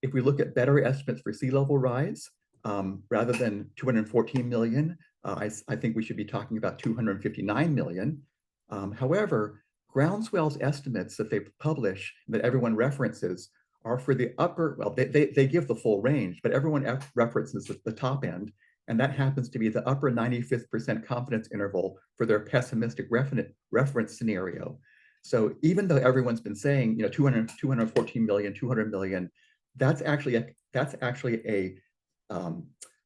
If we look at better estimates for sea level rise, rather than 214 million, I think we should be talking about 259 million. However, Groundswell's estimates that they publish, that everyone references, are for the upper, well, they give the full range, but everyone references the top end, and that happens to be the upper 95th percent confidence interval for their pessimistic reference scenario. So even though everyone's been saying, 214 million, 200 million, that's actually a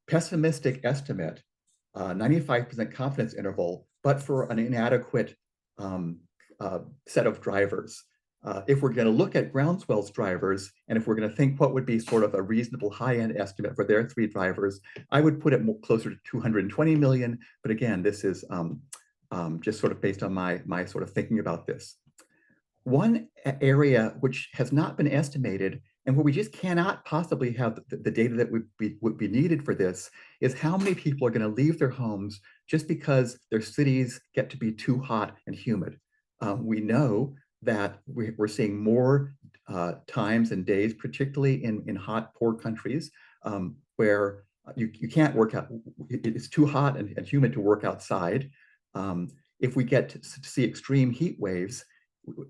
pessimistic estimate, 95% confidence interval, but for an inadequate set of drivers. If we're going to look at Groundswell's drivers, and if we're going to think what would be sort of a reasonable high-end estimate for their 3 drivers, I would put it closer to 220 million. But again, this is just sort of based on my sort of thinking about this. One area which has not been estimated and where we just cannot possibly have the data that would be needed for this is how many people are going to leave their homes just because their cities get to be too hot and humid. We know that we're seeing more times and days, particularly in hot, poor countries, where you can't work out. It's too hot and humid to work outside. If we get to see extreme heat waves,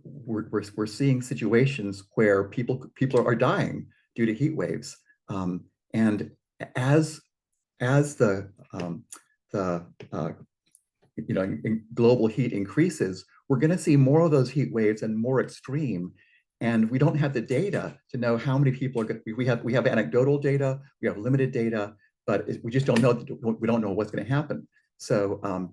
we're seeing situations where people are dying due to heat waves. And as the global heat increases, we're going to see more of those heat waves and more extreme. And we don't have the data to know how many people are going to, we have anecdotal data, we have limited data, but we just don't know, we don't know what's going to happen. So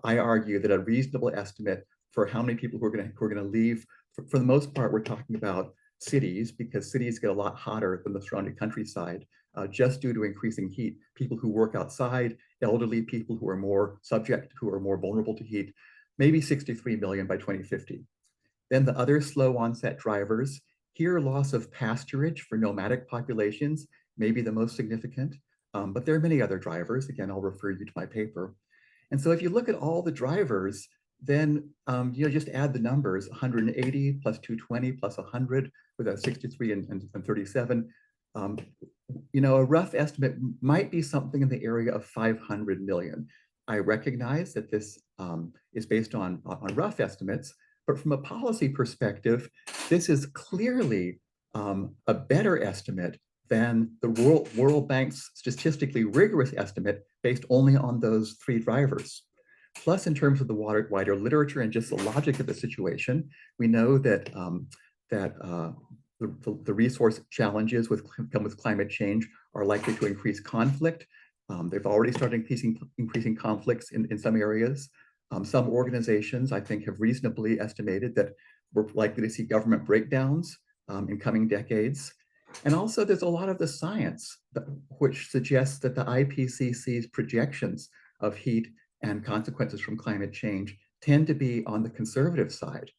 I argue that a reasonable estimate for how many people who are going to leave, for the most part, we're talking about cities, because cities get a lot hotter than the surrounding countryside, just due to increasing heat. People who work outside, elderly people who are more subject, who are more vulnerable to heat, maybe 63 million by 2050. Then the other slow onset drivers, here loss of pasturage for nomadic populations may be the most significant, but there are many other drivers. Again, I'll refer you to my paper. And so if you look at all the drivers, then just add the numbers, 180 plus 220 plus 100 with a 63 and 37. A rough estimate might be something in the area of 500 million. I recognize that this is based on rough estimates, but from a policy perspective, this is clearly a better estimate than the World Bank's statistically rigorous estimate based only on those 3 drivers. Plus, in terms of the wider literature and just the logic of the situation, we know that the resource challenges come with climate change are likely to increase conflict. They've already started increasing conflicts in some areas. Some organizations, I think, have reasonably estimated that we're likely to see government breakdowns in coming decades. And also, there's a lot of the science which suggests that the IPCC's projections of heat and consequences from climate change tend to be on the conservative side.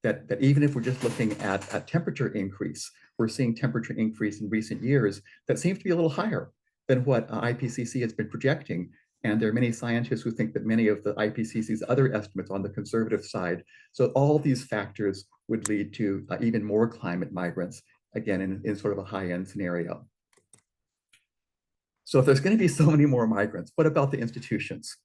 That even if we're just looking at temperature increase, we're seeing temperature increase in recent years that seems to be a little higher than what IPCC has been projecting. And there are many scientists who think that many of the IPCC's other estimates on the conservative side. So all these factors would lead to even more climate migrants, again, in sort of a high-end scenario. So if there's going to be so many more migrants, what about the institutions?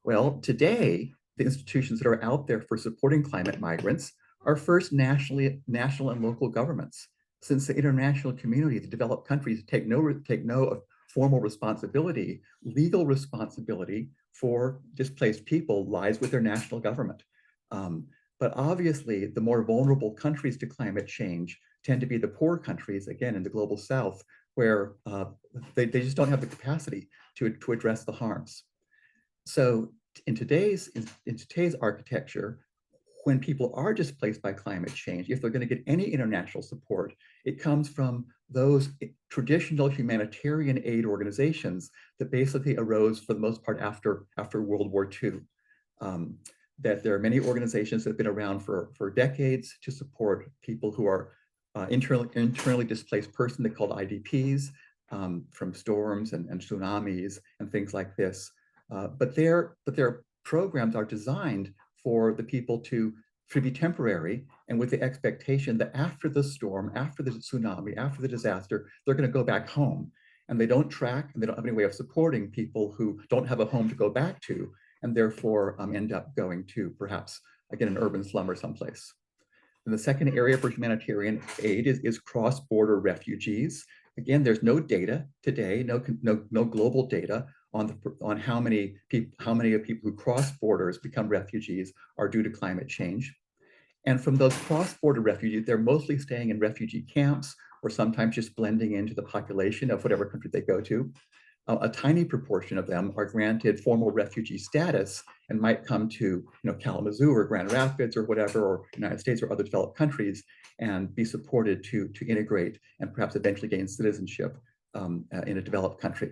Well, today, the institutions that are out there for supporting climate migrants are first national and local governments. Since the international community, the developed countries take no formal responsibility, legal responsibility for displaced people lies with their national government. But obviously, the more vulnerable countries to climate change tend to be the poor countries, again, in the global south, where they just don't have the capacity to address the harms. So in today's architecture, when people are displaced by climate change, if they're going to get any international support, it comes from those traditional humanitarian aid organizations that basically arose for the most part after World War II. That there are many organizations that have been around for decades to support people who are internally displaced persons. They're called IDPs, from storms and tsunamis and things like this. But their programs are designed for the people to be temporary, and with the expectation that after the storm, after the tsunami, after the disaster, they're going to go back home. And they don't track, and they don't have any way of supporting people who don't have a home to go back to, and therefore end up going to perhaps, again, an urban slum or someplace. And the second area for humanitarian aid is cross-border refugees. Again, there's no data today, no global data on how many people who cross borders become refugees are due to climate change. And from those cross-border refugees, they're mostly staying in refugee camps or sometimes just blending into the population of whatever country they go to. A tiny proportion of them are granted formal refugee status and might come to Kalamazoo or Grand Rapids or whatever, or United States or other developed countries, and be supported to integrate and perhaps eventually gain citizenship in a developed country.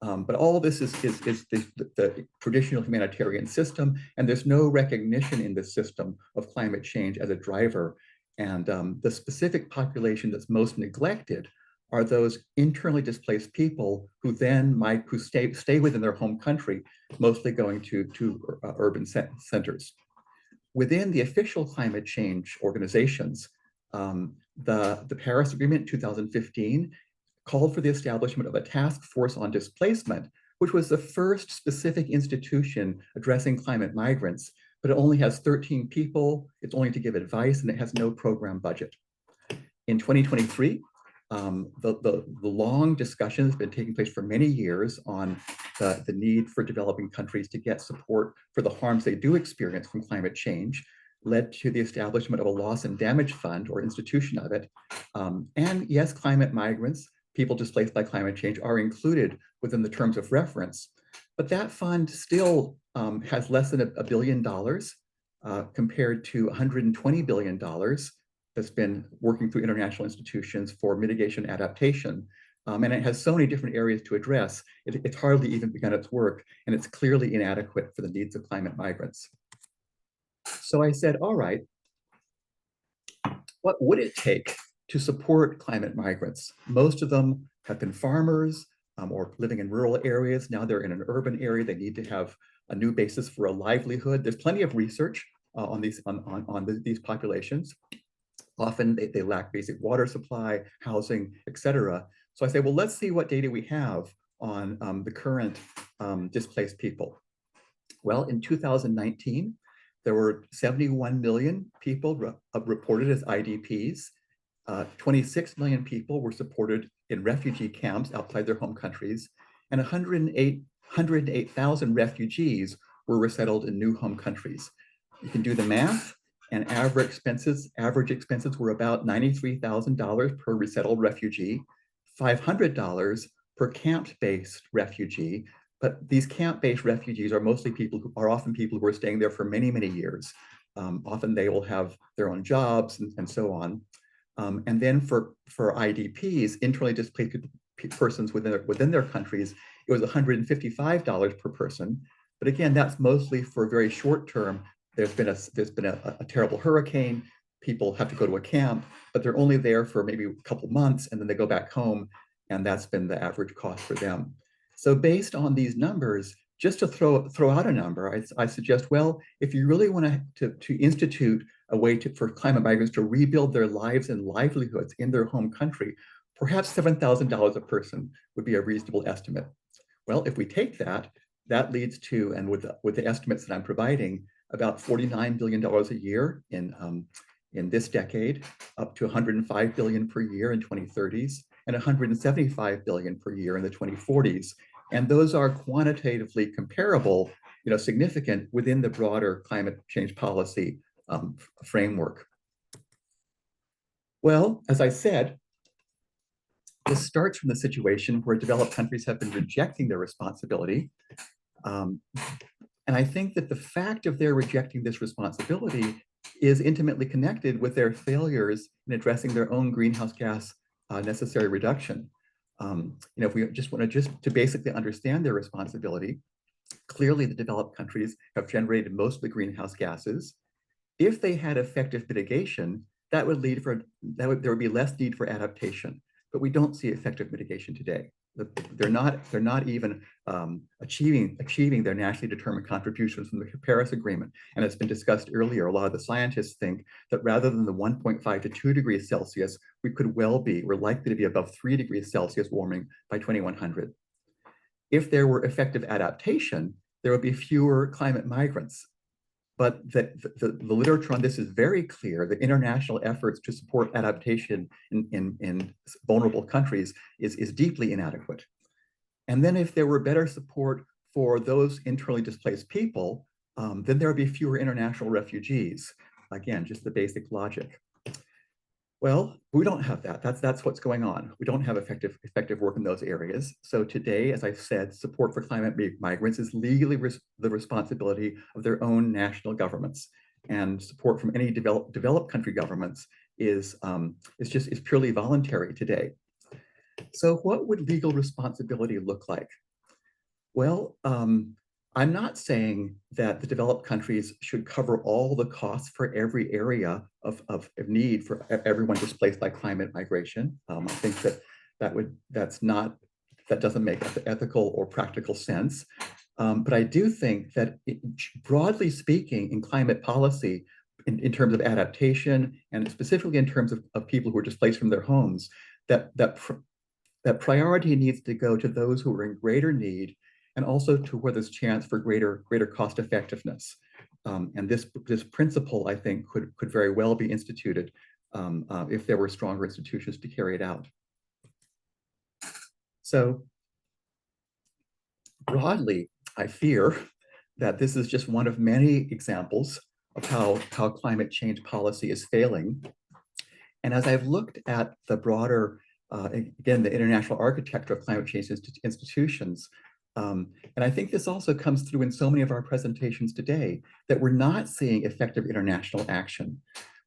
But all of this is the traditional humanitarian system, and there's no recognition in this system of climate change as a driver. And the specific population that's most neglected are those internally displaced people who then stay within their home country, mostly going to urban centers. Within the official climate change organizations, the Paris Agreement in 2015 called for the establishment of a task force on displacement, which was the first specific institution addressing climate migrants, but it only has 13 people, it's only to give advice, and it has no program budget. In 2023, the long discussion has been taking place for many years on the need for developing countries to get support for the harms they do experience from climate change, led to the establishment of a loss and damage fund or institution of it. And yes, climate migrants, people displaced by climate change, are included within the terms of reference, but that fund still has less than $1 billion compared to $120 billion that's been working through international institutions for mitigation adaptation. And it has so many different areas to address, it's hardly even begun its work, and it's clearly inadequate for the needs of climate migrants. So I said, all right, what would it take to support climate migrants? Most of them have been farmers or living in rural areas. Now they're in an urban area. They need to have a new basis for a livelihood. There's plenty of research on these populations. Often they lack basic water supply, housing, etc. So I say, well, let's see what data we have on the current displaced people. Well, in 2019, there were 71 million people reported as IDPs. 26 million people were supported in refugee camps outside their home countries, and 108,000 refugees were resettled in new home countries. You can do the math, and average expenses were about $93,000 per resettled refugee, $500 per camp-based refugee. But these camp-based refugees are mostly often people who are staying there for many, many years. Often they will have their own jobs and so on. And then for IDPs, internally displaced persons within their countries, it was $155 per person. But again, that's mostly for very short term. There's been a terrible hurricane. People have to go to a camp, but they're only there for maybe a couple months, and then they go back home, and that's been the average cost for them. So based on these numbers, just to throw out a number, I suggest, well, if you really want to institute a way for climate migrants to rebuild their lives and livelihoods in their home country, perhaps $7,000 a person would be a reasonable estimate. Well, if we take that, that leads to, and with the estimates that I'm providing, about $49 billion a year in this decade, up to $105 billion per year in 2030s, and $175 billion per year in the 2040s. And those are quantitatively comparable, significant within the broader climate change policy framework. Well, as I said, this starts from the situation where developed countries have been rejecting their responsibility. And And I think that the fact of their rejecting this responsibility is intimately connected with their failures in addressing their own greenhouse gas necessary reduction. If we just want to basically understand their responsibility, clearly the developed countries have generated most of the greenhouse gases. If they had effective mitigation, there would be less need for adaptation, but we don't see effective mitigation today. They're not even achieving their nationally determined contributions from the Paris Agreement. And it's been discussed earlier, a lot of the scientists think that rather than the 1.5 to 2 degrees Celsius, we're likely to be above 3 degrees Celsius warming by 2100. If there were effective adaptation, there would be fewer climate migrants. But the literature on this is very clear. The international efforts to support adaptation in vulnerable countries is deeply inadequate. And then if there were better support for those internally displaced people, then there would be fewer international refugees. Again, just the basic logic. Well, we don't have that. That's what's going on. We don't have effective work in those areas. So today, as I said, support for climate migrants is legally the responsibility of their own national governments, and support from any developed country governments is purely voluntary today. So what would legal responsibility look like? Well, I'm not saying that the developed countries should cover all the costs for every area of need for everyone displaced by climate migration. I think that doesn't make ethical or practical sense. But I do think that broadly speaking, in climate policy, in terms of adaptation, and specifically in terms of people who are displaced from their homes, that priority needs to go to those who are in greater need, and also to where there's chance for greater cost effectiveness. And this principle, I think, could very well be instituted if there were stronger institutions to carry it out. So broadly, I fear that this is just one of many examples of how climate change policy is failing. And as I've looked at the broader, again, the international architecture of climate change institutions, and I think this also comes through in so many of our presentations today, that we're not seeing effective international action.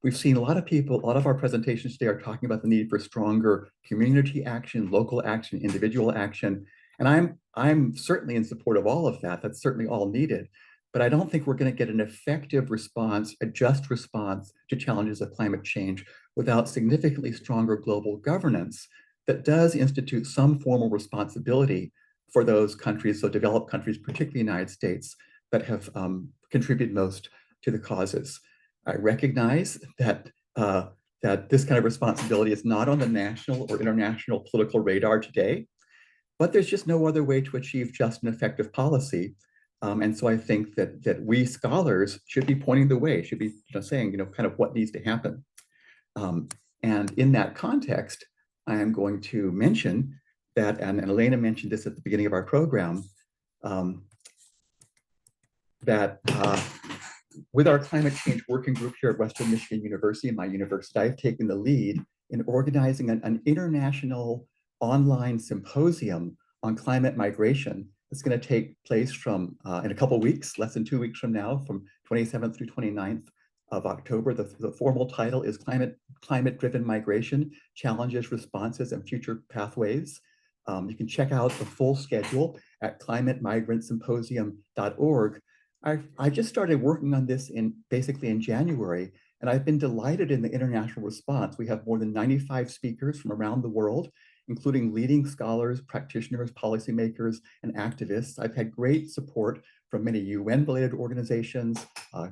We've seen a lot of our presentations today are talking about the need for stronger community action, local action, individual action. And I'm certainly in support of all of that. That's certainly all needed. But I don't think we're going to get an effective response, a just response to challenges of climate change without significantly stronger global governance that does institute some formal responsibility for those countries, so developed countries, particularly the United States, that have contributed most to the causes. I recognize that this kind of responsibility is not on the national or international political radar today, but there's just no other way to achieve just and effective policy. And so I think that we scholars should be pointing the way, should be saying, kind of what needs to happen. And in that context, I am going to mention that, and Elena mentioned this at the beginning of our program, that with our climate change working group here at Western Michigan University, my university, I've taken the lead in organizing an international online symposium on climate migration. It's going to take place from in a couple of weeks, less than 2 weeks from now, from 27th through 29th of October. The formal title is Climate-Driven Migration, Challenges, Responses, and Future Pathways. You can check out the full schedule at climatemigrantssymposium.org. I just started working on this basically in January, and I've been delighted in the international response. We have more than 95 speakers from around the world, including leading scholars, practitioners, policymakers, and activists. I've had great support from many UN-related organizations,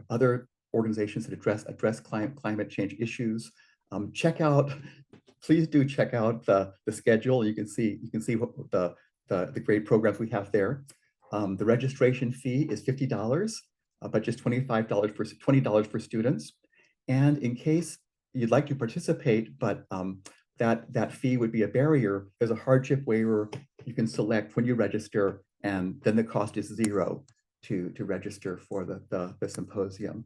other organizations that address climate change issues. Please do check out the schedule. You can see what the great programs we have there. The registration fee is $50, but just $20 for students. And in case you'd like to participate, but that fee would be a barrier, there's a hardship waiver you can select when you register, and then the cost is $0 to register for the symposium.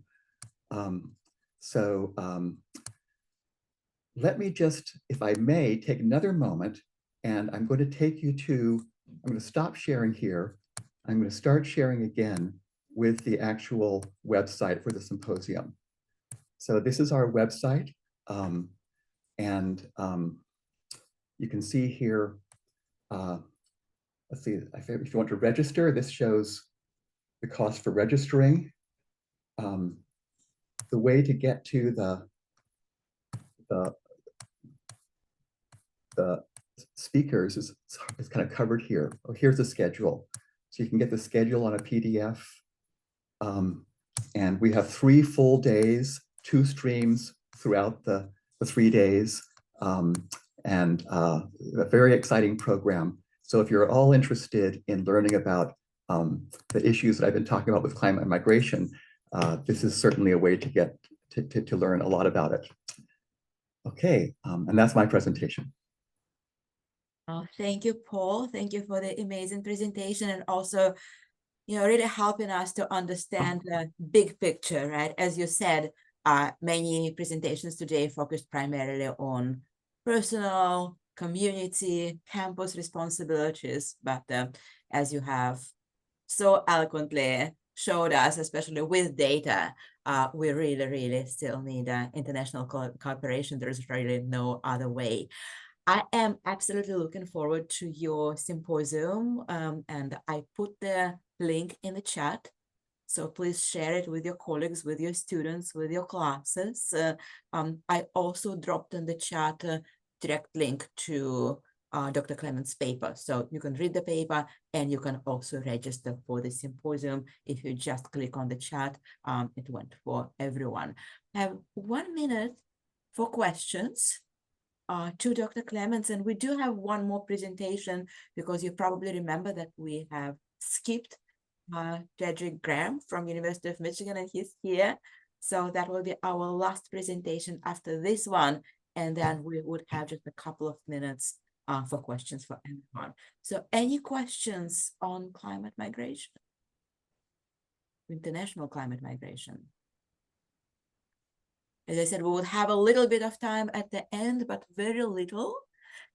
Let me just, if I may, take another moment, and I'm going to take you to, I'm going to stop sharing here. I'm going to start sharing again, with the actual website for the symposium. So this is our website. You can see here, let's see, if you want to register, this shows the cost for registering. The way to get to the speakers is kind of covered here. Oh, here's the schedule. So you can get the schedule on a PDF. And we have 3 full days, 2 streams throughout the 3 days, and a very exciting program. So if you're all interested in learning about the issues that I've been talking about with climate and migration, this is certainly a way to get to learn a lot about it. Okay, and that's my presentation. Oh, thank you, Paul. Thank you for the amazing presentation, and also, really helping us to understand the big picture, right? As you said, many presentations today focused primarily on personal, community, campus responsibilities, but as you have so eloquently showed us, especially with data, we really still need international cooperation. There's really no other way. I am absolutely looking forward to your symposium, and I put the link in the chat. So please share it with your colleagues, with your students, with your classes. I also dropped in the chat a direct link to Dr. Clement's paper. So you can read the paper, and you can also register for the symposium. If you just click on the chat, it went for everyone. I have 1 minute for questions to Dr. Clements, and we do have one more presentation, because you probably remember that we have skipped Diedrich Graham from University of Michigan, and he's here. So that will be our last presentation after this one, and then we would have just a couple of minutes for questions for everyone. So any questions on climate migration, international climate migration? As I said, we will have a little bit of time at the end, but very little.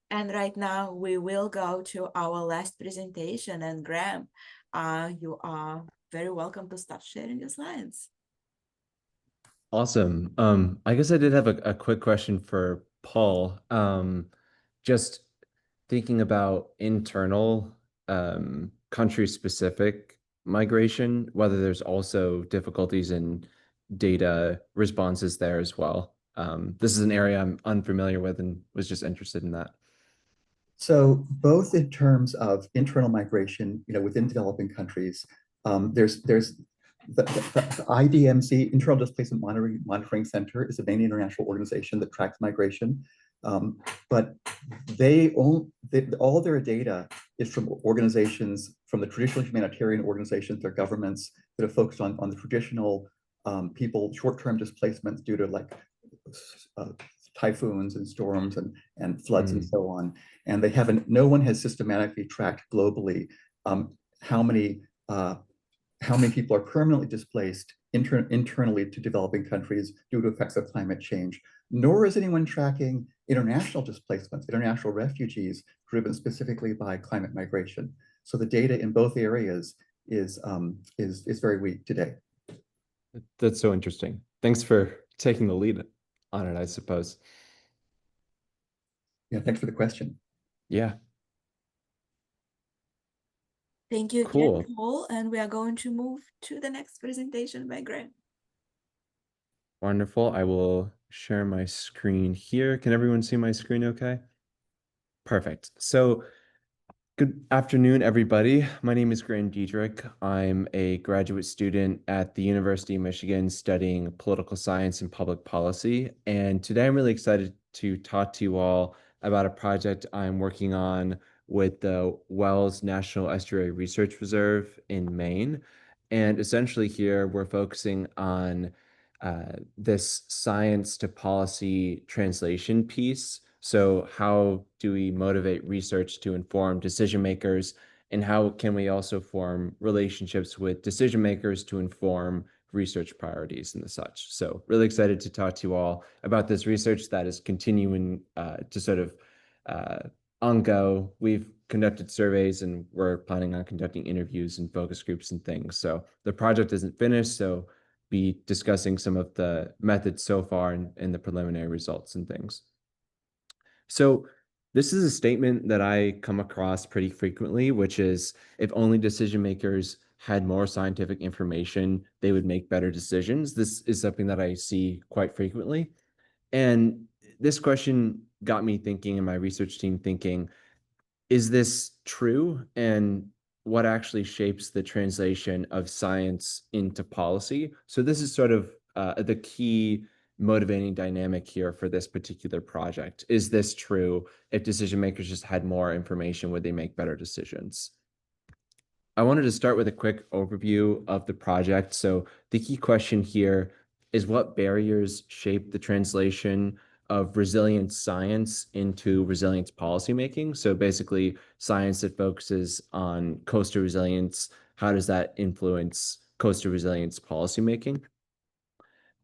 And right now we will go to our last presentation. And Graham, you are very welcome to start sharing your slides. Awesome. I guess I did have a quick question for Paul. Just thinking about internal country-specific migration, whether there's also difficulties in data responses there as well. This is an area I'm unfamiliar with and was just interested in that. So both in terms of internal migration, within developing countries, there's the IDMC, Internal Displacement Monitoring Center, is a main international organization that tracks migration. But all their data is from organizations, from the traditional humanitarian organizations, their governments that have focused on the traditional people, short-term displacements due to typhoons and storms and floods and so on. And no one has systematically tracked globally how many people are permanently displaced internally to developing countries due to effects of climate change, nor is anyone tracking international displacements, international refugees driven specifically by climate migration. So the data in both areas is very weak today. That's so interesting. Thanks for taking the lead on it, I suppose. Yeah, thanks for the question. Yeah. Thank you, Cool. Paul, and we are going to move to the next presentation by Graham. Wonderful. I will share my screen here. Can everyone see my screen okay? Perfect. So good afternoon, everybody. My name is Diedrich. I'm a graduate student at the University of Michigan studying political science and public policy. And today I'm really excited to talk to you all about a project I'm working on with the Wells National Estuary Research Reserve in Maine. And essentially here we're focusing on this science to policy translation piece. So how do we motivate research to inform decision makers, and how can we also form relationships with decision makers to inform research priorities and the such? So really excited to talk to you all about this research that is continuing to sort of on go. We've conducted surveys and we're planning on conducting interviews and focus groups and things. So the project isn't finished, so be discussing some of the methods so far and the preliminary results and things. So this is a statement that I come across pretty frequently, which is if only decision makers had more scientific information, they would make better decisions. This is something that I see quite frequently. And this question got me thinking, and my research team thinking, is this true? And what actually shapes the translation of science into policy? So this is sort of the key motivating dynamic here for this particular project. Is this true? If decision makers just had more information, would they make better decisions? I wanted to start with a quick overview of the project. So the key question here is what barriers shape the translation of resilience science into resilience policymaking? So basically science that focuses on coastal resilience, how does that influence coastal resilience policymaking?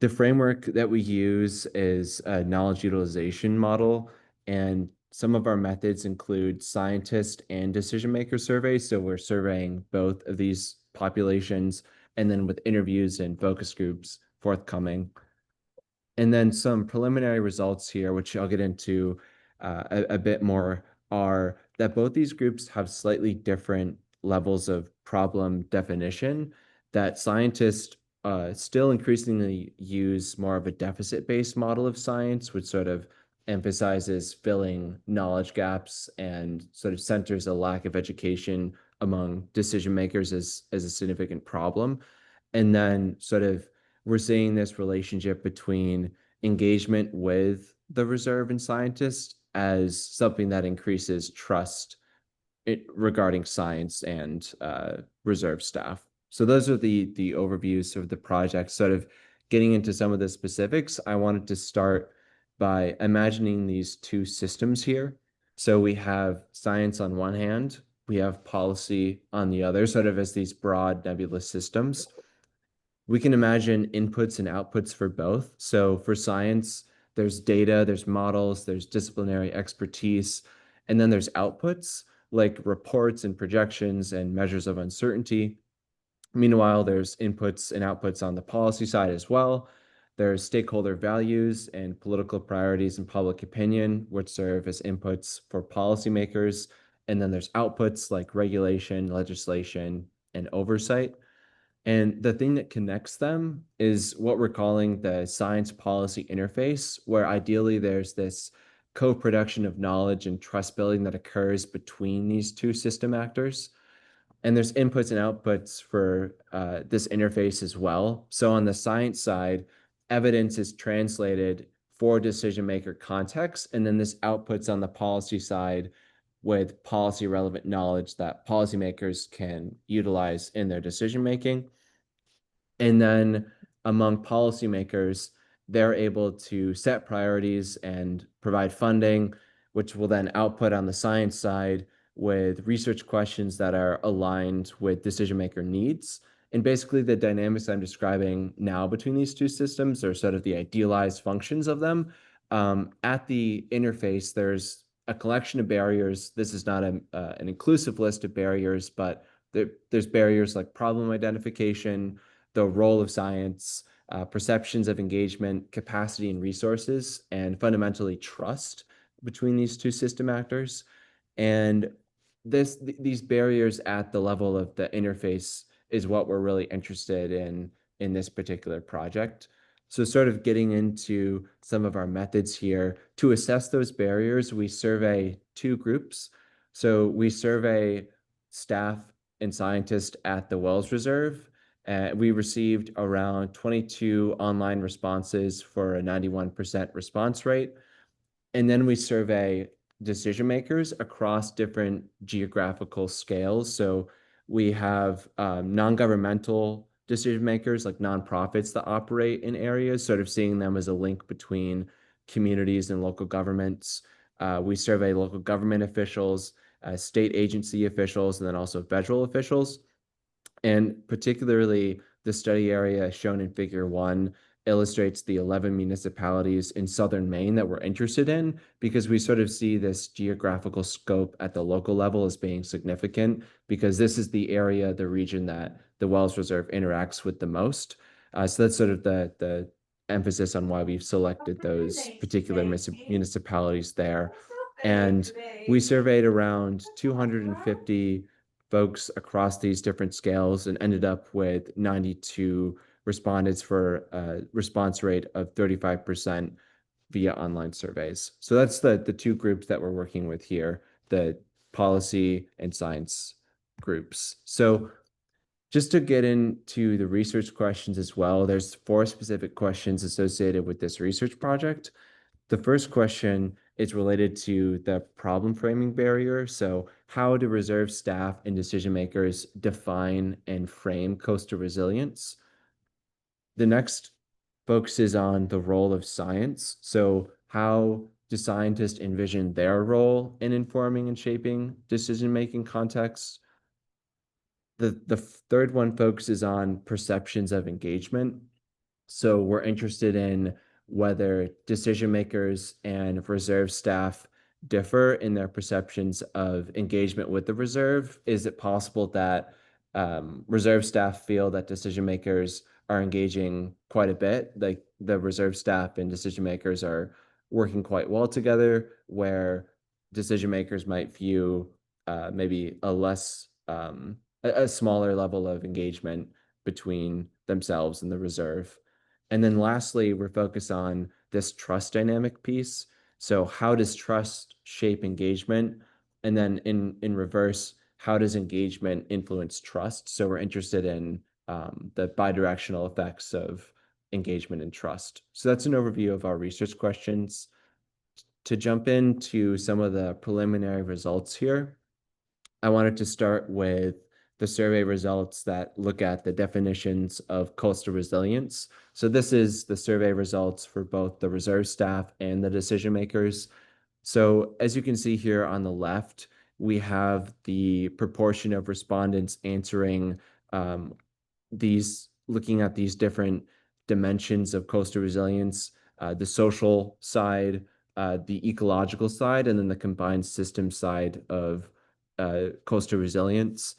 The framework that we use is a knowledge utilization model, and some of our methods include scientist and decision maker surveys. So we're surveying both of these populations, and then with interviews and focus groups forthcoming. And then some preliminary results here, which I'll get into a bit more, are that both these groups have slightly different levels of problem definition, that scientists still increasingly use more of a deficit-based model of science, which sort of emphasizes filling knowledge gaps and sort of centers a lack of education among decision makers as a significant problem. And then sort of we're seeing this relationship between engagement with the reserve and scientists as something that increases trust regarding science and reserve staff. So those are the overviews of the project. Sort of getting into some of the specifics, I wanted to start by imagining these two systems here. So we have science on one hand, we have policy on the other, sort of as these broad nebulous systems. We can imagine inputs and outputs for both. So for science, there's data, there's models, there's disciplinary expertise, and then there's outputs like reports and projections and measures of uncertainty. Meanwhile, there's inputs and outputs on the policy side as well. There's stakeholder values and political priorities and public opinion, which serve as inputs for policymakers. And then there's outputs like regulation, legislation, and oversight. And the thing that connects them is what we're calling the science policy interface, where ideally there's this co-production of knowledge and trust building that occurs between these two system actors. And there's inputs and outputs for this interface as well. So on the science side, evidence is translated for decision maker context, and then this outputs on the policy side with policy relevant knowledge that policymakers can utilize in their decision making. And then among policymakers, they're able to set priorities and provide funding, which will then output on the science side with research questions that are aligned with decision maker needs. And basically the dynamics I'm describing now between these two systems are sort of the idealized functions of them. At the interface, there's a collection of barriers. This is not an inclusive list of barriers, but there's barriers like problem identification, the role of science, perceptions of engagement, capacity and resources, and fundamentally trust between these two system actors. And these barriers at the level of the interface is what we're really interested in this particular project. So sort of getting into some of our methods here, to assess those barriers, we survey two groups. So we survey staff and scientists at the Wells Reserve. We received around 22 online responses for a 91% response rate. And then we survey decision makers across different geographical scales. So we have non-governmental decision makers like nonprofits that operate in areas, sort of seeing them as a link between communities and local governments. We survey local government officials, state agency officials, and then also federal officials. And particularly the study area shown in Figure 1 illustrates the 11 municipalities in southern Maine that we're interested in, because we sort of see this geographical scope at the local level as being significant, because this is the area, the region that the Wells Reserve interacts with the most. So that's sort of the emphasis on why we've selected those particular municipalities there. And we surveyed around 250 folks across these different scales and ended up with 92 respondents for a response rate of 35% via online surveys. So that's the two groups that we're working with here, the policy and science groups. So just to get into the research questions as well, there's 4 specific questions associated with this research project. The first question is related to the problem framing barrier. So how do reserve staff and decision makers define and frame coastal resilience? The next focuses on the role of science. So how do scientists envision their role in informing and shaping decision-making contexts? The third one focuses on perceptions of engagement. So we're interested in whether decision makers and reserve staff differ in their perceptions of engagement with the reserve. Is it possible that reserve staff feel that decision makers are engaging quite a bit, like the reserve staff and decision makers are working quite well together, where decision makers might view maybe a smaller level of engagement between themselves and the reserve? And then lastly, we're focused on this trust dynamic piece. So how does trust shape engagement? And then in reverse, how does engagement influence trust? So we're interested in the bidirectional effects of engagement and trust. So that's an overview of our research questions. To jump into some of the preliminary results here, I wanted to start with the survey results that look at the definitions of coastal resilience. So this is the survey results for both the reserve staff and the decision makers. So as you can see here on the left, we have the proportion of respondents answering looking at these different dimensions of coastal resilience, the social side, the ecological side, and then the combined system side of coastal resilience.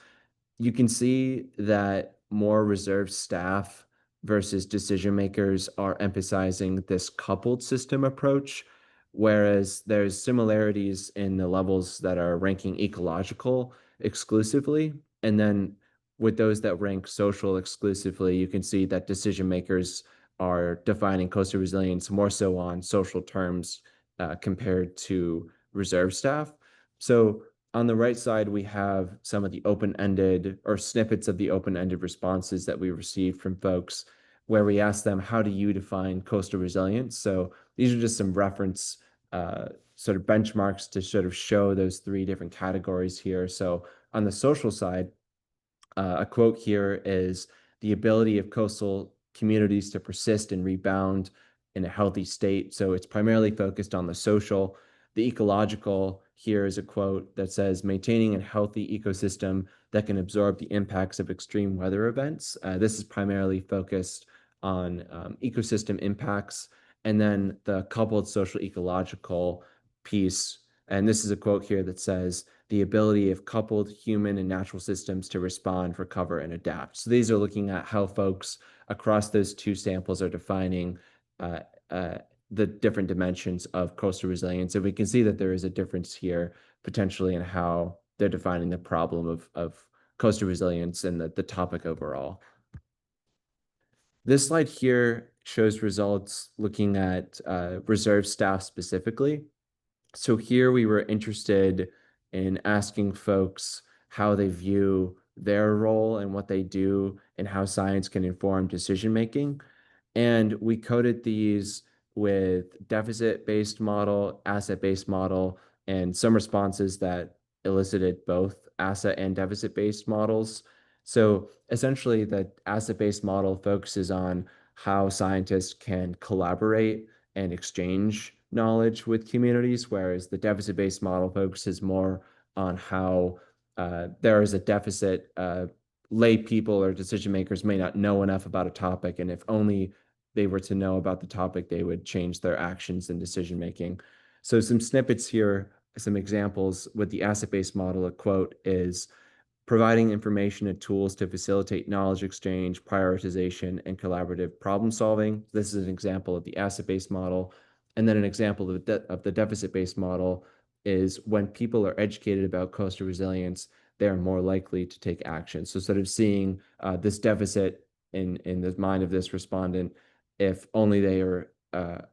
You can see that more reserve staff versus decision makers are emphasizing this coupled system approach, whereas there's similarities in the levels that are ranking ecological exclusively. And then with those that rank social exclusively, you can see that decision makers are defining coastal resilience more so on social terms compared to reserve staff. So on the right side, we have some of the open-ended or snippets of the open-ended responses that we received from folks where we asked them, how do you define coastal resilience? So these are just some reference sort of benchmarks to sort of show those 3 different categories here. So on the social side, a quote here is, the ability of coastal communities to persist and rebound in a healthy state. So it's primarily focused on the social. The ecological here is a quote that says, maintaining a healthy ecosystem that can absorb the impacts of extreme weather events. This is primarily focused on ecosystem impacts. And then the coupled social ecological piece, and this is a quote here that says, the ability of coupled human and natural systems to respond, recover, and adapt. So these are looking at how folks across those 2 samples are defining the different dimensions of coastal resilience. And we can see that there is a difference here potentially in how they're defining the problem of coastal resilience and the topic overall. This slide here shows results looking at reserve staff specifically. So here we were interested in asking folks how they view their role and what they do and how science can inform decision-making. And we coded these with deficit-based model, asset-based model, and some responses that elicited both asset and deficit-based models. So essentially the asset-based model focuses on how scientists can collaborate and exchange knowledge with communities, whereas the deficit-based model focuses more on how there is a deficit, lay people or decision makers may not know enough about a topic, and if only they were to know about the topic, they would change their actions and decision making. So some snippets here, some examples with the asset-based model. A quote is, providing information and tools to facilitate knowledge exchange, prioritization, and collaborative problem solving. This is an example of the asset-based model. And then an example of the deficit-based model is when people are educated about coastal resilience, they're more likely to take action. So sort of seeing this deficit in the mind of this respondent, if only they are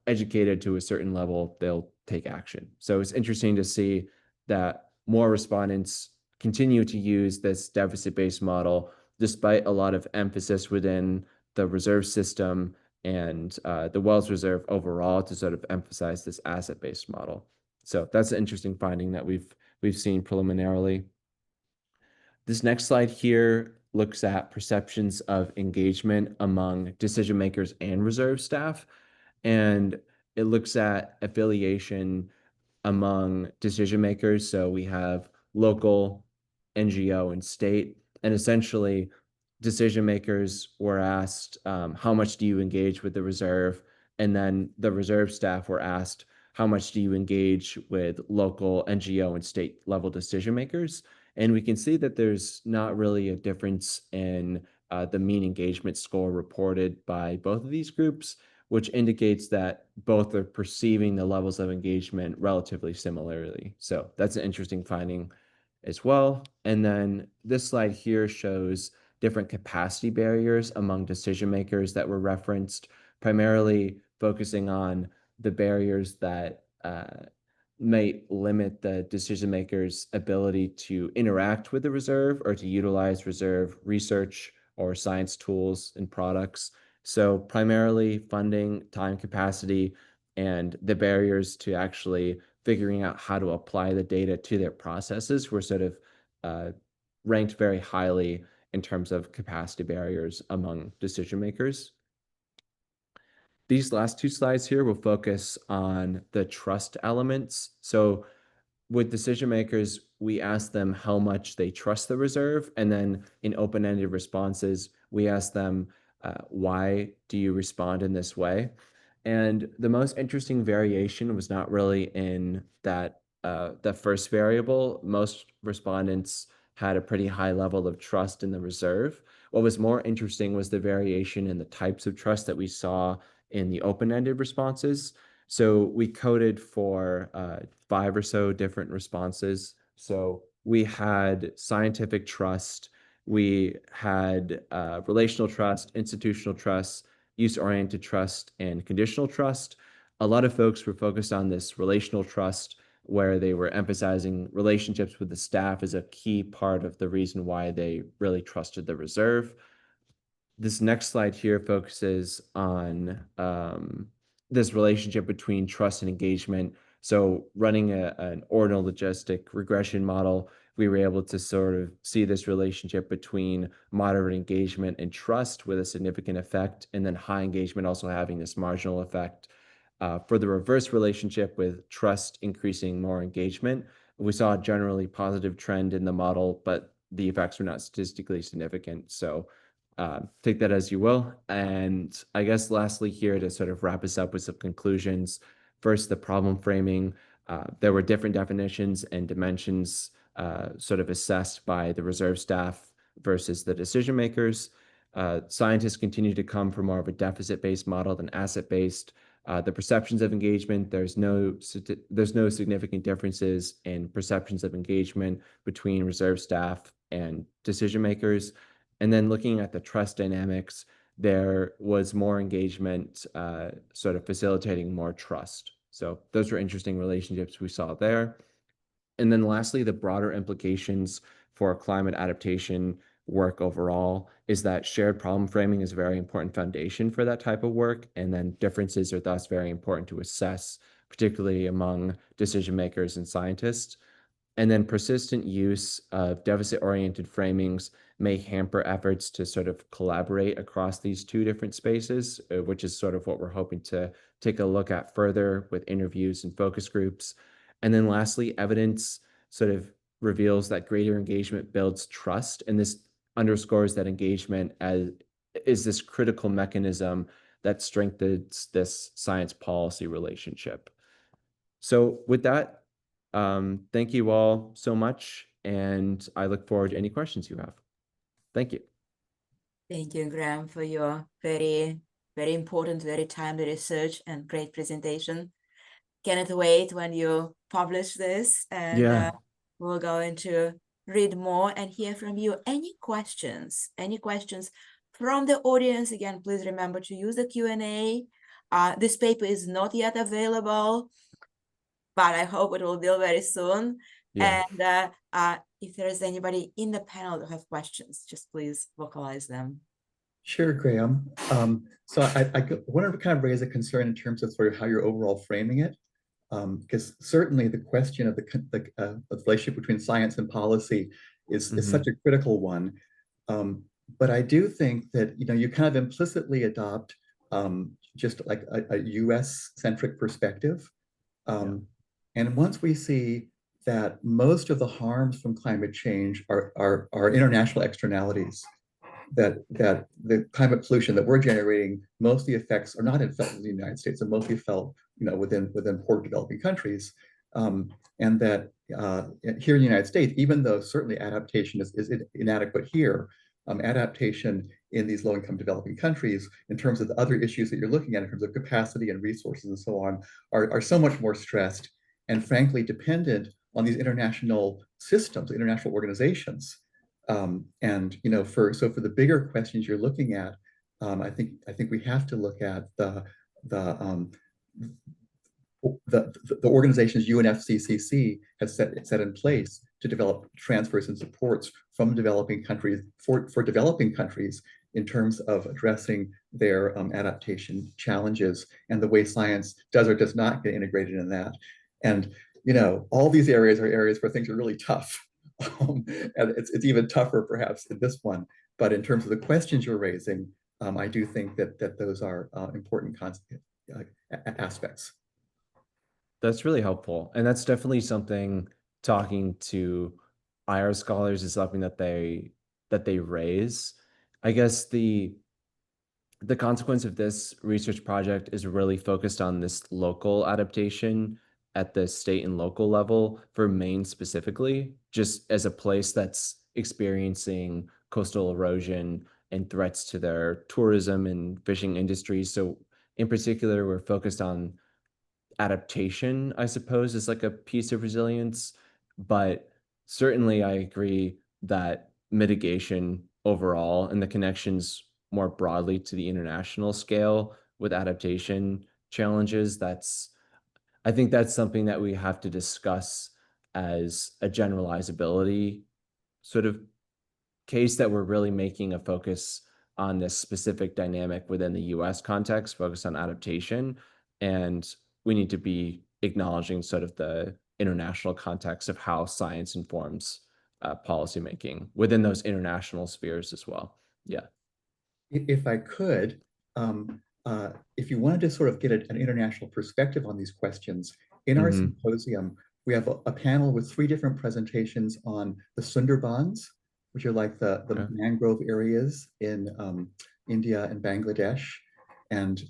educated to a certain level, they'll take action. So it's interesting to see that more respondents continue to use this deficit-based model, despite a lot of emphasis within the reserve system and the Wells Reserve overall to sort of emphasize this asset-based model. So that's an interesting finding that we've seen preliminarily. This next slide here looks at perceptions of engagement among decision makers and reserve staff, and it looks at affiliation among decision makers. So we have local, NGO, and state, and essentially decision makers were asked, how much do you engage with the reserve? And then the reserve staff were asked, how much do you engage with local, NGO, and state level decision makers? And we can see that there's not really a difference in the mean engagement score reported by both of these groups, which indicates that both are perceiving the levels of engagement relatively similarly. So that's an interesting finding as well. And then this slide here shows different capacity barriers among decision makers that were referenced, primarily focusing on the barriers that might limit the decision maker's ability to interact with the reserve or to utilize reserve research or science tools and products. So primarily funding, time capacity, and the barriers to actually figuring out how to apply the data to their processes were sort of ranked very highly in terms of capacity barriers among decision makers. These last two slides here will focus on the trust elements. So with decision makers, we ask them how much they trust the reserve. And then in open-ended responses, we ask them, why do you respond in this way? And the most interesting variation was not really in that the first variable. Most respondents had a pretty high level of trust in the reserve. What was more interesting was the variation in the types of trust that we saw in the open-ended responses. So we coded for 5 or so different responses. So we had scientific trust, we had relational trust, institutional trust, use-oriented trust, and conditional trust. A lot of folks were focused on this relational trust, where they were emphasizing relationships with the staff as a key part of the reason why they really trusted the reserve. This next slide here focuses on this relationship between trust and engagement. So running an ordinal logistic regression model, we were able to sort of see this relationship between moderate engagement and trust with a significant effect, and then high engagement also having this marginal effect. For the reverse relationship with trust increasing more engagement, we saw a generally positive trend in the model, but the effects were not statistically significant. So take that as you will. And I guess lastly here to sort of wrap us up with some conclusions. First, the problem framing. There were different definitions and dimensions sort of assessed by the reserve staff versus the decision makers. Scientists continue to come from more of a deficit-based model than asset-based. The perceptions of engagement, there's no significant differences in perceptions of engagement between reserve staff and decision makers. And then looking at the trust dynamics, there was more engagement sort of facilitating more trust. So those were interesting relationships we saw there. And then lastly, the broader implications for climate adaptation work overall is that shared problem framing is a very important foundation for that type of work. And then differences are thus very important to assess, particularly among decision makers and scientists. And then persistent use of deficit-oriented framings may hamper efforts to sort of collaborate across these two different spaces, which is sort of what we're hoping to take a look at further with interviews and focus groups. And then lastly, evidence sort of reveals that greater engagement builds trust. And this underscores that engagement is this critical mechanism that strengthens this science policy relationship. So with that, thank you all so much, and I look forward to any questions you have. Thank you. Thank you, Graham, for your very, very important, very timely research and great presentation. Cannot wait when you publish this, and we're going to read more and hear from you. Any questions from the audience? Again, please remember to use the Q&A. This paper is not yet available, but I hope it will be very soon. Yeah. And if there's anybody in the panel that have questions, just please vocalize them. Sure, Graham. So I want to kind of raise a concern in terms of sort of how you're overall framing it, because certainly the question of the relationship between science and policy is such a critical one. But I do think that, you know, you kind of implicitly adopt just like a US-centric perspective. And once we see that most of the harms from climate change are international externalities, that the climate pollution that we're generating, most of the effects are not felt in the United States, and mostly felt, you know, within poor developing countries, and that here in the United States, even though certainly adaptation is inadequate here, adaptation in these low-income developing countries, in terms of the other issues that you're looking at, in terms of capacity and resources and so on, are so much more stressed and frankly dependent on these international systems, international organizations. And you know, for the bigger questions you're looking at, I think we have to look at the organizations UNFCCC has set in place to develop transfers and supports from developing countries for developing countries in terms of addressing their adaptation challenges, and the way science does or does not get integrated in that. And you know, all these areas are areas where things are really tough. And it's even tougher perhaps in this one. But in terms of the questions you're raising, I do think that those are important aspects. That's really helpful. And that's definitely something, talking to IR scholars, is something that they raise. I guess the consequence of this research project is really focused on this local adaptation at the state and local level for Maine specifically, just as a place that's experiencing coastal erosion and threats to their tourism and fishing industries. So in particular, we're focused on adaptation, I suppose, is like a piece of resilience. But certainly I agree that mitigation overall and the connections more broadly to the international scale with adaptation challenges, I think that's something that we have to discuss as a generalizability sort of case, that we're really making a focus on this specific dynamic within the US context, focused on adaptation. And we need to be acknowledging sort of the international context of how science informs policymaking within those international spheres as well. Yeah. If I could, if you wanted to sort of get an international perspective on these questions, in our symposium, we have a panel with 3 different presentations on the Sundarbans, which are like the mangrove areas in India and Bangladesh, and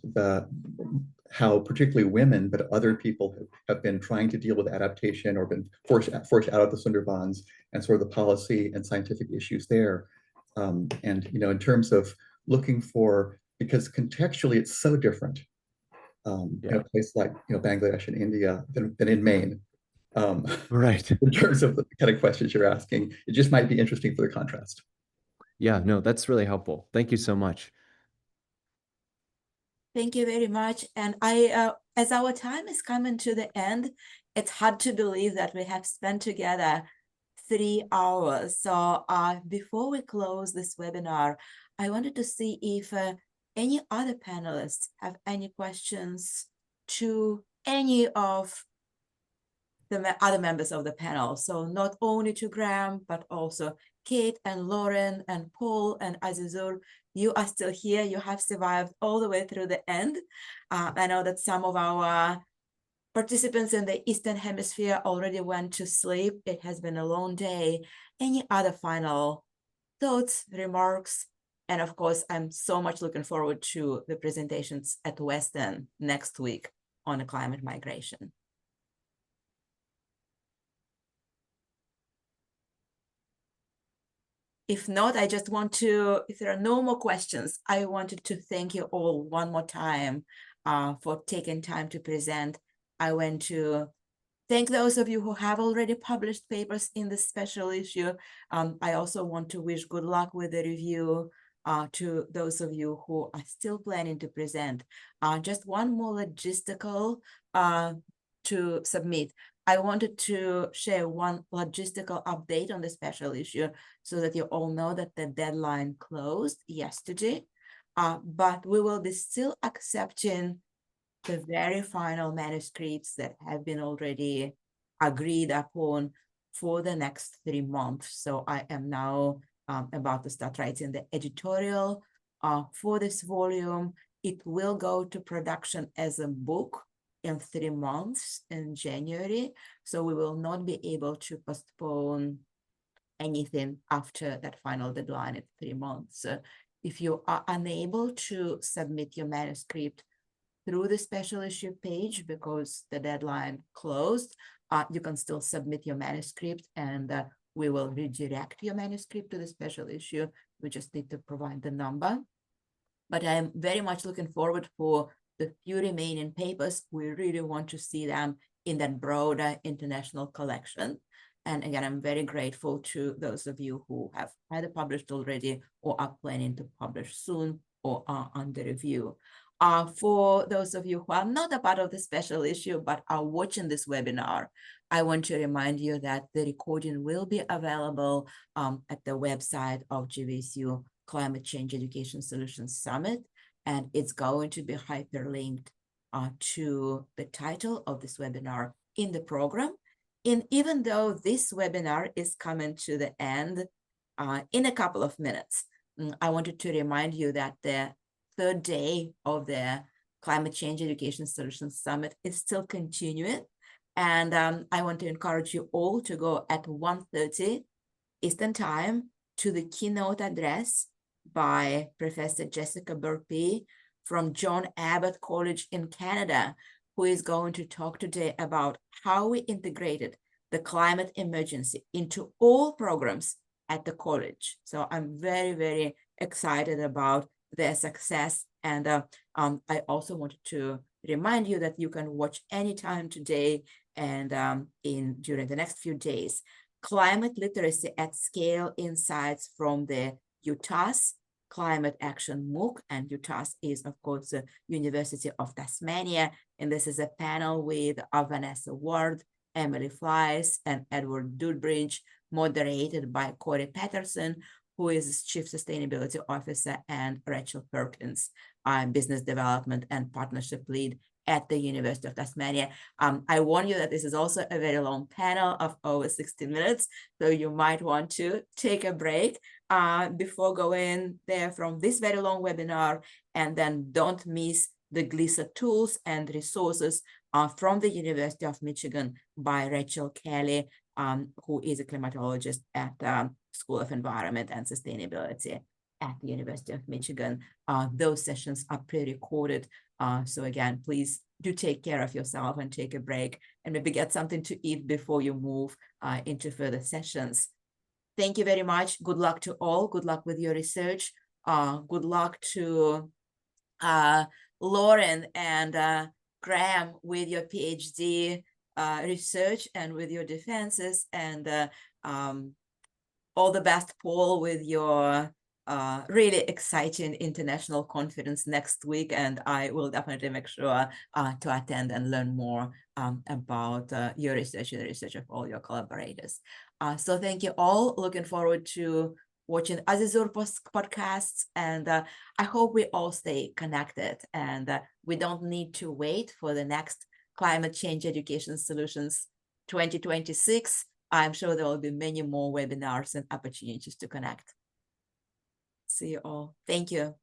how particularly women, but other people have been trying to deal with adaptation or been forced out of the Sundarbans, and sort of the policy and scientific issues there. And you know, in terms of looking for, because contextually it's so different in a place like, you know, Bangladesh and India than in Maine. Right. In terms of the kind of questions you're asking, it just might be interesting for the contrast. Yeah, no, that's really helpful. Thank you so much. Thank you very much. And as our time is coming to the end, it's hard to believe that we have spent together 3 hours. So before we close this webinar, I wanted to see if any other panelists have any questions to any of the other members of the panel. So not only to Graham, but also Kate and Lauren and Paul and Azizur. You are still here. You have survived all the way through the end. I know that some of our participants in the Eastern Hemisphere already went to sleep. It has been a long day. Any other final thoughts, remarks And of course, I'm so much looking forward to the presentations at Western next week on the climate migration. If not, I just want to, if there are no more questions, I wanted to thank you all one more time for taking time to present. I want to thank those of you who have already published papers in this special issue. I also want to wish good luck with the review to those of you who are still planning to present. Just one more logistical to submit. I wanted to share one logistical update on the special issue so that you all know that the deadline closed yesterday, but we will be still accepting the very final manuscripts that have been already agreed upon for the next 3 months. So I am now about to start writing the editorial for this volume. It will go to production as a book in 3 months in January. So we will not be able to postpone anything after that final deadline at 3 months. So if you are unable to submit your manuscript through the special issue page because the deadline closed, you can still submit your manuscript and we will redirect your manuscript to the special issue. We just need to provide the number. But I'm very much looking forward for the few remaining papers. We really want to see them in that broader international collection. And again, I'm very grateful to those of you who have either published already or are planning to publish soon or are under review. For those of you who are not a part of the special issue, but are watching this webinar, I want to remind you that the recording will be available at the website of UVSQ Climate Change Education Solutions Summit, and it's going to be hyperlinked to the title of this webinar in the program. And even though this webinar is coming to the end in a couple of minutes, I wanted to remind you that the third day of the Climate Change Education Solutions Summit is still continuing. And I want to encourage you all to go at 1:30 Eastern Time to the keynote address by Professor Jessica Burpee from John Abbott College in Canada, who is going to talk today about how we integrated the climate emergency into all programs at the college. So I'm very, very excited about their success. And I also wanted to remind you that you can watch anytime today and during the next few days, Climate Literacy at Scale Insights from the UTAS Climate Action MOOC. And UTAS is, of course, the University of Tasmania. And this is a panel with Vanessa Ward, Emily Fleiss, and Edward Dudbridge, moderated by Corey Patterson, who is Chief Sustainability Officer, and Rachel Perkins, Business Development and Partnership Lead at the University of Tasmania. I warn you that this is also a very long panel of over 60 minutes, so you might want to take a break before going there from this very long webinar, and then don't miss the GLISA tools and resources from the University of Michigan by Rachel Kelly, who is a climatologist at the School of Environment and Sustainability at the University of Michigan. Those sessions are pre-recorded. So again, please do take care of yourself and take a break and maybe get something to eat before you move into further sessions. Thank you very much. Good luck to all. Good luck with your research. Good luck to Lauren and Graham with your PhD research and with your defenses, and all the best, Paul, with your really exciting international conference next week. And I will definitely make sure to attend and learn more about your research and the research of all your collaborators. So thank you all. Looking forward to watching Azizur podcasts, and I hope we all stay connected, and we don't need to wait for the next Climate Change Education Solutions 2026. I'm sure there will be many more webinars and opportunities to connect. See you all. Thank you.